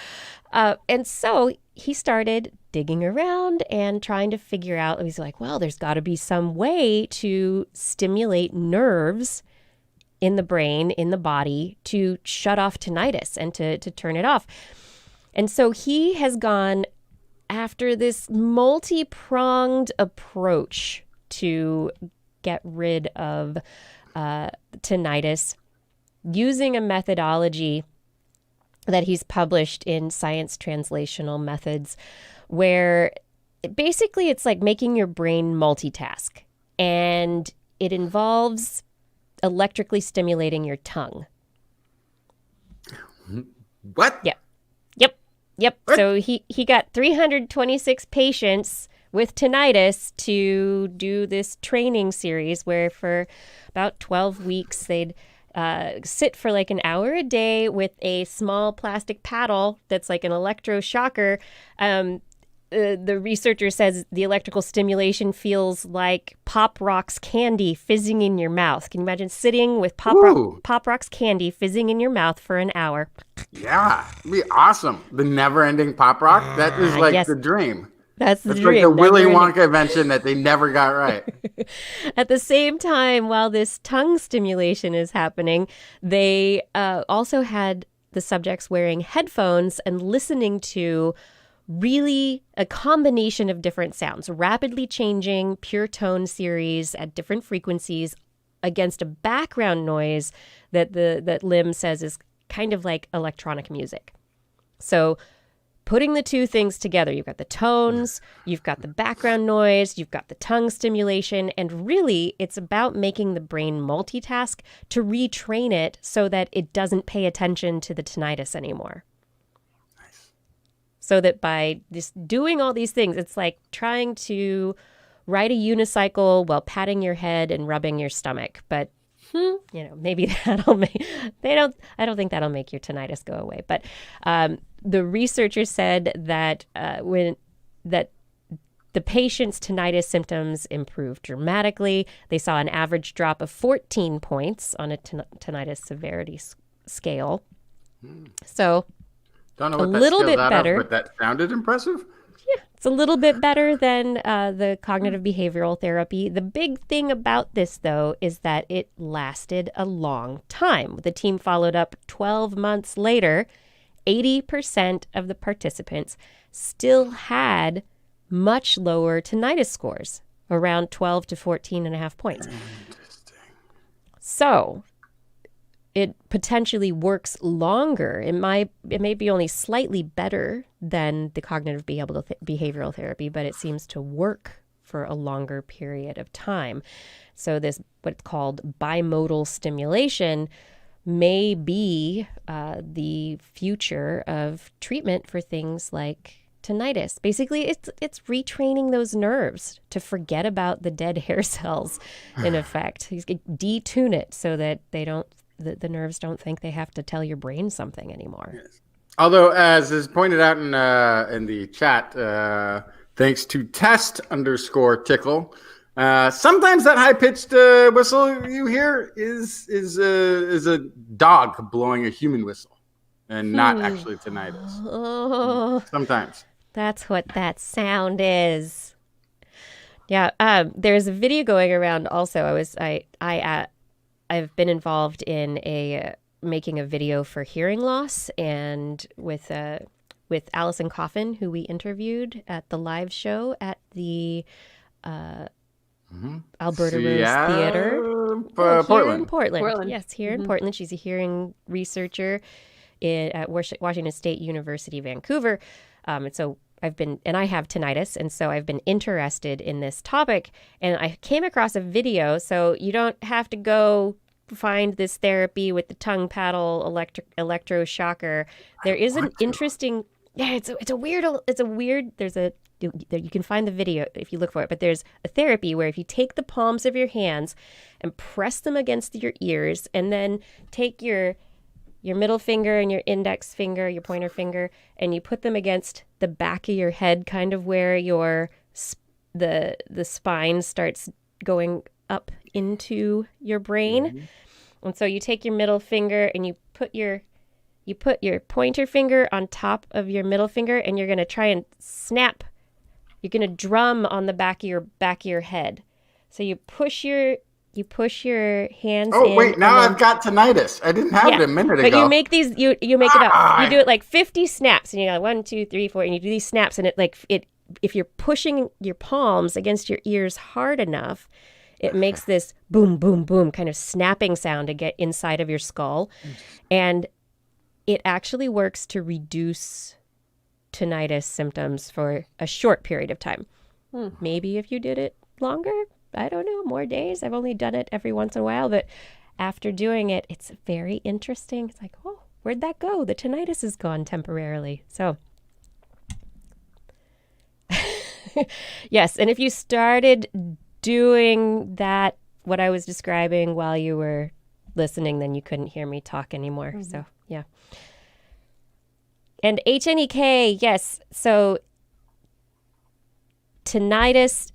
And so he started digging around and trying to figure out, he's like, well, there's got to be some way to stimulate nerves in the brain, in the body, to shut off tinnitus and to turn it off. And so he has gone after this multi-pronged approach to get rid of tinnitus using a methodology that he's published in Science Translational Methods, where basically it's like making your brain multitask, and it involves electrically stimulating your tongue. What? Yep. What? So he got 326 patients with tinnitus to do this training series where for about 12 weeks they'd sit for like an hour a day with a small plastic paddle that's like an electroshocker. The researcher says the electrical stimulation feels like Pop Rocks candy fizzing in your mouth. Can you imagine sitting with Pop Rocks candy fizzing in your mouth for an hour? Yeah, it'd be awesome. The never-ending Pop Rock, that is like the dream. That's the dream. Like the Willy Wonka invention that they never got right. At the same time, while this tongue stimulation is happening, they also had the subjects wearing headphones and listening to really a combination of different sounds, rapidly changing pure tone series at different frequencies against a background noise that Lim says is kind of like electronic music. So putting the two things together, you've got the tones, you've got the background noise, you've got the tongue stimulation, and really it's about making the brain multitask to retrain it so that it doesn't pay attention to the tinnitus anymore. So that by just doing all these things, it's like trying to ride a unicycle while patting your head and rubbing your stomach. But Maybe that'll make I don't think that'll make your tinnitus go away. But the researchers said that the patient's tinnitus symptoms improved dramatically. They saw an average drop of 14 points on a tinnitus severity scale. So Don't know a what that little scale's bit out better. of, but that sounded impressive. It's a little bit better than the cognitive behavioral therapy. The big thing about this, though, is that it lasted a long time. The team followed up 12 months later. 80% of the participants still had much lower tinnitus scores, around 12 to 14.5 points. Interesting. So it potentially works longer. It may be only slightly better than the cognitive behavioral therapy, but it seems to work for a longer period of time. So this, what's called bimodal stimulation, may be the future of treatment for things like tinnitus. Basically, it's retraining those nerves to forget about the dead hair cells, in effect. You detune it so that the nerves don't think they have to tell your brain something anymore. Yes. Although, as is pointed out in the chat, thanks to test_tickle, sometimes that high-pitched whistle you hear is a dog blowing a human whistle, and not actually tinnitus. Oh, Sometimes. that's what that sound is. Yeah, there's a video going around. Also, I've been involved in making a video for hearing loss, and with Allison Coffin, who we interviewed at the live show at the Alberta Rose Theater. Portland. Portland. Yes, here in Portland. She's a hearing researcher at Washington State University, Vancouver. And so I have tinnitus, and so I've been interested in this topic, and I came across a video. So you don't have to go find this therapy with the tongue paddle electroshocker. There is an interesting, it's a weird, you can find the video if you look for it, but there's a therapy where if you take the palms of your hands and press them against your ears, and then take your middle finger and your index finger, your pointer finger, and you put them against the back of your head, kind of where the spine starts going up into your brain. And so you take your middle finger and you put your pointer finger on top of your middle finger, and you're going to try and snap. You're going to drum on the back of your head. So you push your hands in. Oh, wait, now I've got tinnitus. I didn't have it a minute ago. But you make these, you make it up. You do it like 50 snaps, and you're like 1, 2, 3, 4, and you do these snaps, and if you're pushing your palms against your ears hard enough, it makes this boom, boom, boom kind of snapping sound to get inside of your skull. And it actually works to reduce tinnitus symptoms for a short period of time. Maybe if you did it longer, I don't know, more days. I've only done it every once in a while, but after doing it, it's very interesting. It's like, oh, where'd that go? The tinnitus is gone temporarily. So yes, and if you started doing that, what I was describing while you were listening, then you couldn't hear me talk anymore. So yeah. And HNEK, yes. So tinnitus,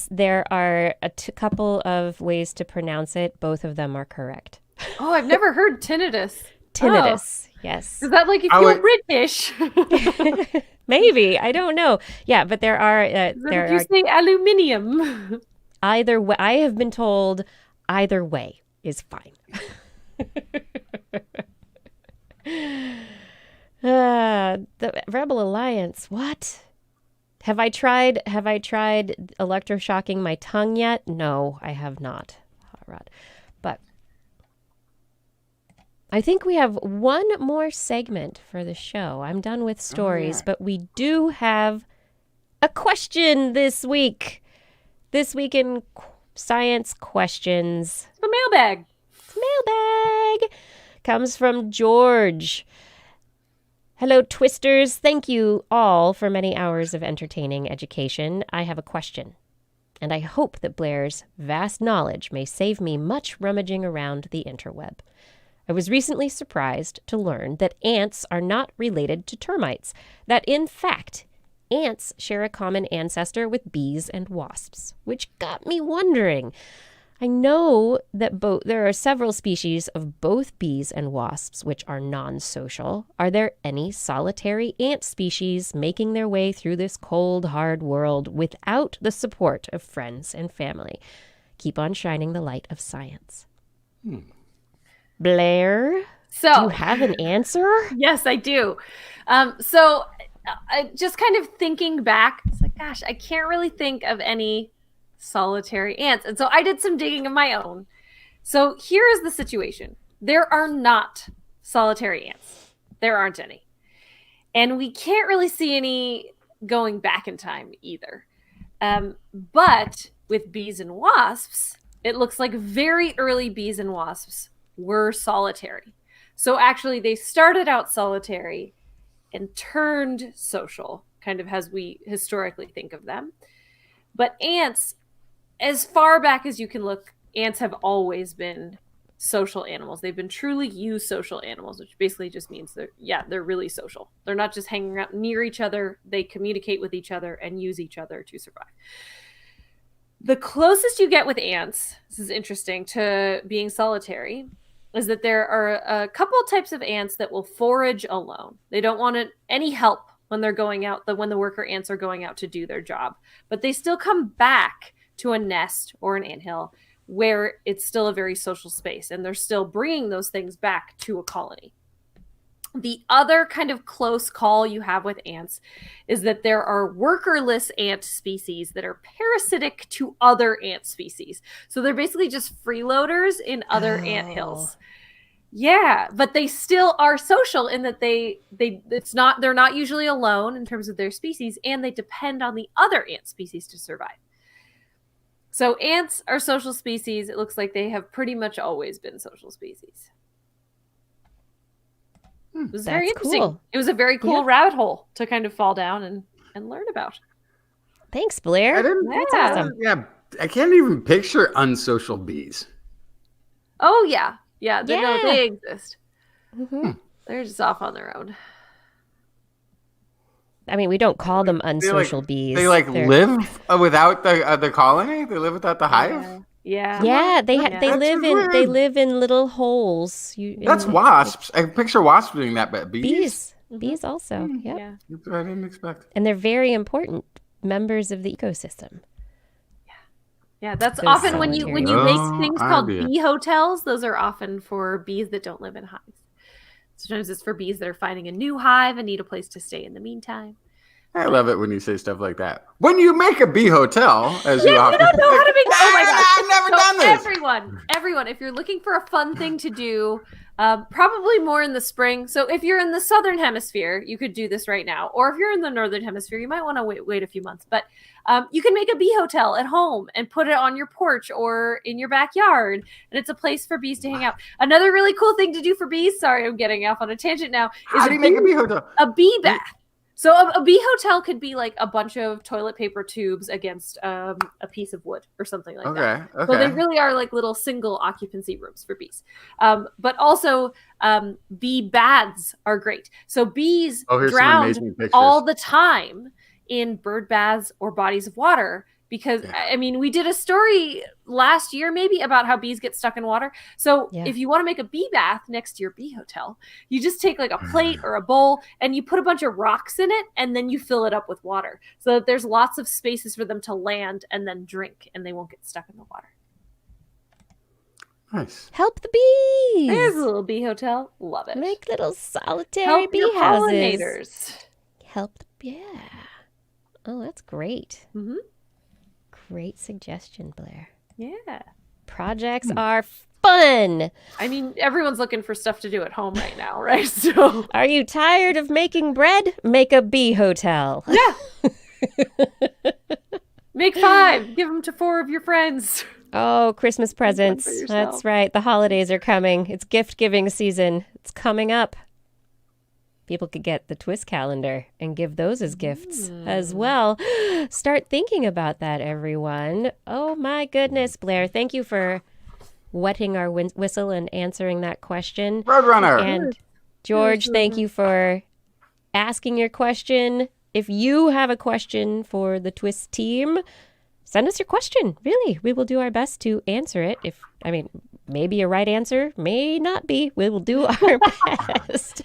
there are a couple of ways to pronounce it. Both of them are correct. Oh, I've never heard tinnitus. Tinnitus, yes. Is that like if you're British? Maybe, I don't know. Yeah, but there are. If you say aluminium. Either way, I have been told either way is fine. The Rebel Alliance. What? Have I tried electroshocking my tongue yet? No, I have not. Hot rod. But I think we have one more segment for the show. I'm done with stories, but we do have a question this week. This week in science questions. The mailbag. Mailbag comes from Jorj. Hello, Twisters. Thank you all for many hours of entertaining education. I have a question. and I hope that Blair's vast knowledge may save me much rummaging around the interweb. I was recently surprised to learn that ants are not related to termites, that in fact, ants share a common ancestor with bees and wasps, which got me wondering. I know that there are several species of both bees and wasps which are non-social. Are there any solitary ant species making their way through this cold, hard world without the support of friends and family? Keep on shining the light of science. Blair, do you have an answer? Yes, I do. So I just kind of thinking back, it's like, gosh, I can't really think of any solitary ants. And so I did some digging of my own. So here is the situation. There are not solitary ants. There aren't any. And we can't really see any going back in time either. But with bees and wasps, it looks like very early bees and wasps were solitary. So actually they started out solitary and turned social, kind of as we historically think of them. But ants, as far back as you can look, ants have always been social animals. They've been truly eusocial animals, which basically just means they're really social. They're not just hanging out near each other. They communicate with each other and use each other to survive. The closest you get with ants, this is interesting, to being solitary, is that there are a couple of types of ants that will forage alone. They don't want any help when they're going out, when the worker ants are going out to do their job. But they still come back to a nest or an anthill where it's still a very social space, and they're still bringing those things back to a colony. The other kind of close call you have with ants is that there are workerless ant species that are parasitic to other ant species. So they're basically just freeloaders in other anthills. Yeah, but they still are social in that they're not usually alone in terms of their species, and they depend on the other ant species to survive. So ants are social species. It looks like they have pretty much always been social species. It was very interesting. Cool. It was a very cool rabbit hole to kind of fall down and learn about. Thanks, Blair. That's awesome. Yeah, I can't even picture unsocial bees. Oh, yeah. Yeah, they exist. Mm-hmm. They're just off on their own. I mean, we don't call them unsocial bees. They live without the colony? They live without the hive? Yeah. They live in little holes. That's wasps. I picture wasps doing that, but bees? Bees also. Yep. Yeah. That's what I didn't expect. And they're very important members of the ecosystem. Yeah, that's often when you make things called bee hotels, those are often for bees that don't live in hives. Sometimes it's for bees that are finding a new hive and need a place to stay in the meantime. I love it when you say stuff like that. When you make a bee hotel, as you often don't know how to make. Oh my gosh! I've never done this. Everyone, if you're looking for a fun thing to do, probably more in the spring. So if you're in the southern hemisphere, you could do this right now. Or if you're in the northern hemisphere, you might want to wait a few months. But you can make a bee hotel at home and put it on your porch or in your backyard, and it's a place for bees to hang out. Another really cool thing to do for bees. Sorry, I'm getting off on a tangent now. How do you make a bee hotel? A bee bath. So a bee hotel could be like a bunch of toilet paper tubes against a piece of wood or something like that. Okay. So they really are like little single occupancy rooms for bees. But also bee baths are great. So bees drown all the time in bird baths or bodies of water. Because, I mean, we did a story last year maybe about how bees get stuck in water. So if you want to make a bee bath next to your bee hotel, you just take like a plate or a bowl and you put a bunch of rocks in it and then you fill it up with water. So that there's lots of spaces for them to land and then drink and they won't get stuck in the water. Nice. Help the bees. There's a little bee hotel. Love it. Make little solitary bee houses. Pollinators. Help. Oh, that's great. Mm-hmm. Great suggestion, Blair. Yeah. Projects are fun. I mean, everyone's looking for stuff to do at home right now, right? So, are you tired of making bread? Make a bee hotel. Yeah. Make 5. Give them to 4 of your friends. Oh, Christmas presents. That's right. The holidays are coming. It's gift-giving season. It's coming up. people could get the TWIS calendar and give those as gifts as well. Start thinking about that, everyone. Oh my goodness, Blair, thank you for wetting our whistle and answering that question. Roadrunner. And Jorj, thank you for asking your question. If you have a question for the TWIS team, send us your question. Really, we will do our best to answer it. Maybe a right answer, may not be. We will do our best.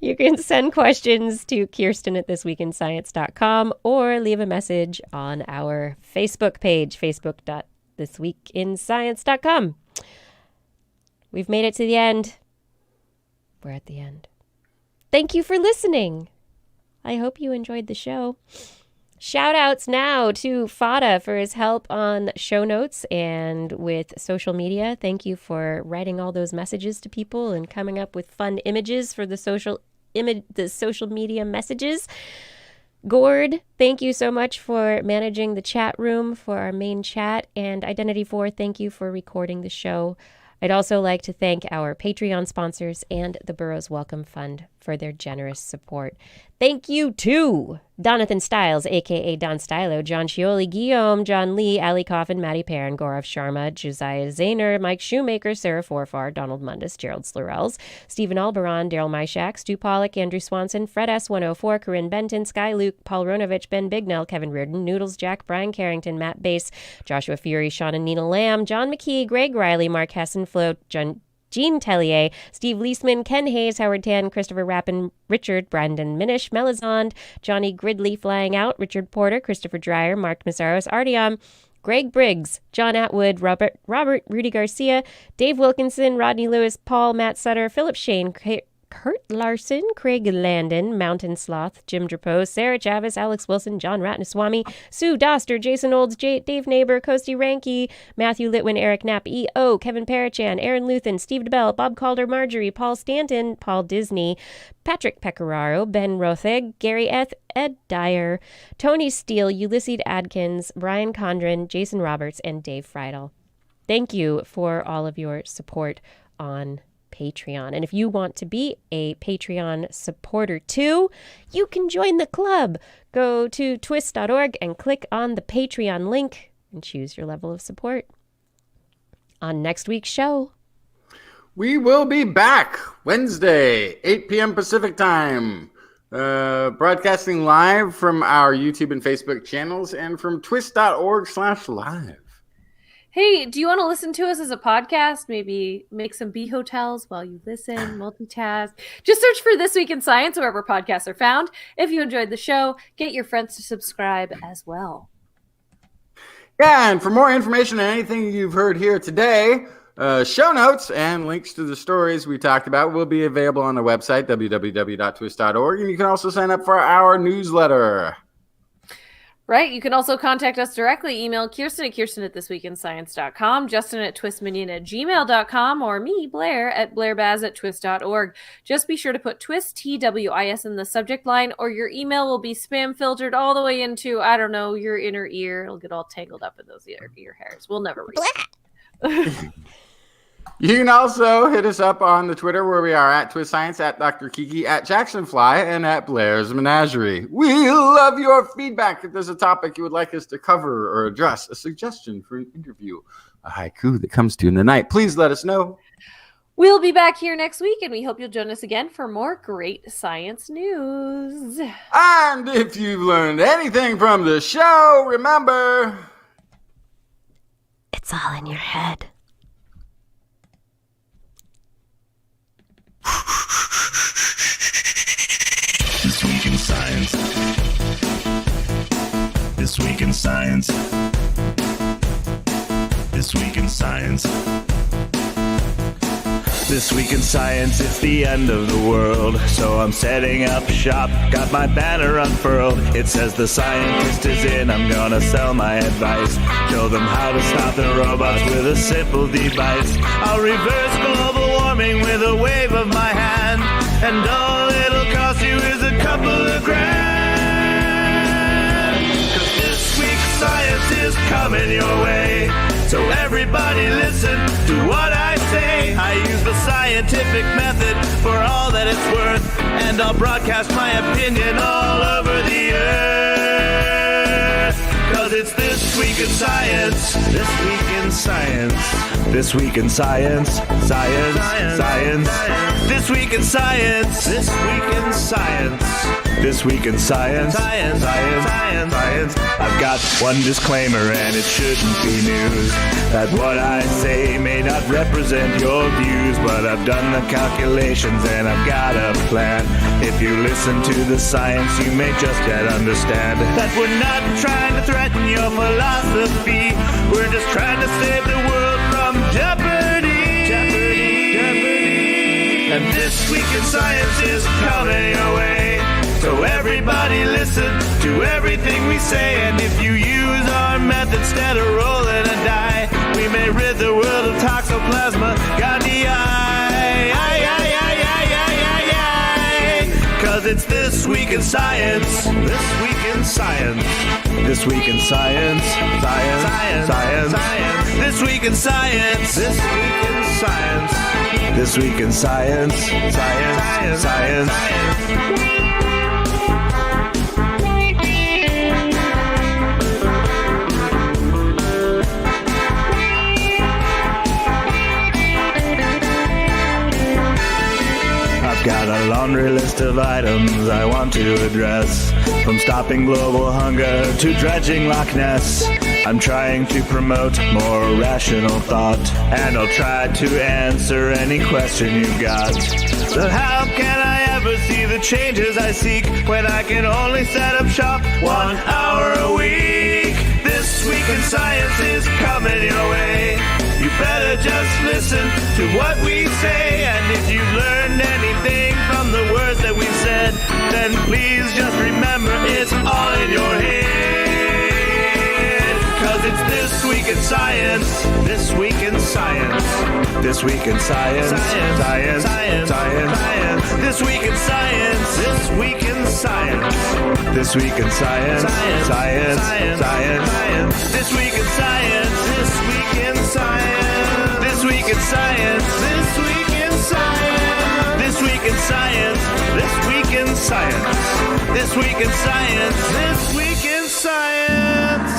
You can send questions to Kirsten at thisweekinscience.com or leave a message on our Facebook page, facebook.thisweekinscience.com. We've made it to the end. We're at the end. Thank you for listening. I hope you enjoyed the show. Shout outs now to Fada for his help on show notes and with social media. Thank you for writing all those messages to people and coming up with fun images for the social media messages. Gord, thank you so much for managing the chat room for our main chat. And Identity4, thank you for recording the show. I'd also like to thank our Patreon sponsors and the Burroughs Welcome Fund for their generous support. Thank you to Donathan Stiles, a.k.a. Don Stylo, John Scioli, Guillaume, John Lee, Ali Coffin, Maddie Perrin, Gaurav Sharma, Josiah Zahner, Mike Shoemaker, Sarah Forfar, Donald Mundus, Gerald Slurels, Stephen Albaron, Daryl Myshak, Stu Pollock, Andrew Swanson, Fred S104, Corinne Benton, Sky Luke, Paul Ronovich, Ben Bignell, Kevin Reardon, Noodles, Jack, Brian Carrington, Matt Bass, Joshua Fury, Sean and Nina Lamb, John McKee, Greg Riley, Mark Hessen, Flo, Jean Tellier, Steve Leisman, Ken Hayes, Howard Tan, Christopher Rappin, Richard, Brandon Minish, Melizond, Johnny Gridley Flying Out, Richard Porter, Christopher Dreyer, Mark Massaros, Artyom, Greg Briggs, John Atwood, Robert, Rudy Garcia, Dave Wilkinson, Rodney Lewis, Paul, Matt Sutter, Philip Shane, Kurt Larson, Craig Landon, Mountain Sloth, Jim Drapeau, Sarah Chavis, Alex Wilson, John Ratnaswamy, Sue Doster, Jason Olds, Dave Neighbor, Kosti Ranke, Matthew Litwin, Eric Knapp, E.O., Kevin Parachan, Aaron Luthen, Steve DeBell, Bob Calder, Marjorie, Paul Stanton, Paul Disney, Patrick Pecoraro, Ben Rotheg, Gary Ed Dyer, Tony Steele, Ulysses Adkins, Brian Condren, Jason Roberts, and Dave Friedel. Thank you for all of your support on Patreon. And if you want to be a Patreon supporter too, you can join the club. Go to twis.org and click on the Patreon link and choose your level of support. On next week's show, we will be back Wednesday, 8 p.m. Pacific time, broadcasting live from our YouTube and Facebook channels and from twis.org/live. Hey, do you want to listen to us as a podcast? Maybe make some bee hotels while you listen, multitask. Just search for This Week in Science wherever podcasts are found. If you enjoyed the show, get your friends to subscribe as well. Yeah, and for more information on anything you've heard here today, show notes and links to the stories we talked about will be available on the website, www.twis.org, and you can also sign up for our newsletter. Right. You can also contact us directly. Email Kirsten at thisweekinscience.com, Justin at twisminion@gmail.com, or me, Blair, at blairbaz@twis.org. Just be sure to put TWIS, TWIS, in the subject line, or your email will be spam filtered all the way into, I don't know, your inner ear. It'll get all tangled up in those ear hairs. We'll never read it. You can also hit us up on the Twitter where we are at TWIS Science, at Dr. Kiki, at Jacksonfly, and at Blair's Menagerie. We love your feedback. If there's a topic you would like us to cover or address, a suggestion for an interview, a haiku that comes to you in the night, please let us know. We'll be back here next week, and we hope you'll join us again for more great science news. And if you've learned anything from the show, remember, it's all in your head. This Week in Science. This Week in Science. This Week in Science. This Week in Science, it's the end of the world. So I'm setting up shop, got my banner unfurled. It says the scientist is in, I'm gonna sell my advice. Show them how to stop the robots with a simple device. I'll reverse global warming with a wave of my hand. And all it'll cost you is a couple of grand. 'Cause this week's science is coming your way. So everybody listen to what I say. I use the scientific method for all that it's worth, and I'll broadcast my opinion all over the earth. 'Cause it's This Week in Science. This Week in Science. This Week in Science. Science. Science. This Week in Science. This Week in Science. This Week in Science. Science. Science. Science. I've got one disclaimer, and it shouldn't be news, that what I say may not represent your views, but I've done the calculations and I've got a plan. If you listen to the science, you may just yet understand that we're not trying to threaten your philosophy. We're just trying to save the world from jeopardy. Jeopardy. Jeopardy. And This Week in Science is coming your way. So everybody listen to everything we say, and if you use our method instead of rolling a die, we may rid the world of toxoplasma gondii. 'Cause it's This Week in Science. This Week in Science. This Week in Science. Science. Science. Science. This Week in Science. This Week in Science. This Week in Science. Science. Science. I've got a laundry list of items I want to address, from stopping global hunger to dredging Loch Ness. I'm trying to promote more rational thought, and I'll try to answer any question you've got. So how can I ever see the changes I seek when I can only set up shop 1 hour a week? This Week in Science is coming your way. You better just listen to what we say, and if you've learned anything from the words that we've said, then please just remember it's all in your head. 'Cause it's This Week in Science. This Week in Science. This Week in Science. Science. Science. Science. Science. This Week in Science. This Week in Science. This Week in Science. Science. Science. Science. Science. This Week in Science. This Week in Science. This Week in Science. This Week in Science. This Week in Science. This Week in Science. This Week in Science. This Week in Science.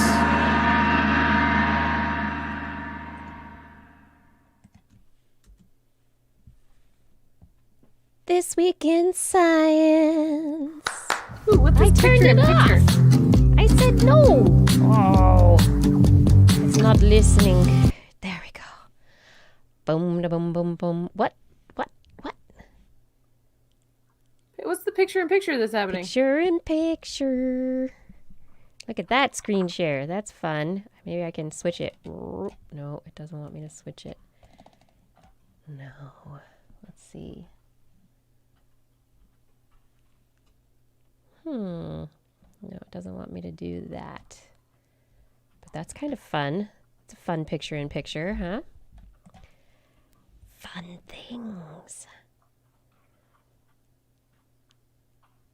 This Week in Science. Ooh, what's I this turned picture it in off. picture? I said no. Oh, it's not listening. There we go. Boom, da, boom, boom, boom. What? What's the picture in picture that's happening? Picture in picture. Look at that screen share. That's fun. Maybe I can switch it. No, it doesn't want me to switch it. No. Let's see. No, it doesn't want me to do that. But that's kind of fun. It's a fun picture in picture, huh? Fun things.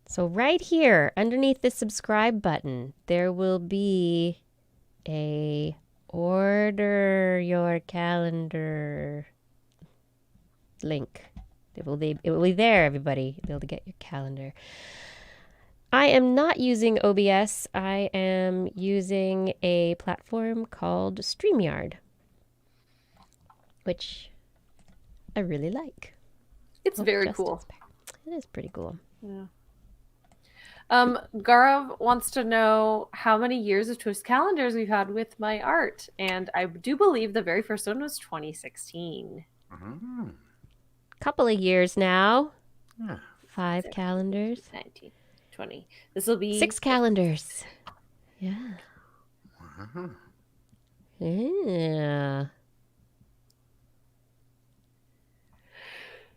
So right here, underneath the subscribe button, there will be a order your calendar link. It will be there, everybody. You'll be able to get your calendar. I am not using OBS. I am using a platform called StreamYard, which I really like. It's very cool. It is pretty cool. Yeah. Gaurav wants to know how many years of TWIS calendars we've had with my art, and I do believe the very first one was 2016. Couple of years now. Yeah. 5 calendars. 19, 20. This will be 6 calendars. Yeah. Yeah.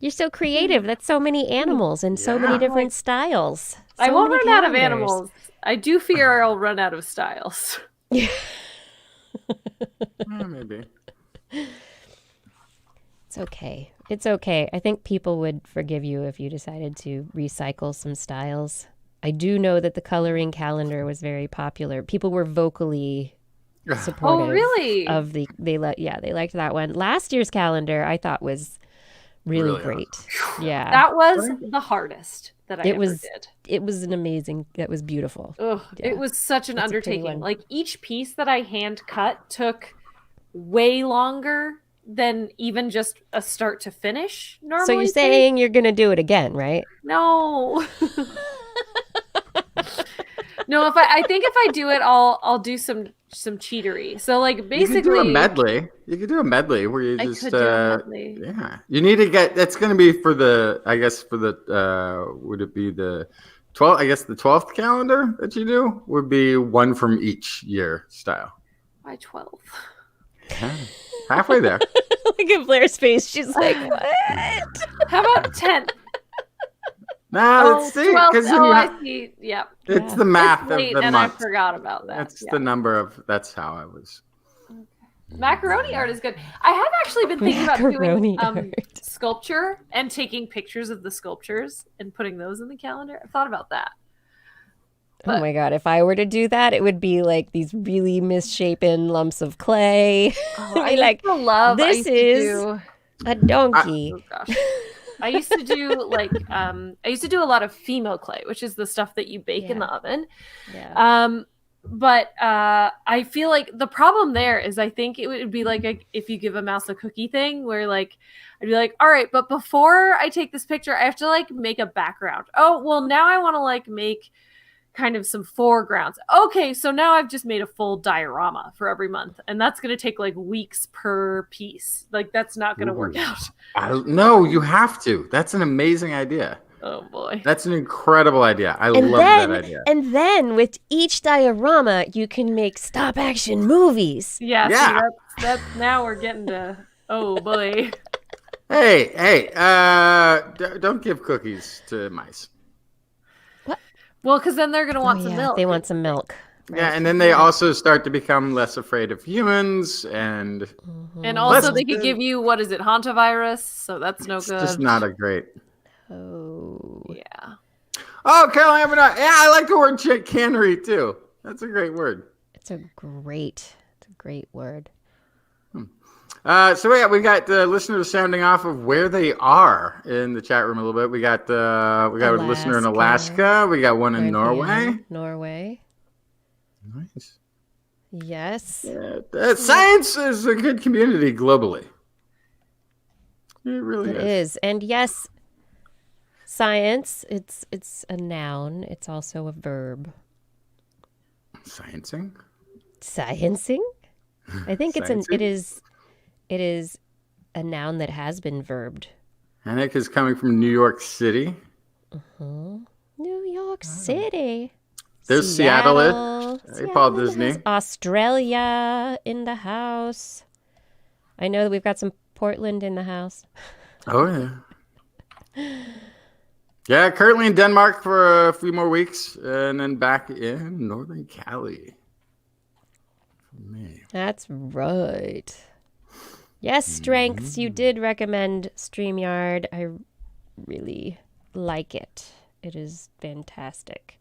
You're so creative. That's so many animals and so many different styles. I So won't many run out of calendars. animals. I do fear I'll run out of styles. Yeah. Maybe. It's okay. It's okay. I think people would forgive you if you decided to recycle some styles. I do know that the coloring calendar was very popular. People were vocally supportive Oh, really? of they liked that one. Last year's calendar I thought was Really Really great. Yeah. That was the hardest that I It ever was- did. It was an amazing, that was beautiful. Ugh, Yeah. it was such an That's a pretty undertaking. one. Like each piece that I hand cut took way longer than even just a start to finish normally. So you're takes. saying you're going to do it again, right? No. No, I think if I do it, I'll do some cheatery. So like You could basically do a medley. You could do a medley where you I just could do a medley. yeah. You need to get. That's going to be for the. I guess for the. Would it be the 12th? I guess the 12th calendar that you do would be one from each year style. By 12. Yeah. Halfway there. Look at Blair's face. She's like, what? How about 10? No, let's see. 12. Because Oh, I see. Yeah. it's Yeah. the math It's late of the and month. I forgot about that. That's Yeah. the number of. That's how I was. Macaroni art is good. I have actually been thinking about Macaroni doing art. sculpture and taking pictures of the sculptures and putting those in the calendar. I've thought about that. Oh my God. If I were to do that, it would be like these really misshapen lumps of clay. I like, used to love. I this used to is do- a donkey. Oh gosh. I used to do like I used to do a lot of Fimo clay, which is the stuff that you bake in Yeah. the oven. Yeah. But I feel like the problem there is I think it would be like if you give a mouse a cookie thing where like I'd be like, all right, but before I take this picture, I have to like make a background. Oh, well, now I want to like make kind of some foregrounds. Okay, so now I've just made a full diorama for every month, and that's going to take like weeks per piece. Like that's not going to work Ooh. out. No, you have to. That's an amazing idea. Oh boy. That's an incredible idea. I And love then, that idea. and then with each diorama, you can make stop action movies. Yeah, Yeah. see, that's now we're getting to oh boy. Hey, don't give cookies to mice. Well, because then they're gonna want Oh, some yeah, milk. They want some milk. Yeah, and then they also start to become less afraid of humans, and And also Let's they could do- give you what is it, hantavirus? So that's no it's good. just not a great. Oh. Yeah. Oh, Carolina, yeah, I like the word cannery too. That's a great word. It's a great word. So yeah, we got the listeners sounding off of where they are in the chat room a little bit. We got a listener in Alaska. We got one in Norway. Norway. Nice. Yes. Science is a good community globally. It really It is. is. And yes, science, it's a noun. It's also a verb. Sciencing. Sciencing? I think it is a noun that has been verbed. Anik is coming from New York City. New York City. There's Seattle. Hey, Seattle Paul in the Disney. house. Australia in the house. I know that we've got some Portland in the house. Oh yeah. Yeah, currently in Denmark for a few more weeks, and then back in Northern Cali. For me. That's right. Yes, Strengths, you did recommend StreamYard. I really like it. It is fantastic.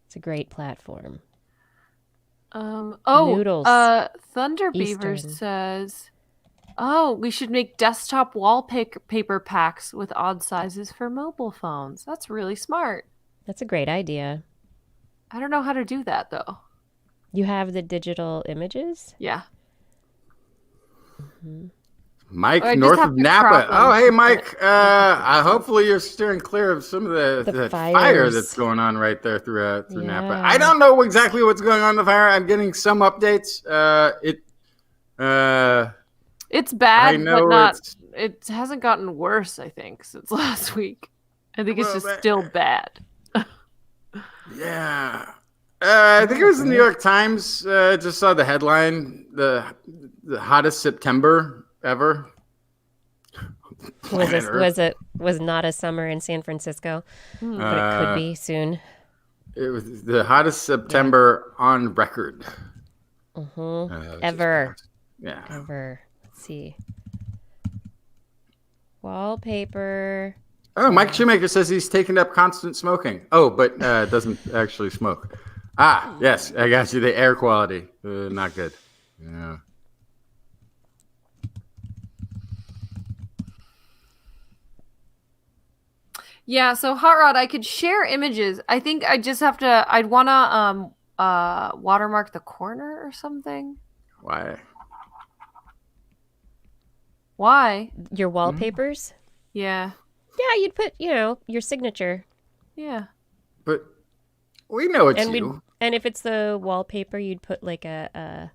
It's a great platform. Noodles. Thunder Beaver Eastern. says, "Oh, we should make desktop wallpaper packs with odd sizes for mobile phones. That's really smart. That's a great idea. I don't know how to do that though." You have the digital images? Yeah. Mike, Or I just north have of to Napa. crop them. Oh, hey, Mike. Hopefully you're steering clear of some of the fire fires. that's going on right there through Napa. Yeah. I don't know exactly what's going on with the fire. I'm getting some updates. It's bad, I know but not. it's- It hasn't gotten worse. I think since last week. I think it's Well, just but- still bad. Yeah. I think it was the New York Times. Just saw the headline: the hottest September ever. Planet Earth. Was not a summer in San Francisco, but it could be soon. It was the hottest September on record. Just Ever. passed. Yeah. Ever. Let's see. Wallpaper. Oh, Mike Shoemaker says he's taken up constant smoking. Oh, but doesn't actually smoke. Ah, yes, I got you. The air quality, not good. Yeah. Yeah, so Hot Rod, I could share images. I think I just have to. I'd wanna watermark the corner or something. Why? Why? Your wallpapers? Yeah. Yeah, you'd put, your signature. Yeah. But we know it's And you. and if it's the wallpaper, you'd put like a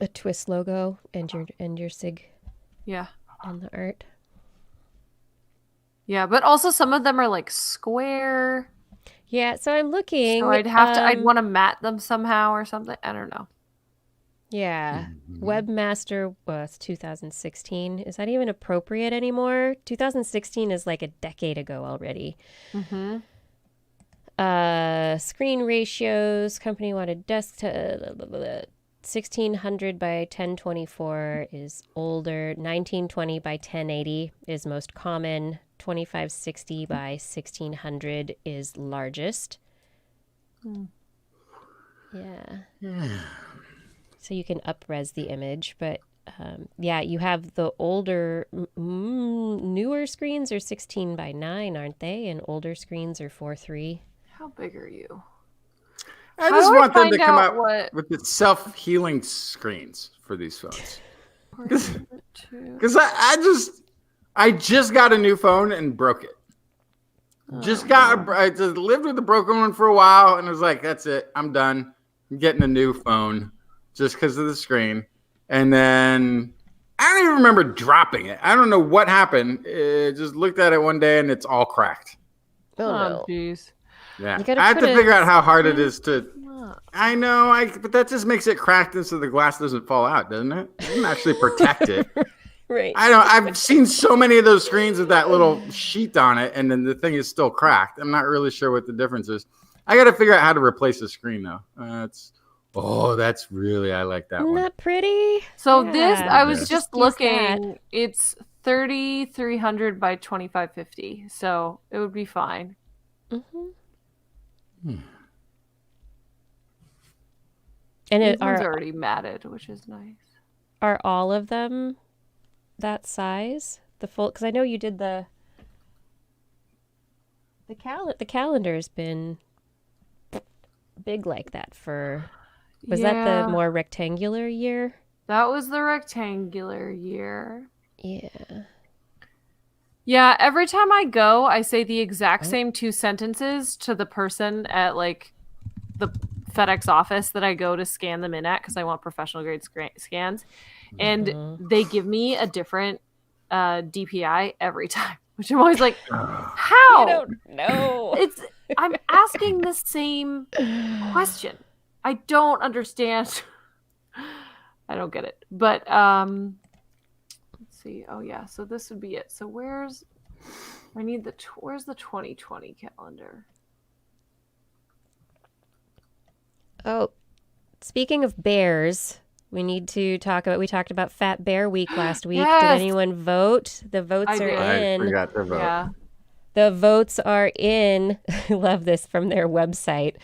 TWIS logo and your sig Yeah. on the art. Yeah, but also some of them are like square. Yeah, so I'm looking. So I'd want to mat them somehow or something. I don't know. Yeah. Webmaster was 2016. Is that even appropriate anymore? 2016 is like a decade ago already. Mm-hmm. Screen ratios, company wanted desktop 1600 by 1024 is older. 1920 by 1080 is most common. 2560 by 1600 is largest. Yeah. So you can up-res the image, but you have the older, newer screens are 16 by 9, aren't they? And older screens are 4:3. How big are you? I How just do I want them to find come out out what- with the self-healing screens for these phones. Two. Because I just got a new phone and broke it. I just lived with a broken one for a while and was like, that's it. I'm done. I'm getting a new phone just because of the screen. And then I don't even remember dropping it. I don't know what happened. Just looked at it one day and it's all cracked. Oh, no. Jeez. Yeah. You gotta I have put to a figure out how hard it is to. Wow. I know, but that just makes it cracked so the glass doesn't fall out, doesn't it? It doesn't actually protect it. Right. I've seen so many of those screens with that little sheet on it, and then the thing is still cracked. I'm not really sure what the difference is. I got to figure out how to replace the screen though. That's really, I like that Isn't one. that pretty? So Yeah. this, I was Yes. just Use looking. It's 3300 by 2550, so it would be fine. Mm-hmm. Hmm. And These ones are already matted, which is nice. are all of them that size? The full? Because I know you did the calendar's been big like that for. Was that the more rectangular year? That was the rectangular year. Yeah. Yeah, every time I go, I say the exact same 2 sentences to the person at like the FedEx office that I go to scan them in at because I want professional grade scans, and they give me a different DPI every time, which I'm always like, how? I don't know. I'm asking the same question. I don't understand. I don't get it. But let's see. Oh yeah, so this would be it. So where's the 2020 calendar? Oh, speaking of bears, we need to talk about. We talked about Fat Bear Week last week. Yes. Did anyone vote? The votes I are did. I in. forgot to vote. Yeah. The votes are in. I love this from their website.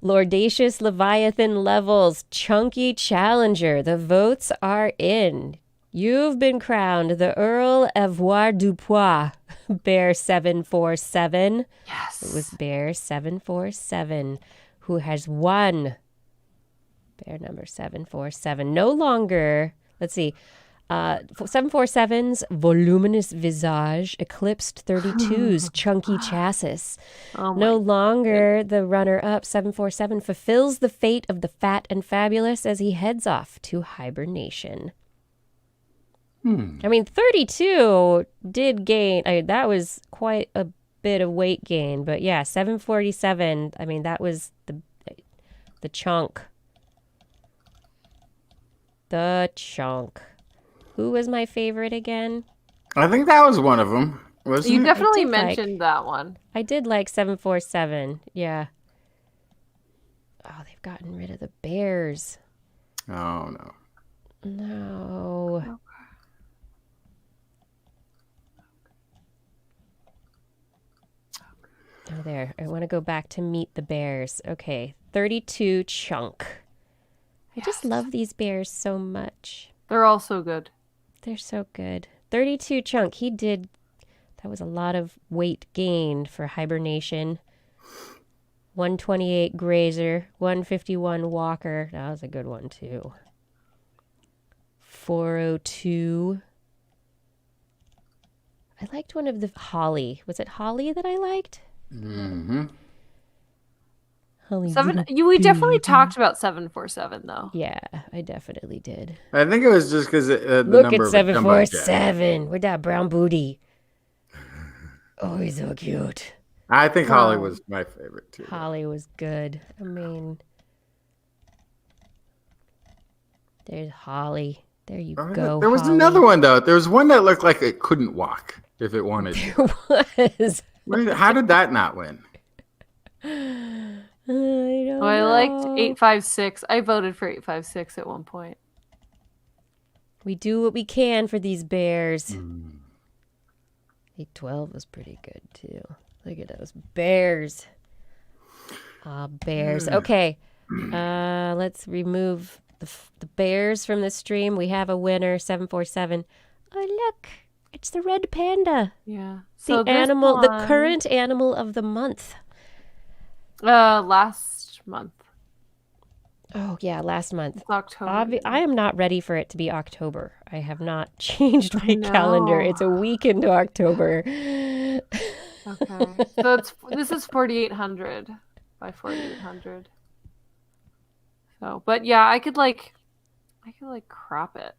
Lordacious Leviathan Levels, Chunky Challenger. The votes are in. You've been crowned the Earl Avoir du Pois, Bear 747. Yes. It was Bear 747 who has won. Bear number 747. No longer, let's see, 747's voluminous visage eclipsed 32's chunky chassis. Oh my No longer the runner-up, 747 fulfills the fate of the fat and fabulous as he heads off to hibernation. I mean, 32 did gain. That was quite a bit of weight gain. But yeah, 747, I mean, that was the chunk. The chunk. Who was my favorite again? I think that was one of them. Wasn't You it? definitely did like- mentioned that one. I did like 747. Yeah. Oh, they've gotten rid of the bears. Oh no. No. Oh, there. I want to go back to meet the bears. Okay. 32 chunk. I just love these bears so much. They're all so good. They're so good. 32 chunk. He did. That was a lot of weight gained for hibernation. 128 grazer, 151 walker. That was a good one too. 402. I liked one of the Holly. Was it Holly that I liked? Mm-hmm. Holly. We definitely talked about 747 though. Yeah, I definitely did. I think it was just because the Look number at of a jumbo jet. 747 with that brown booty. Oh, he's so cute. I think Holly was my favorite too. Holly was good. I mean, there's Holly. There you go. There was Holly. another one though. There was one that looked like it couldn't walk if it wanted to. There was. How did that not win? I liked 856. I voted for 856 at one point. We do what we can for these bears. 812 was pretty good too. Look at those bears. Bears. Okay. Let's remove the bears from the stream. We have a winner, 747. Oh, look. It's the red panda. Yeah. The animal, the current animal of the month. Last month. Oh, yeah, last month. It's October. I am not ready for it to be October. I have not changed my calendar. It's a week into October. Okay. So this is 4,800 by 4,800. So, but yeah, I could crop it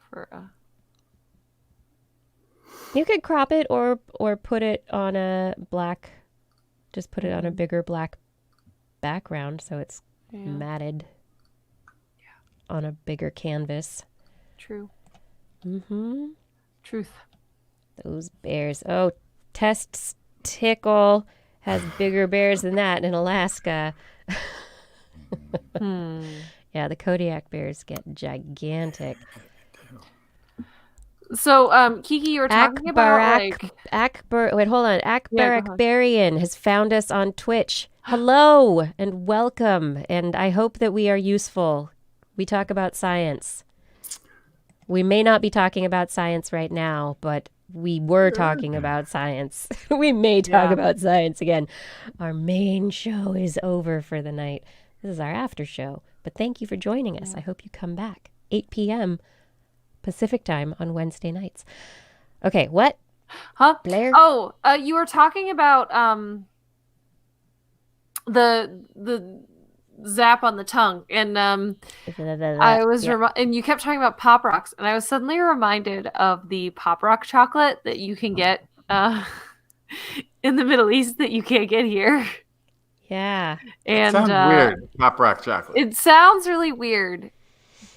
for You could crop it or put it on a black, just put it on a bigger black background so it's matted on a bigger canvas. True. Mm-hmm. Truth. Those bears. Oh, Testicle has bigger bears than that in Alaska. Yeah, the Kodiak bears get gigantic. So, Kiki, you were talking about wait, hold on. Akbarakbarian has found us on Twitch. Hello and welcome. And I hope that we are useful. We talk about science. We may not be talking about science right now, but we were talking about science. We may talk about science again. Our main show is over for the night. This is our after show. But thank you for joining us. I hope you come back. 8 p.m. Pacific time on Wednesday nights. Okay, what? Huh? Blair? Oh, you were talking about the zap on the tongue, and I was and you kept talking about Pop Rocks, and I was suddenly reminded of the Pop Rock chocolate that you can get in the Middle East that you can't get here. Yeah. And sounds weird. Pop Rock chocolate. It sounds really weird,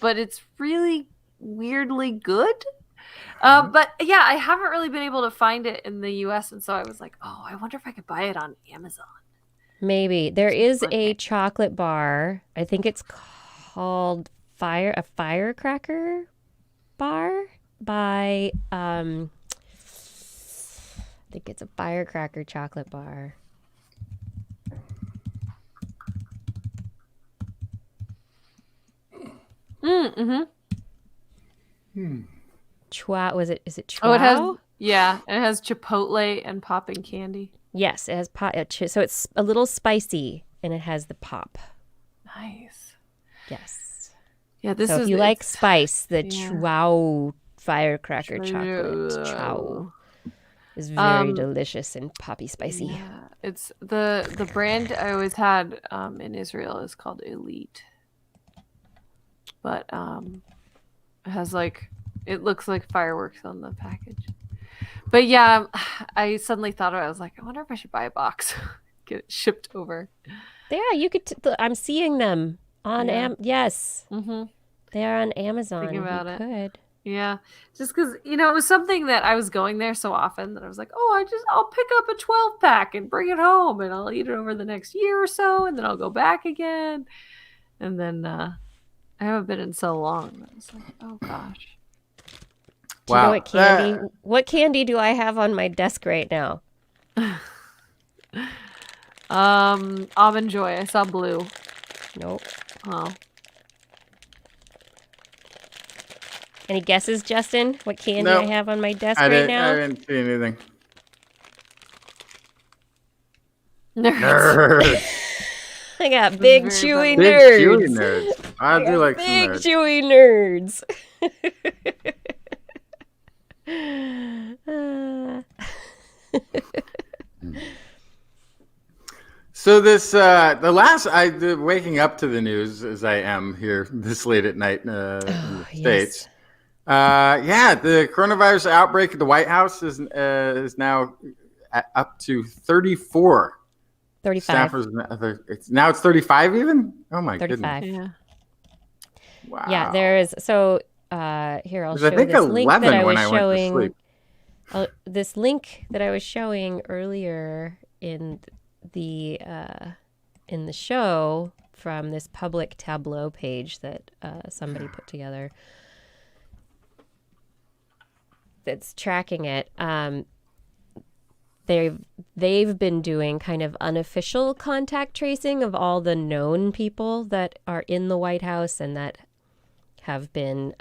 but it's really weirdly good. But yeah, I haven't really been able to find it in the US, and so I was like, oh, I wonder if I could buy it on Amazon. Maybe. There is a chocolate bar. I think it's called a firecracker bar by I think it's a firecracker chocolate bar. Was it? Is it Chua? Oh, it has. Yeah, it has chipotle and popping candy. Yes, it has pop. So it's a little spicy, and it has the pop. Nice. Yes. Yeah, this so is. If you like spice, the Chua firecracker chocolate is very delicious and poppy spicy. Yeah, it's the brand I always had in Israel is called Elite, but it has it looks like fireworks on the package. But yeah, I suddenly thought of it. I was like, I wonder if I should buy a box, get it shipped over. Yeah, you could. I'm seeing them on yes. Mm-hmm. They are on Amazon. Thinking about you it. Could. Yeah, just because it was something that I was going there so often that I was like, oh, I'll pick up a 12-pack and bring it home, and I'll eat it over the next year or so, and then I'll go back again, and then I haven't been in so long. I was like, oh gosh. Do you know what candy? What candy do I have on my desk right now? Almond Joy. I saw blue. Nope. Oh. Any guesses, Justin? What candy Nope. I have on my desk I right now? didn't see anything. Nerds. I got big Very chewy funny. Big nerds. chewy nerds. I do like some Big nerds. chewy nerds. So this, waking up to the news as I am here this late at night in the States. The coronavirus outbreak at the White House is now up to 34. 35. Staffers. It's 35 even? Oh my 35. goodness. Yeah. Wow. Yeah, there is. So here, I'll show I think this link that 11 I when was I went to showing. sleep. This link that I was showing earlier in the show from this public tableau page that somebody put together that's tracking it. They've been doing kind of unofficial contact tracing of all the known people that are in the White House and that have been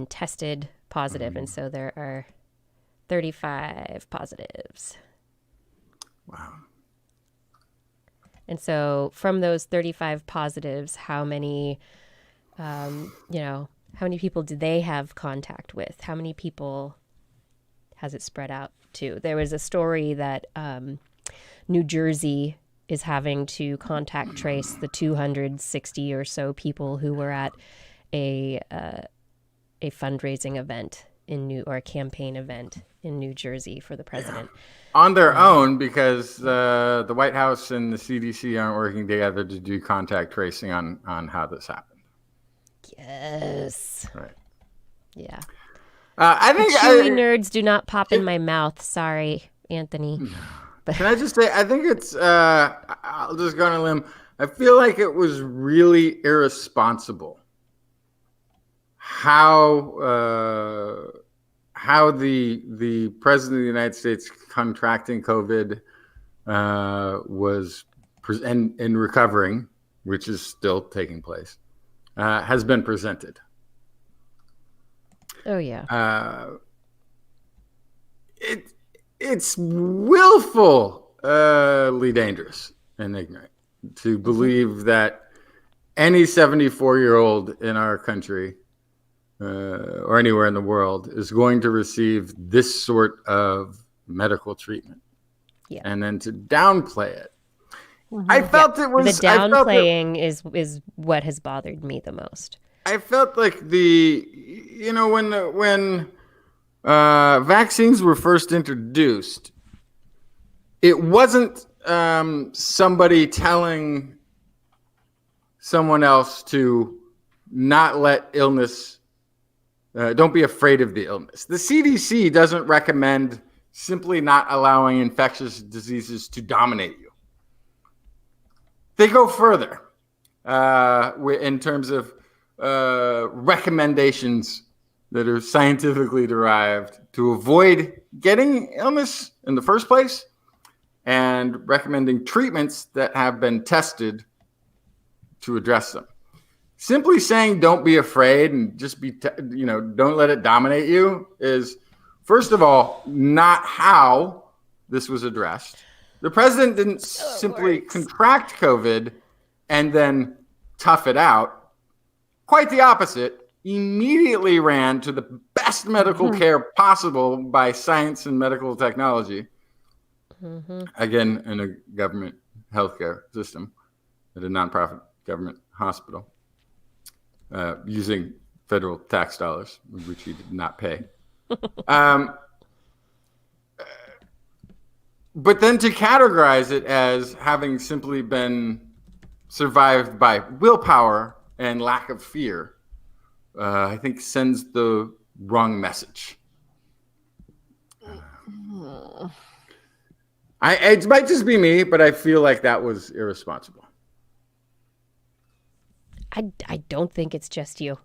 tested positive, and so there are 35 positives. Wow. And so from those 35 positives, how many people do they have contact with? How many people has it spread out to? There was a story that New Jersey is having to contact trace the 260 or so people who were at a fundraising event or a campaign event in New Jersey for the president. On their own, because the White House and the CDC aren't working together to do contact tracing on how this happened. Yes. Right. Yeah. I think Chewy nerds do not pop in my mouth. Sorry, Anthony. Can I just say, I think it's, I'll just go on a limb. I feel like it was really irresponsible how the president of the United States contracting COVID was and recovering, which is still taking place, has been presented. Oh yeah. It's willfully dangerous and ignorant to believe that any 74-year-old in our country or anywhere in the world is going to receive this sort of medical treatment. Yeah. And then to downplay it. I felt it was the downplaying is what has bothered me the most. I felt like when vaccines were first introduced, it wasn't somebody telling someone else to not let illness, don't be afraid of the illness. The CDC doesn't recommend simply not allowing infectious diseases to dominate you. They go further in terms of recommendations that are scientifically derived to avoid getting illness in the first place, and recommending treatments that have been tested to address them. Simply saying don't be afraid and just don't let it dominate you is, first of all, not how this was addressed. The president didn't simply contract COVID and then tough it out. Quite the opposite. Immediately ran to the best medical care possible by science and medical technology. Again, in a government healthcare system, at a nonprofit government hospital, using federal tax dollars, which he did not pay. But then to categorize it as having simply been survived by willpower and lack of fear, I think sends the wrong message. It might just be me, but I feel like that was irresponsible. I don't think it's just you.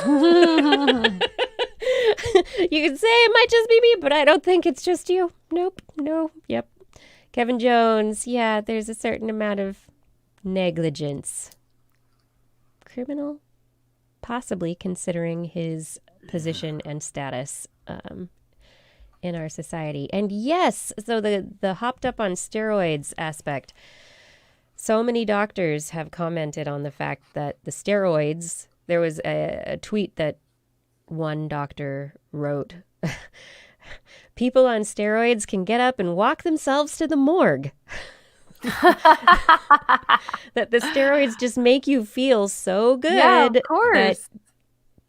You can say it might just be me, but I don't think it's just you. Nope. No. Yep. Kevin Jones. Yeah, there's a certain amount of negligence. Criminal? possibly considering his position and status in our society. And yes, so the hopped up on steroids aspect. So many doctors have commented on the fact that the steroids, there was a tweet that one doctor wrote, people on steroids can get up and walk themselves to the morgue. That the steroids just make you feel so good. Yeah, of course.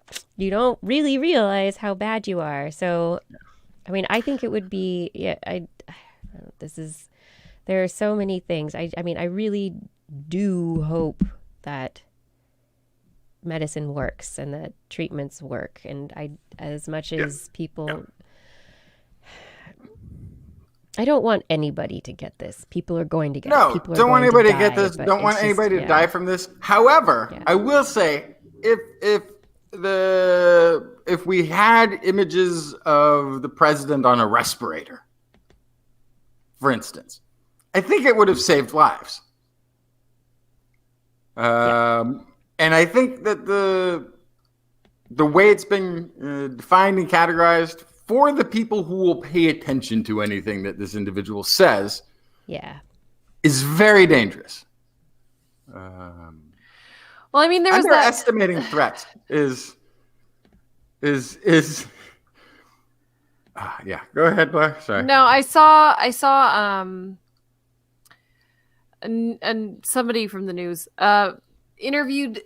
That you don't really realize how bad you are. So, I mean, I think it would be, there are so many things. I mean, I really do hope that medicine works and that treatments work. And as much as people, I don't want anybody to get this. People are going to get it. No, People are don't want going anybody to to get die, this. but Don't want it's anybody just, to die from this. However, I will say, if we had images of the president on a respirator, for instance, I think it would have saved lives. And I think that the way it's been defined and categorized for the people who will pay attention to anything that this individual says, is very dangerous. Well, I mean, there was underestimating threats is yeah. Go ahead, Blair. Sorry. No, I saw and somebody from the news interviewed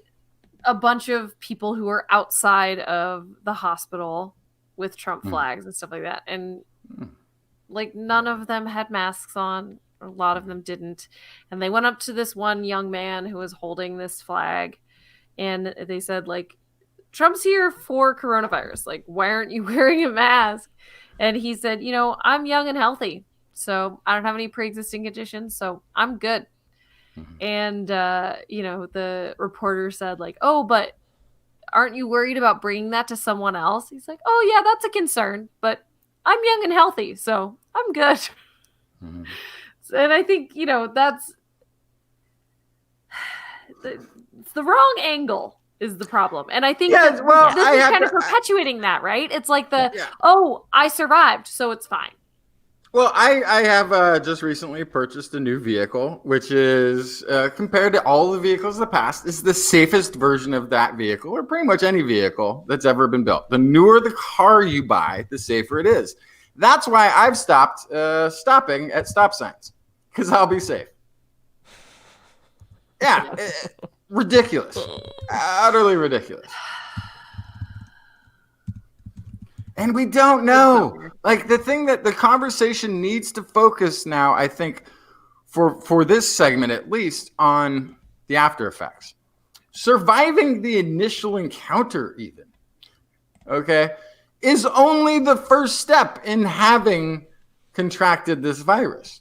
a bunch of people who were outside of the hospital with Trump flags and stuff like that, and like none of them had masks on. A lot of them didn't, and they went up to this one young man who was holding this flag, and they said, like, Trump's here for coronavirus, like, why aren't you wearing a mask? And he said, you know, I'm young and healthy, so I don't have any pre-existing conditions, so I'm good. And you know, the reporter said, like, oh, but aren't you worried about bringing that to someone else? He's like, oh yeah, that's a concern, but I'm young and healthy, so I'm good. And I think, you know, that's the wrong angle is the problem. And I think this is kind of perpetuating that, right? It's like oh, I survived, so it's fine. Well, I have just recently purchased a new vehicle, which is, compared to all the vehicles of the past, is the safest version of that vehicle, or pretty much any vehicle that's ever been built. The newer the car you buy, the safer it is. That's why I've stopped stopping at stop signs, because I'll be safe. Yeah, ridiculous. Utterly ridiculous. And we don't know. Like, the thing that the conversation needs to focus now, I think, for this segment at least, on the after effects. Surviving the initial encounter, even, okay, is only the first step in having contracted this virus.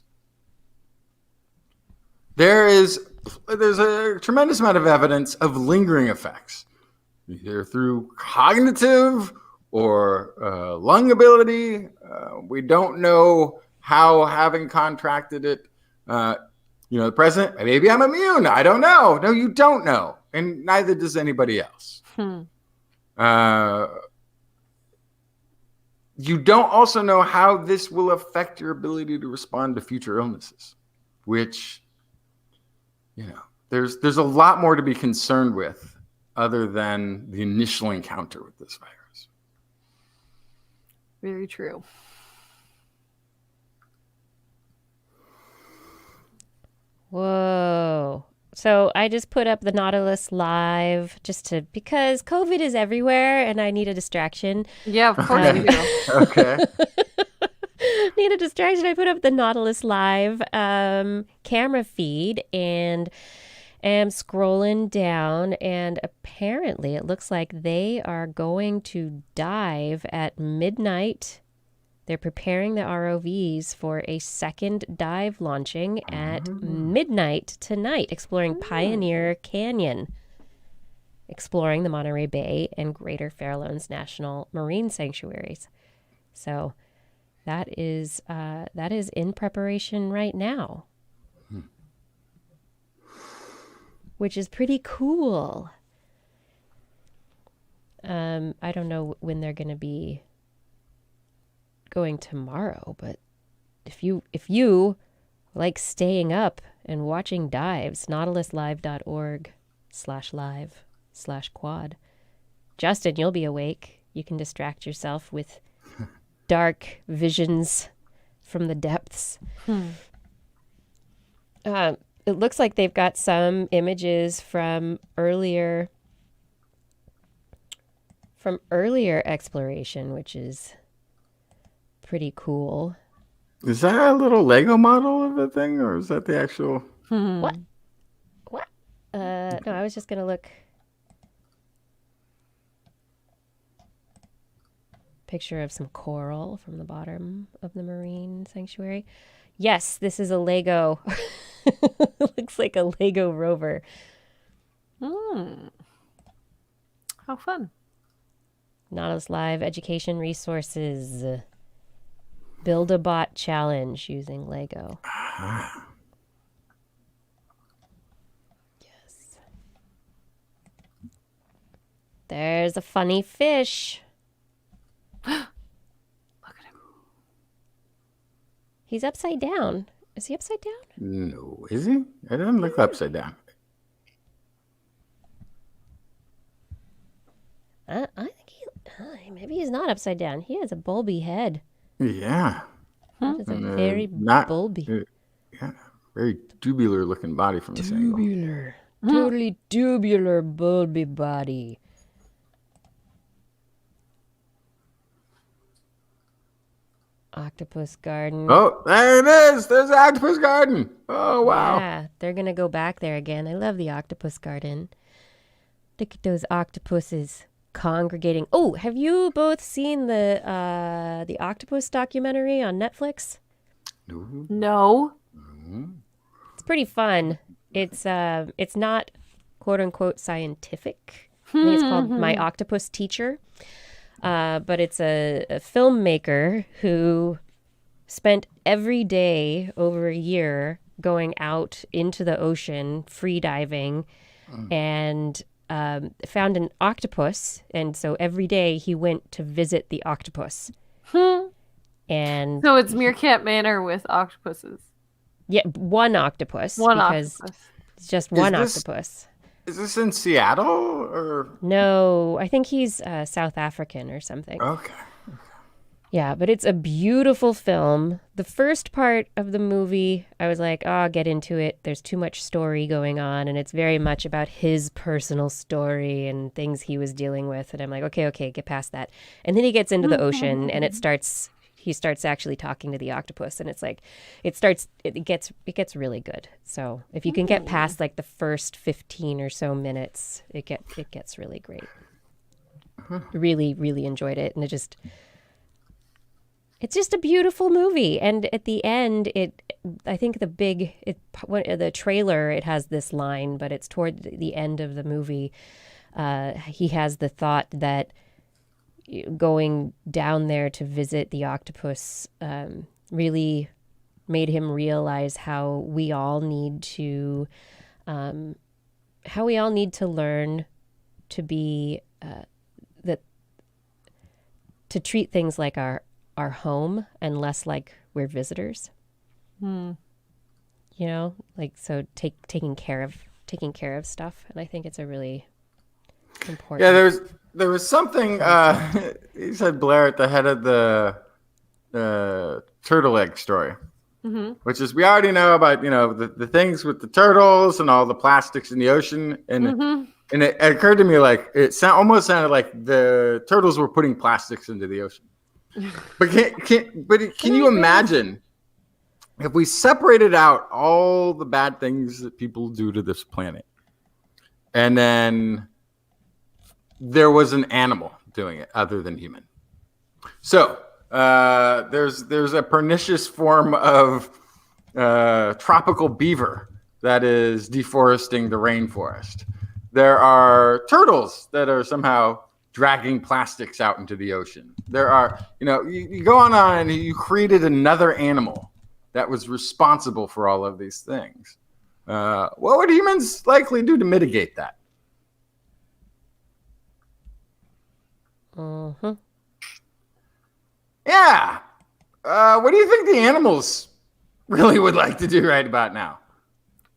There's a tremendous amount of evidence of lingering effects, either through cognitive or lung ability. We don't know how having contracted it, the president, maybe I'm immune. I don't know. No, you don't know. And neither does anybody else. You don't also know how this will affect your ability to respond to future illnesses, which, there's a lot more to be concerned with other than the initial encounter with this virus. Very true. Whoa. So I just put up the Nautilus live because COVID is everywhere and I need a distraction. Yeah, of course you do. Okay. Need a distraction. I put up the Nautilus live camera feed and am scrolling down, and apparently it looks like they are going to dive at midnight. They're preparing the ROVs for a second dive launching at midnight tonight, exploring Pioneer Canyon, exploring the Monterey Bay and Greater Farallones National Marine Sanctuaries. So that is in preparation right now, which is pretty cool. I don't know when they're going to be going tomorrow, but if you like staying up and watching dives, nautiluslive.org/live/quad. Justin, you'll be awake. You can distract yourself with dark visions from the depths. It looks like they've got some images from earlier exploration, which is pretty cool. Is that a little Lego model of the thing, or is that the actual? What? No, I was just gonna look. Picture of some coral from the bottom of the marine sanctuary. Yes, this is a Lego. Looks like a Lego rover. How fun. Nautilus Live education resources. Build a bot challenge using Lego. Yes. There's a funny fish. Look at him. He's upside down. Is he upside down? No, is he? It doesn't look upside down. I think maybe he's not upside down. He has a bulby head. Yeah. It's a very bulby. Yeah, very tubular looking body from this angle. Tubular. Totally tubular bulby body. Octopus Garden. Oh, there it is. There's the Octopus Garden. Oh, wow. Yeah, they're going to go back there again. I love the Octopus Garden. Look at those octopuses congregating. Oh, have you both seen the octopus documentary on Netflix? No. It's pretty fun. It's not quote unquote scientific. I think it's called My Octopus Teacher. But it's a filmmaker who spent every day over a year going out into the ocean, free diving, and found an octopus. And so every day he went to visit the octopus. And so it's Meerkat Manor with octopuses. Yeah, one octopus. One because octopus. It's just one octopus. Is this in Seattle or? No, I think he's South African or something. Okay. Yeah, but it's a beautiful film. The first part of the movie, I was like, oh, I'll get into it. There's too much story going on, and it's very much about his personal story and things he was dealing with. And I'm like, okay, get past that. And then he gets into the ocean, and he starts actually talking to the octopus, and it's like, it gets really good. So if you can get past like the first 15 or so minutes, it gets really great. Really, really enjoyed it, and it's just a beautiful movie. And at the end, I think the trailer, it has this line, but it's toward the end of the movie. He has the thought that going down there to visit the octopus really made him realize how we all need to learn to be to treat things like our home and less like we're visitors. You know, like, so taking care of stuff. And I think it's a really important. Yeah, there was something he said, Blair, at the head of the turtle egg story, which is, we already know about, the things with the turtles and all the plastics in the ocean, and it occurred to me like almost sounded like the turtles were putting plastics into the ocean. But can you imagine if we separated out all the bad things that people do to this planet, and then there was an animal doing it other than human? So there's a pernicious form of tropical beaver that is deforesting the rainforest. There are turtles that are somehow dragging plastics out into the ocean. There are, you go on and you created another animal that was responsible for all of these things. What would humans likely do to mitigate that? Mm-hmm. Yeah. What do you think the animals really would like to do right about now?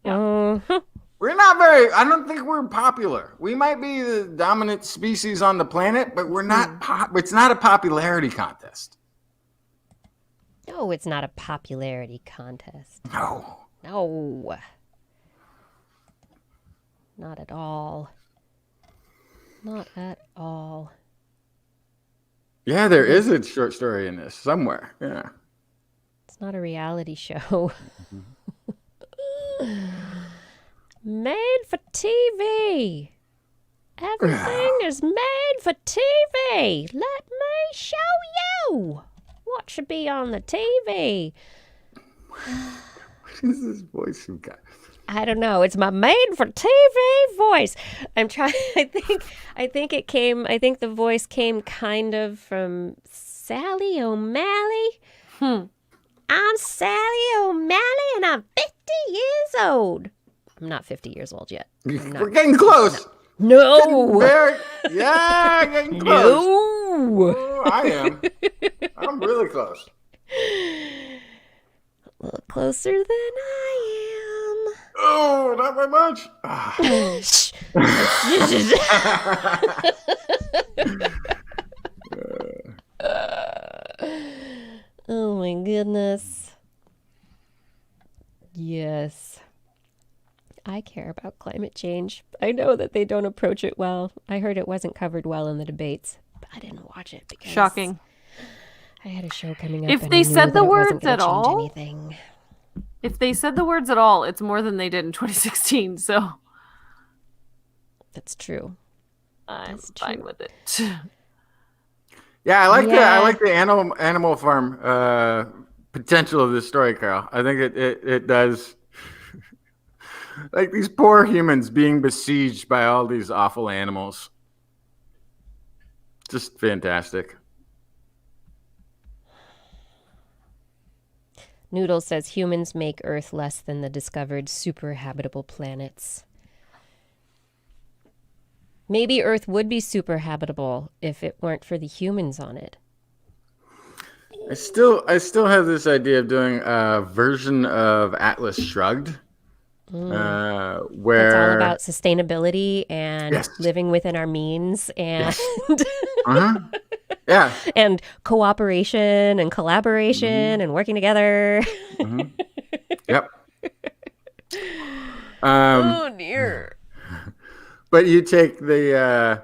Mm-hmm. We're I don't think we're popular. We might be the dominant species on the planet, but we're not, it's not a popularity contest. No, it's not a popularity contest. No. No. Not at all. Not at all. Yeah, there is a short story in this somewhere. Yeah. It's not a reality show. Made for TV. Everything is made for TV. Let me show you what should be on the TV. What is this voice you got? I don't know. It's my made for TV voice. I'm trying. I think the voice came kind of from Sally O'Malley. I'm Sally O'Malley, and I'm 50 years old. I'm not 50 years old yet. We're getting close. No. Yeah, getting close. No. Oh, I am. I'm really close. A little closer than I am. Oh, not by much. Shh. Oh my goodness. Yes. I care about climate change. I know that they don't approach it well. I heard it wasn't covered well in the debates, but I didn't watch it because Shocking. I had a show coming up. If and they I knew said that the it wasn't words gonna at change all? anything. If they said the words at all, it's more than they did in 2016. So That's true. I'm That's fine true. with it. Yeah, I like Yeah. the animal farm potential of this story, Carol. I think it does. Like these poor humans being besieged by all these awful animals. Just fantastic. Noodle says humans make Earth less than the discovered super habitable planets. Maybe Earth would be super habitable if it weren't for the humans on it. I still have this idea of doing a version of Atlas Shrugged, where It's all about sustainability and Yes. living within our means and yeah, and cooperation and collaboration and working together. yep. Oh dear. But you take the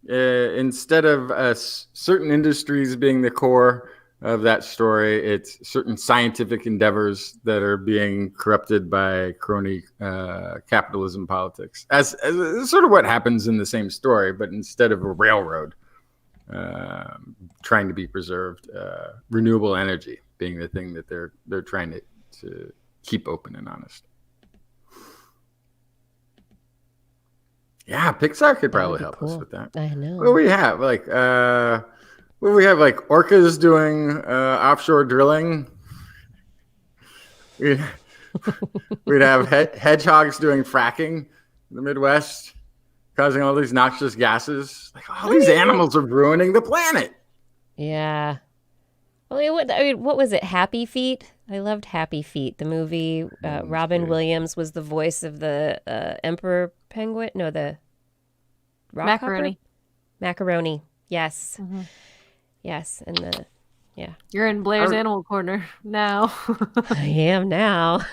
instead of certain industries being the core of that story, it's certain scientific endeavors that are being corrupted by crony capitalism politics. As sort of what happens in the same story, but instead of a railroad trying to be preserved, renewable energy being the thing that they're trying to keep open and honest. Yeah, Pixar could probably help us with that. I know. What do we have? Like, orcas doing offshore drilling. We'd have hedgehogs doing fracking in the Midwest, causing all these noxious gases. Like, all these animals are ruining the planet. Yeah. Well, what was it? Happy Feet? I loved Happy Feet, the movie. Robin Williams was the voice of the emperor penguin. No, the Macaroni. Macaroni. Yes. Yes, and You're in Blair's Animal Corner now. I am now.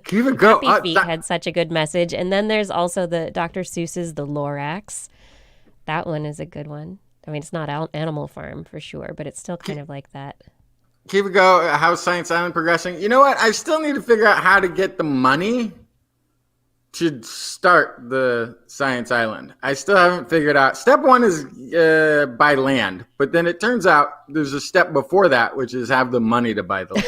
Keep it go. Happy Feet had such a good message, and then there's also the Dr. Seuss's The Lorax. That one is a good one. I mean, it's not Animal Farm for sure, but it's still kind of like that. Keep it go. How's Science Island progressing? You know what? I still need to figure out how to get the money to start the Science Island. I still haven't figured out. Step one is buy land, but then it turns out there's a step before that, which is have the money to buy the land,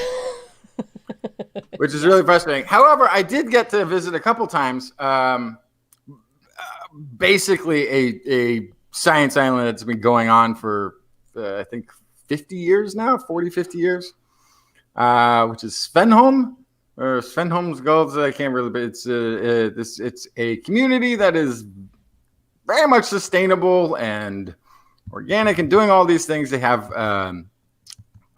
which is really frustrating. However, I did get to visit a couple times. Basically, a Science Island that's been going on for I think 50 years now, 40, 50 years, which is Svenholm. Or Svenholm's Gulds, I can't really, but it's a community that is very much sustainable and organic and doing all these things. They have,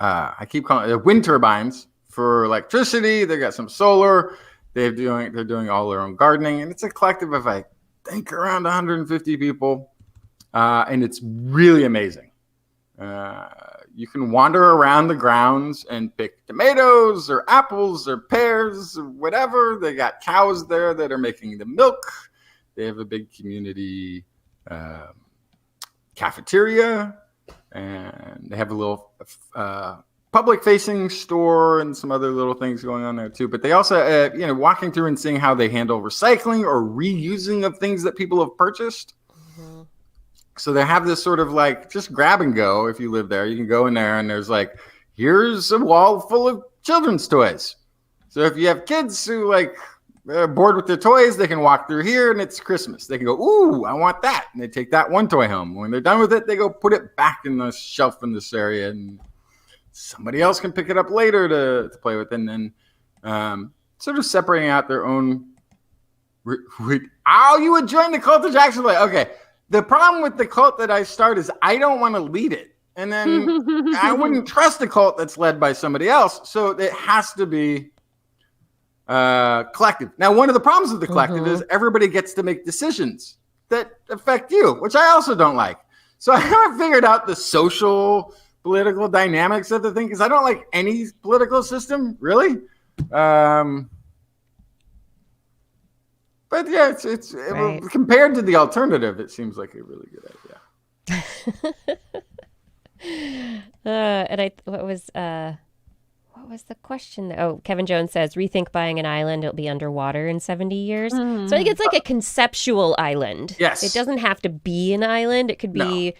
I keep calling it wind turbines for electricity. They got some solar. They're doing all their own gardening, and it's a collective of, I think, around 150 people, and it's really amazing. You can wander around the grounds and pick tomatoes or apples or pears or whatever. They got cows there that are making the milk. They have a big community cafeteria, and they have a little public-facing store and some other little things going on there too. But they also, walking through and seeing how they handle recycling or reusing of things that people have purchased. Mm-hmm. So they have this sort of just grab and go. If you live there, you can go in there and there's here's a wall full of children's toys. So if you have kids who are bored with their toys, they can walk through here and it's Christmas. They can go, ooh, I want that. And they take that one toy home. When they're done with it, they go put it back in the shelf in this area, and somebody else can pick it up later to play with. And then sort of separating out their own. You would join the cult of Jackson. Okay. The problem with the cult that I start is I don't want to lead it. And then I wouldn't trust a cult that's led by somebody else. So it has to be collective. Now, one of the problems with the collective is everybody gets to make decisions that affect you, which I also don't like. So I haven't figured out the social, political dynamics of the thing, because I don't like any political system, really. But yeah, it's right. Compared to the alternative, it seems like a really good idea. What was the question? Oh, Kevin Jones says, rethink buying an island. It'll be underwater in 70 years. So I think it's like a conceptual island. Yes. It doesn't have to be an island. It could be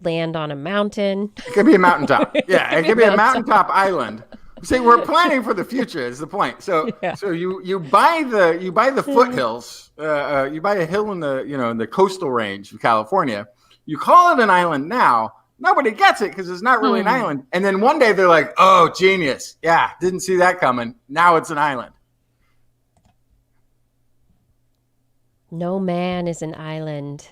land on a mountain. It could be a mountaintop. Yeah, it could be a mountaintop island. See, we're planning for the future is the point. So you buy the foothills. You buy a hill in the coastal range of California. You call it an island now. Nobody gets it because it's not really an island. And then one day they're like, "Oh, genius! Yeah, didn't see that coming. Now it's an island." No man is an island.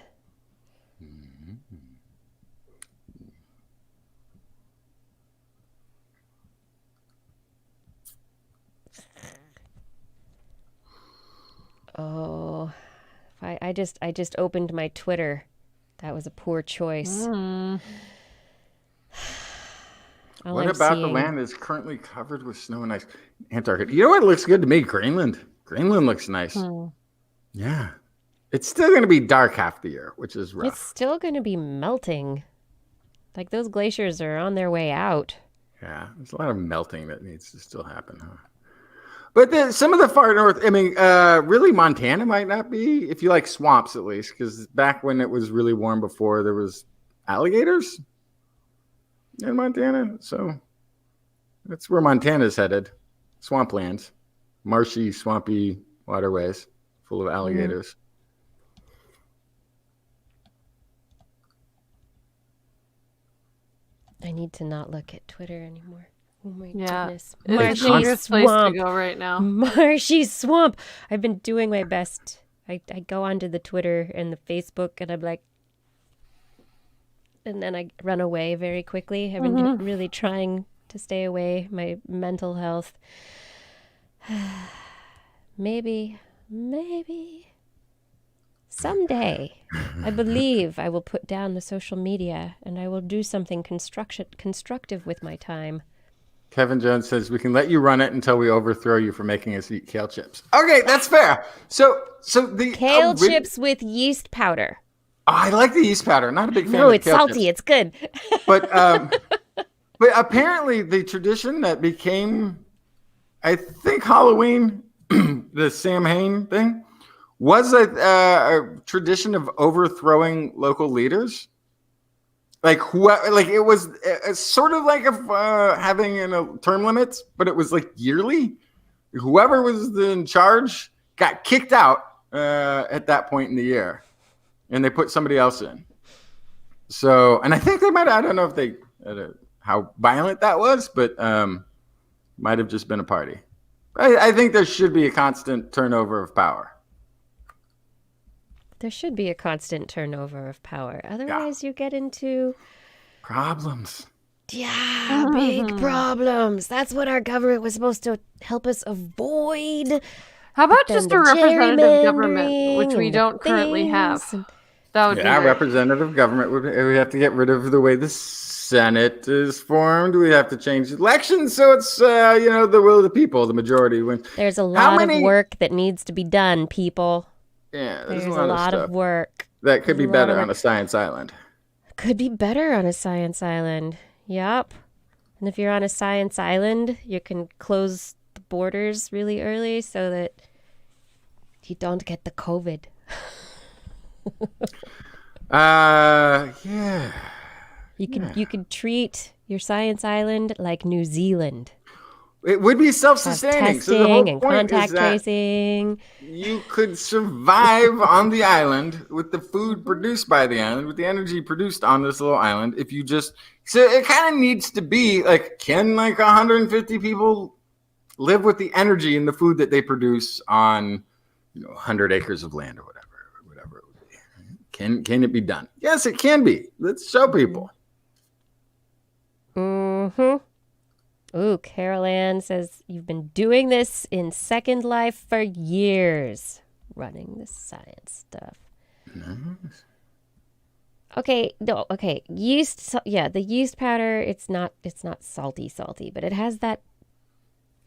Oh, I just opened my Twitter. That was a poor choice. What about the land that's currently covered with snow and ice? Antarctica. You know what looks good to me? Greenland. Greenland looks nice. Yeah. It's still going to be dark half the year, which is rough. It's still going to be melting. Those glaciers are on their way out. Yeah. There's a lot of melting that needs to still happen, huh? But some of the far north, really Montana might not be, if you like swamps at least, because back when it was really warm before, there was alligators in Montana. So that's where Montana's headed. Swamplands, marshy, swampy waterways full of alligators. I need to not look at Twitter anymore. Oh my goodness. It's a dangerous place to go right now. Marshy swamp. I've been doing my best. I go onto the Twitter and the Facebook and I'm like, and then I run away very quickly. I've been really trying to stay away. My mental health. Maybe someday I believe I will put down the social media and I will do something constructive with my time. Kevin Jones says we can let you run it until we overthrow you for making us eat kale chips. Okay, that's fair. So the kale chips with yeast powder. Oh, I like the yeast powder. Not a big fan. No, of it's kale salty. chips. It's good. But apparently the tradition that became, I think, Halloween, the Samhain thing, was a tradition of overthrowing local leaders. It was sort of like having term limits, but it was yearly. Whoever was in charge got kicked out at that point in the year, and they put somebody else in. So, and I think they might. I don't know if how violent that was, but might have just been a party. I think there should be a constant turnover of power. There should be a constant turnover of power. Otherwise, you get into problems. Yeah, big problems. That's what our government was supposed to help us avoid. How about Then just the a representative government, which gerrymandering we and don't currently have? things. That would be Yeah, great. representative government we have to get rid of the way the Senate is formed. We have to change elections so it's the will of the people, the majority wins. There's a lot of work that needs to be done, people. Yeah, there's a lot of work. That could be better on a science island. Could be better on a science island. Yup. And if you're on a science island, you can close the borders really early so that you don't get the COVID. Yeah. You could treat your science island like New Zealand. It would be self-sustaining. Testing so the whole and point contact is that tracing. You could survive on the island with the food produced by the island, with the energy produced on this little island. If you just, so it kind of needs to be like, can like 150 people live with the energy and the food that they produce on, 100 acres of land or whatever it would be. Can it be done? Yes, it can be. Let's show people. Mm-hmm. Ooh, Carol Ann says, you've been doing this in Second Life for years, running the science stuff. Nice. Okay, yeast, the yeast powder, it's not salty, but it has that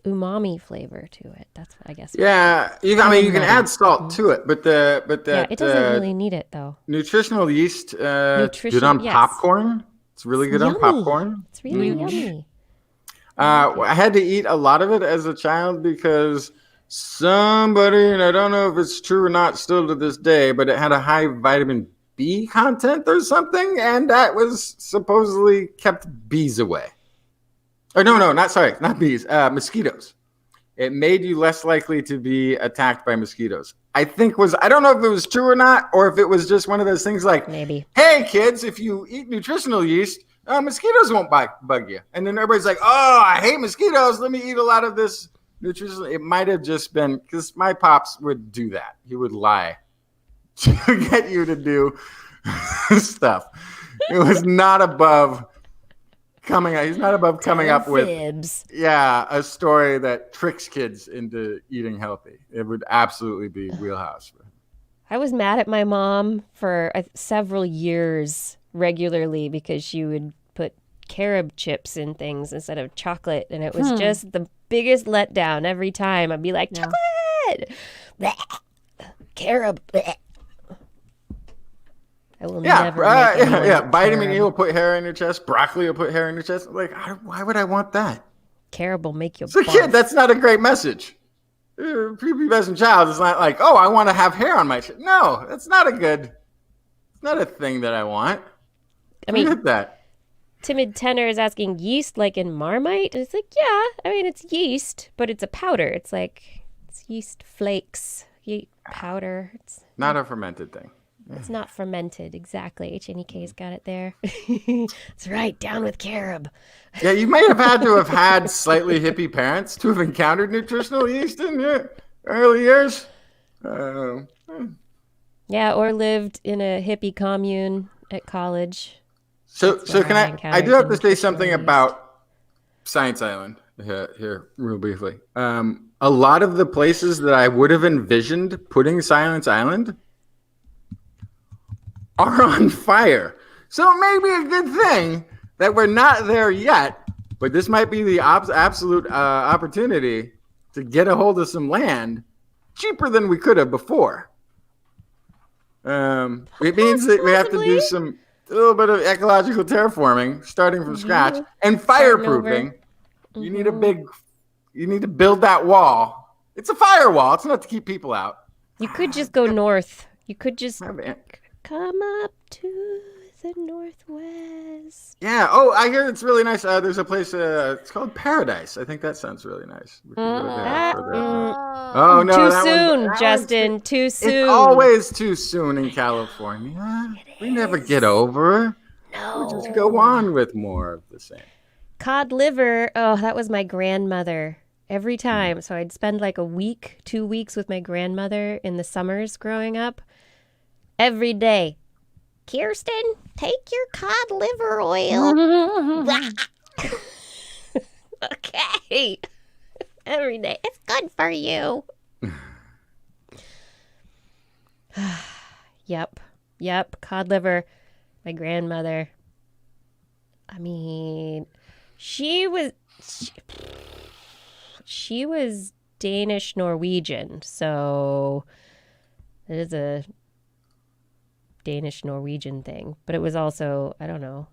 umami flavor to it. That's what I guess. Yeah, you can add salt to it, but it doesn't really need it though. Nutritional yeast, good on popcorn. It's really good on popcorn. It's really yummy. I had to eat a lot of it as a child because somebody, and I don't know if it's true or not still to this day, but it had a high vitamin B content or something, and that was supposedly kept bees away. Or not bees, mosquitoes. It made you less likely to be attacked by mosquitoes. I don't know if it was true or not, or if it was just one of those things like, maybe, hey kids, if you eat nutritional yeast, mosquitoes won't bug you. And then everybody's like, oh, I hate mosquitoes. Let me eat a lot of this nutritional. It might have just been because my pops would do that. He would lie to get you to do stuff. It was not above coming up. He's not above coming up with a story that tricks kids into eating healthy. It would absolutely be wheelhouse for him. I was mad at my mom for several years regularly because she would put carob chips in things instead of chocolate, and it was just the biggest letdown every time. I'd be like, chocolate, bleh. Carob, bleh. I will never make Vitamin E will put hair in your chest. Broccoli will put hair in your chest. Like, why would I want that? Carob will make you. It's a kid. That's not a great message. Prepubescent child is not like, oh, I want to have hair on my chest. No, that's not it's not a thing that I want. Forget that. Timid Tenor is asking, yeast like in Marmite? And it's like, yeah, it's yeast, but it's a powder. It's yeast flakes, powder. It's not a fermented thing. It's not fermented, exactly. HNEK's got it there. That's right, down with carob. Yeah, you might have had to have had slightly hippie parents to have encountered nutritional yeast in your early years. Yeah, or lived in a hippie commune at college. So can I do have to say something about Science Island here real briefly. A lot of the places that I would have envisioned putting Science Island are on fire. So it may be a good thing that we're not there yet, but this might be the absolute opportunity to get a hold of some land cheaper than we could have before. It means that we have to do a little bit of ecological terraforming, starting from scratch, and fireproofing. You need to build that wall. It's a firewall. It's not to keep people out. You could just go north. You could just come up to the northwest. Yeah. Oh, I hear it's really nice. There's a place. It's called Paradise. I think that sounds really nice. Oh no! Too soon, Justin. Too soon. It's always too soon in California. We never get over. No. We just go on with more of the same. Cod liver. Oh, that was my grandmother. Every time. So I'd spend like a week, 2 weeks with my grandmother in the summers growing up. every day. Kirsten, take your cod liver oil. Okay. Every day. It's good for you. Yep. Cod liver. My grandmother. I mean, she was Danish Norwegian, so it is a Danish Norwegian thing, but it was also, I don't know,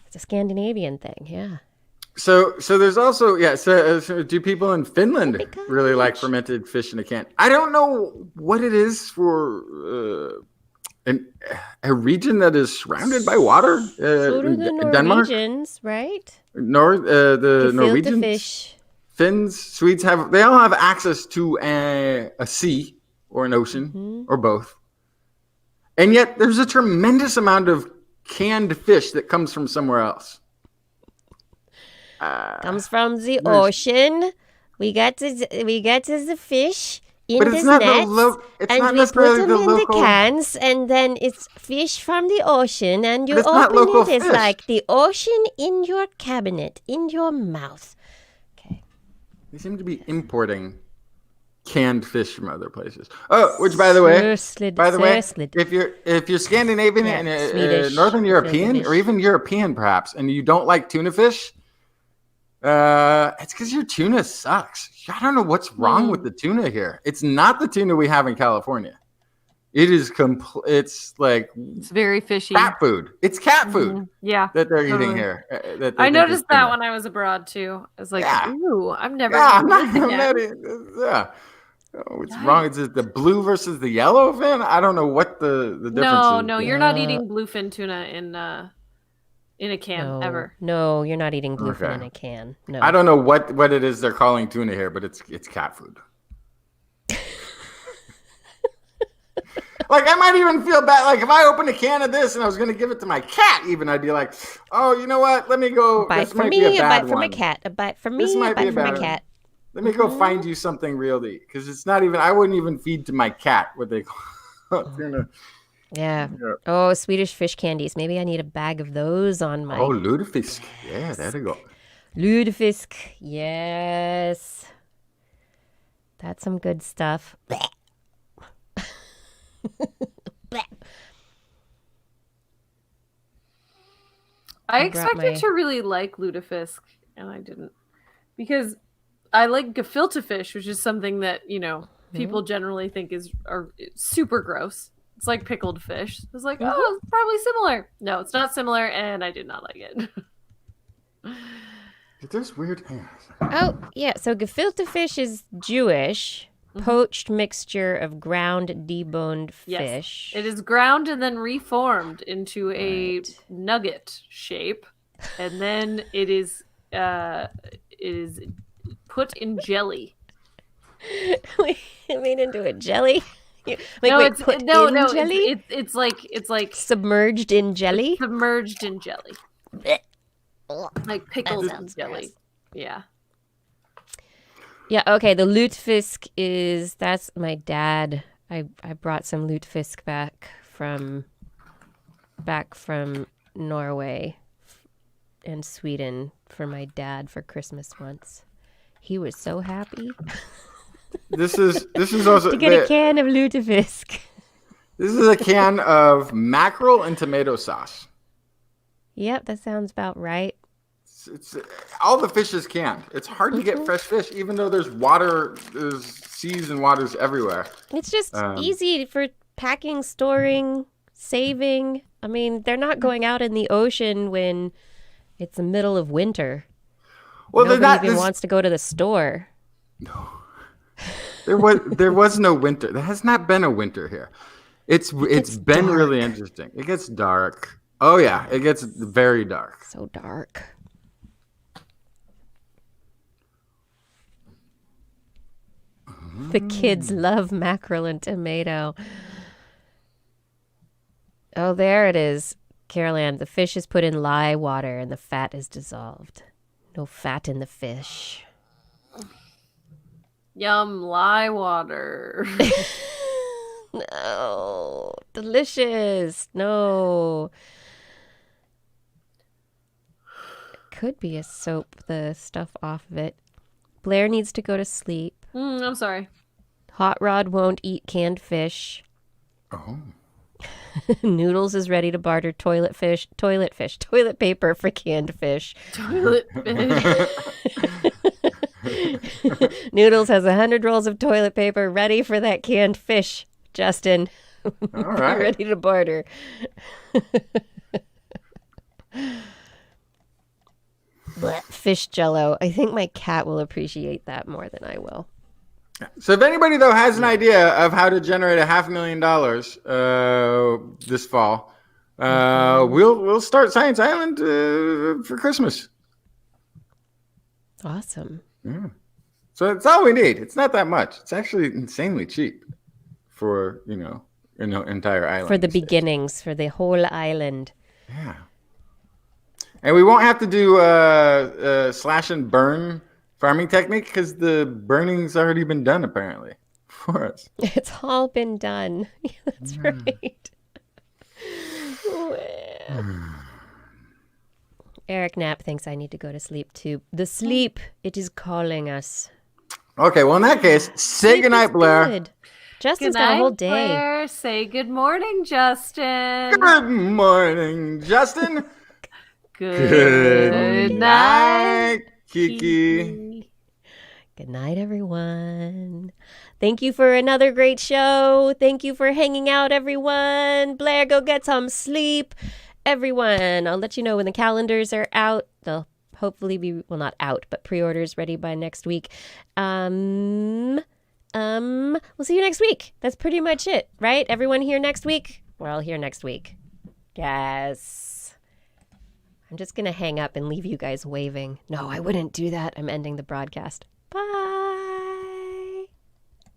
it's a Scandinavian thing. Yeah. So there's also so do people in Finland really like fermented fish in a can? I don't know what it is for a region that is surrounded by water. So do the Norwegians, Denmark? right? The Norwegians, fish. Finns, Swedes they all have access to a sea or an ocean or both, and yet there's a tremendous amount of canned fish that comes from somewhere else. Comes from the ocean. We get to the fish in but the it's not nets, it's and not we put necessarily them the in local. the cans, and then it's fish from the ocean, and you But it's not open local it. It's fish. like the ocean in your cabinet, in your mouth. Okay. They seem to be importing canned fish from other places. Oh, which by the way, if you're Scandinavian and Swedish, Northern European or even European perhaps, and you don't like tuna fish, it's because your tuna sucks. I don't know what's wrong with the tuna here. It's not the tuna we have in California. It is it's very fishy. cat food. It's cat food. Yeah. That they're eating here. I noticed that when I was abroad too. I was like, ooh, I'm never. I'm not. Yeah. Oh, what's wrong? Is it the blue versus the yellow fin? I don't know what the difference is. No, you're not eating bluefin tuna in a can ever. No, you're not eating bluefin in a can. No. I don't know what it is they're calling tuna here, but it's cat food. Like, I might even feel bad. Like, if I opened a can of this and I was going to give it to my cat, even, I'd be like, oh, you know what? Let me go. A bite for me, a bite for my cat. A bite for me, a bite for my cat. Let me go find you something real to eat. Because it's not even, I wouldn't even feed to my cat what they call tuna. Yeah. Oh, Swedish fish candies. Maybe I need a bag of those on my... Oh, lutefisk. Yeah, there you go. Lutefisk. Yes. That's some good stuff. I expected to really like lutefisk, and I didn't. Because I like gefilte fish, which is something that, people generally think are super gross. It's like pickled fish. It's like, oh, it's probably similar. No, it's not similar, and I did not like it. There's weird... Oh, yeah. So gefilte fish is Jewish. Poached mixture of ground deboned fish. Yes. It is ground and then reformed into a nugget shape, and then it is put in jelly. Wait, made into a jelly? Jelly? It's like submerged in jelly. Submerged in jelly, like pickled jelly. Yeah. Yeah, okay, the lutefisk that's my dad. I brought some lutefisk back from Norway and Sweden for my dad for Christmas once. He was so happy. This is also to get a can of lutefisk. This is a can of mackerel and tomato sauce. Yep, that sounds about right. It's all the fish is canned. It's hard to get fresh fish, even though there's seas and waters everywhere. It's just easy for packing, storing, saving. I mean, they're not going out in the ocean when it's the middle of winter. Well, nobody even wants to go to the store. No, there was no winter. There has not been a winter here. It's been dark. Really interesting. It gets dark. Oh yeah, it gets very dark. So dark. The kids love mackerel and tomato. Oh, there it is. Carol Ann, the fish is put in lye water and the fat is dissolved. No fat in the fish. Yum, lye water. No. Delicious. No. Could be a soap, the stuff off of it. Blair needs to go to sleep. I'm sorry. Hot Rod won't eat canned fish. Oh. Noodles is ready to barter toilet paper for canned fish. Toilet fish. Noodles has 100 rolls of toilet paper ready for that canned fish, Justin. All Be right. ready to barter. Fish jello. I think my cat will appreciate that more than I will. So if anybody, though, has an idea of how to generate $500,000 this fall, we'll start Science Island for Christmas. Awesome. Yeah. So it's all we need. It's not that much. It's actually insanely cheap for, an entire island. For the beginnings, for the whole island. Yeah. And we won't have to do slash and burn farming technique because the burning's already been done, apparently, for us. It's all been done. That's right. Well. Eric Knapp thinks I need to go to sleep, too. The sleep, it is calling us. Okay, well, in that case, say Sleep goodnight, is Blair. good. Justin's got a whole day. Blair. Say good morning, Justin. Good morning, Justin. Good night, Kiki. Good night, everyone. Thank you for another great show. Thank you for hanging out, everyone. Blair, go get some sleep. Everyone, I'll let you know when the calendars are out. They'll hopefully be, well, not out, but pre-orders ready by next week. We'll see you next week. That's pretty much it, right? Everyone here next week? We're all here next week. Yes. I'm just going to hang up and leave you guys waving. No, I wouldn't do that. I'm ending the broadcast. Bye.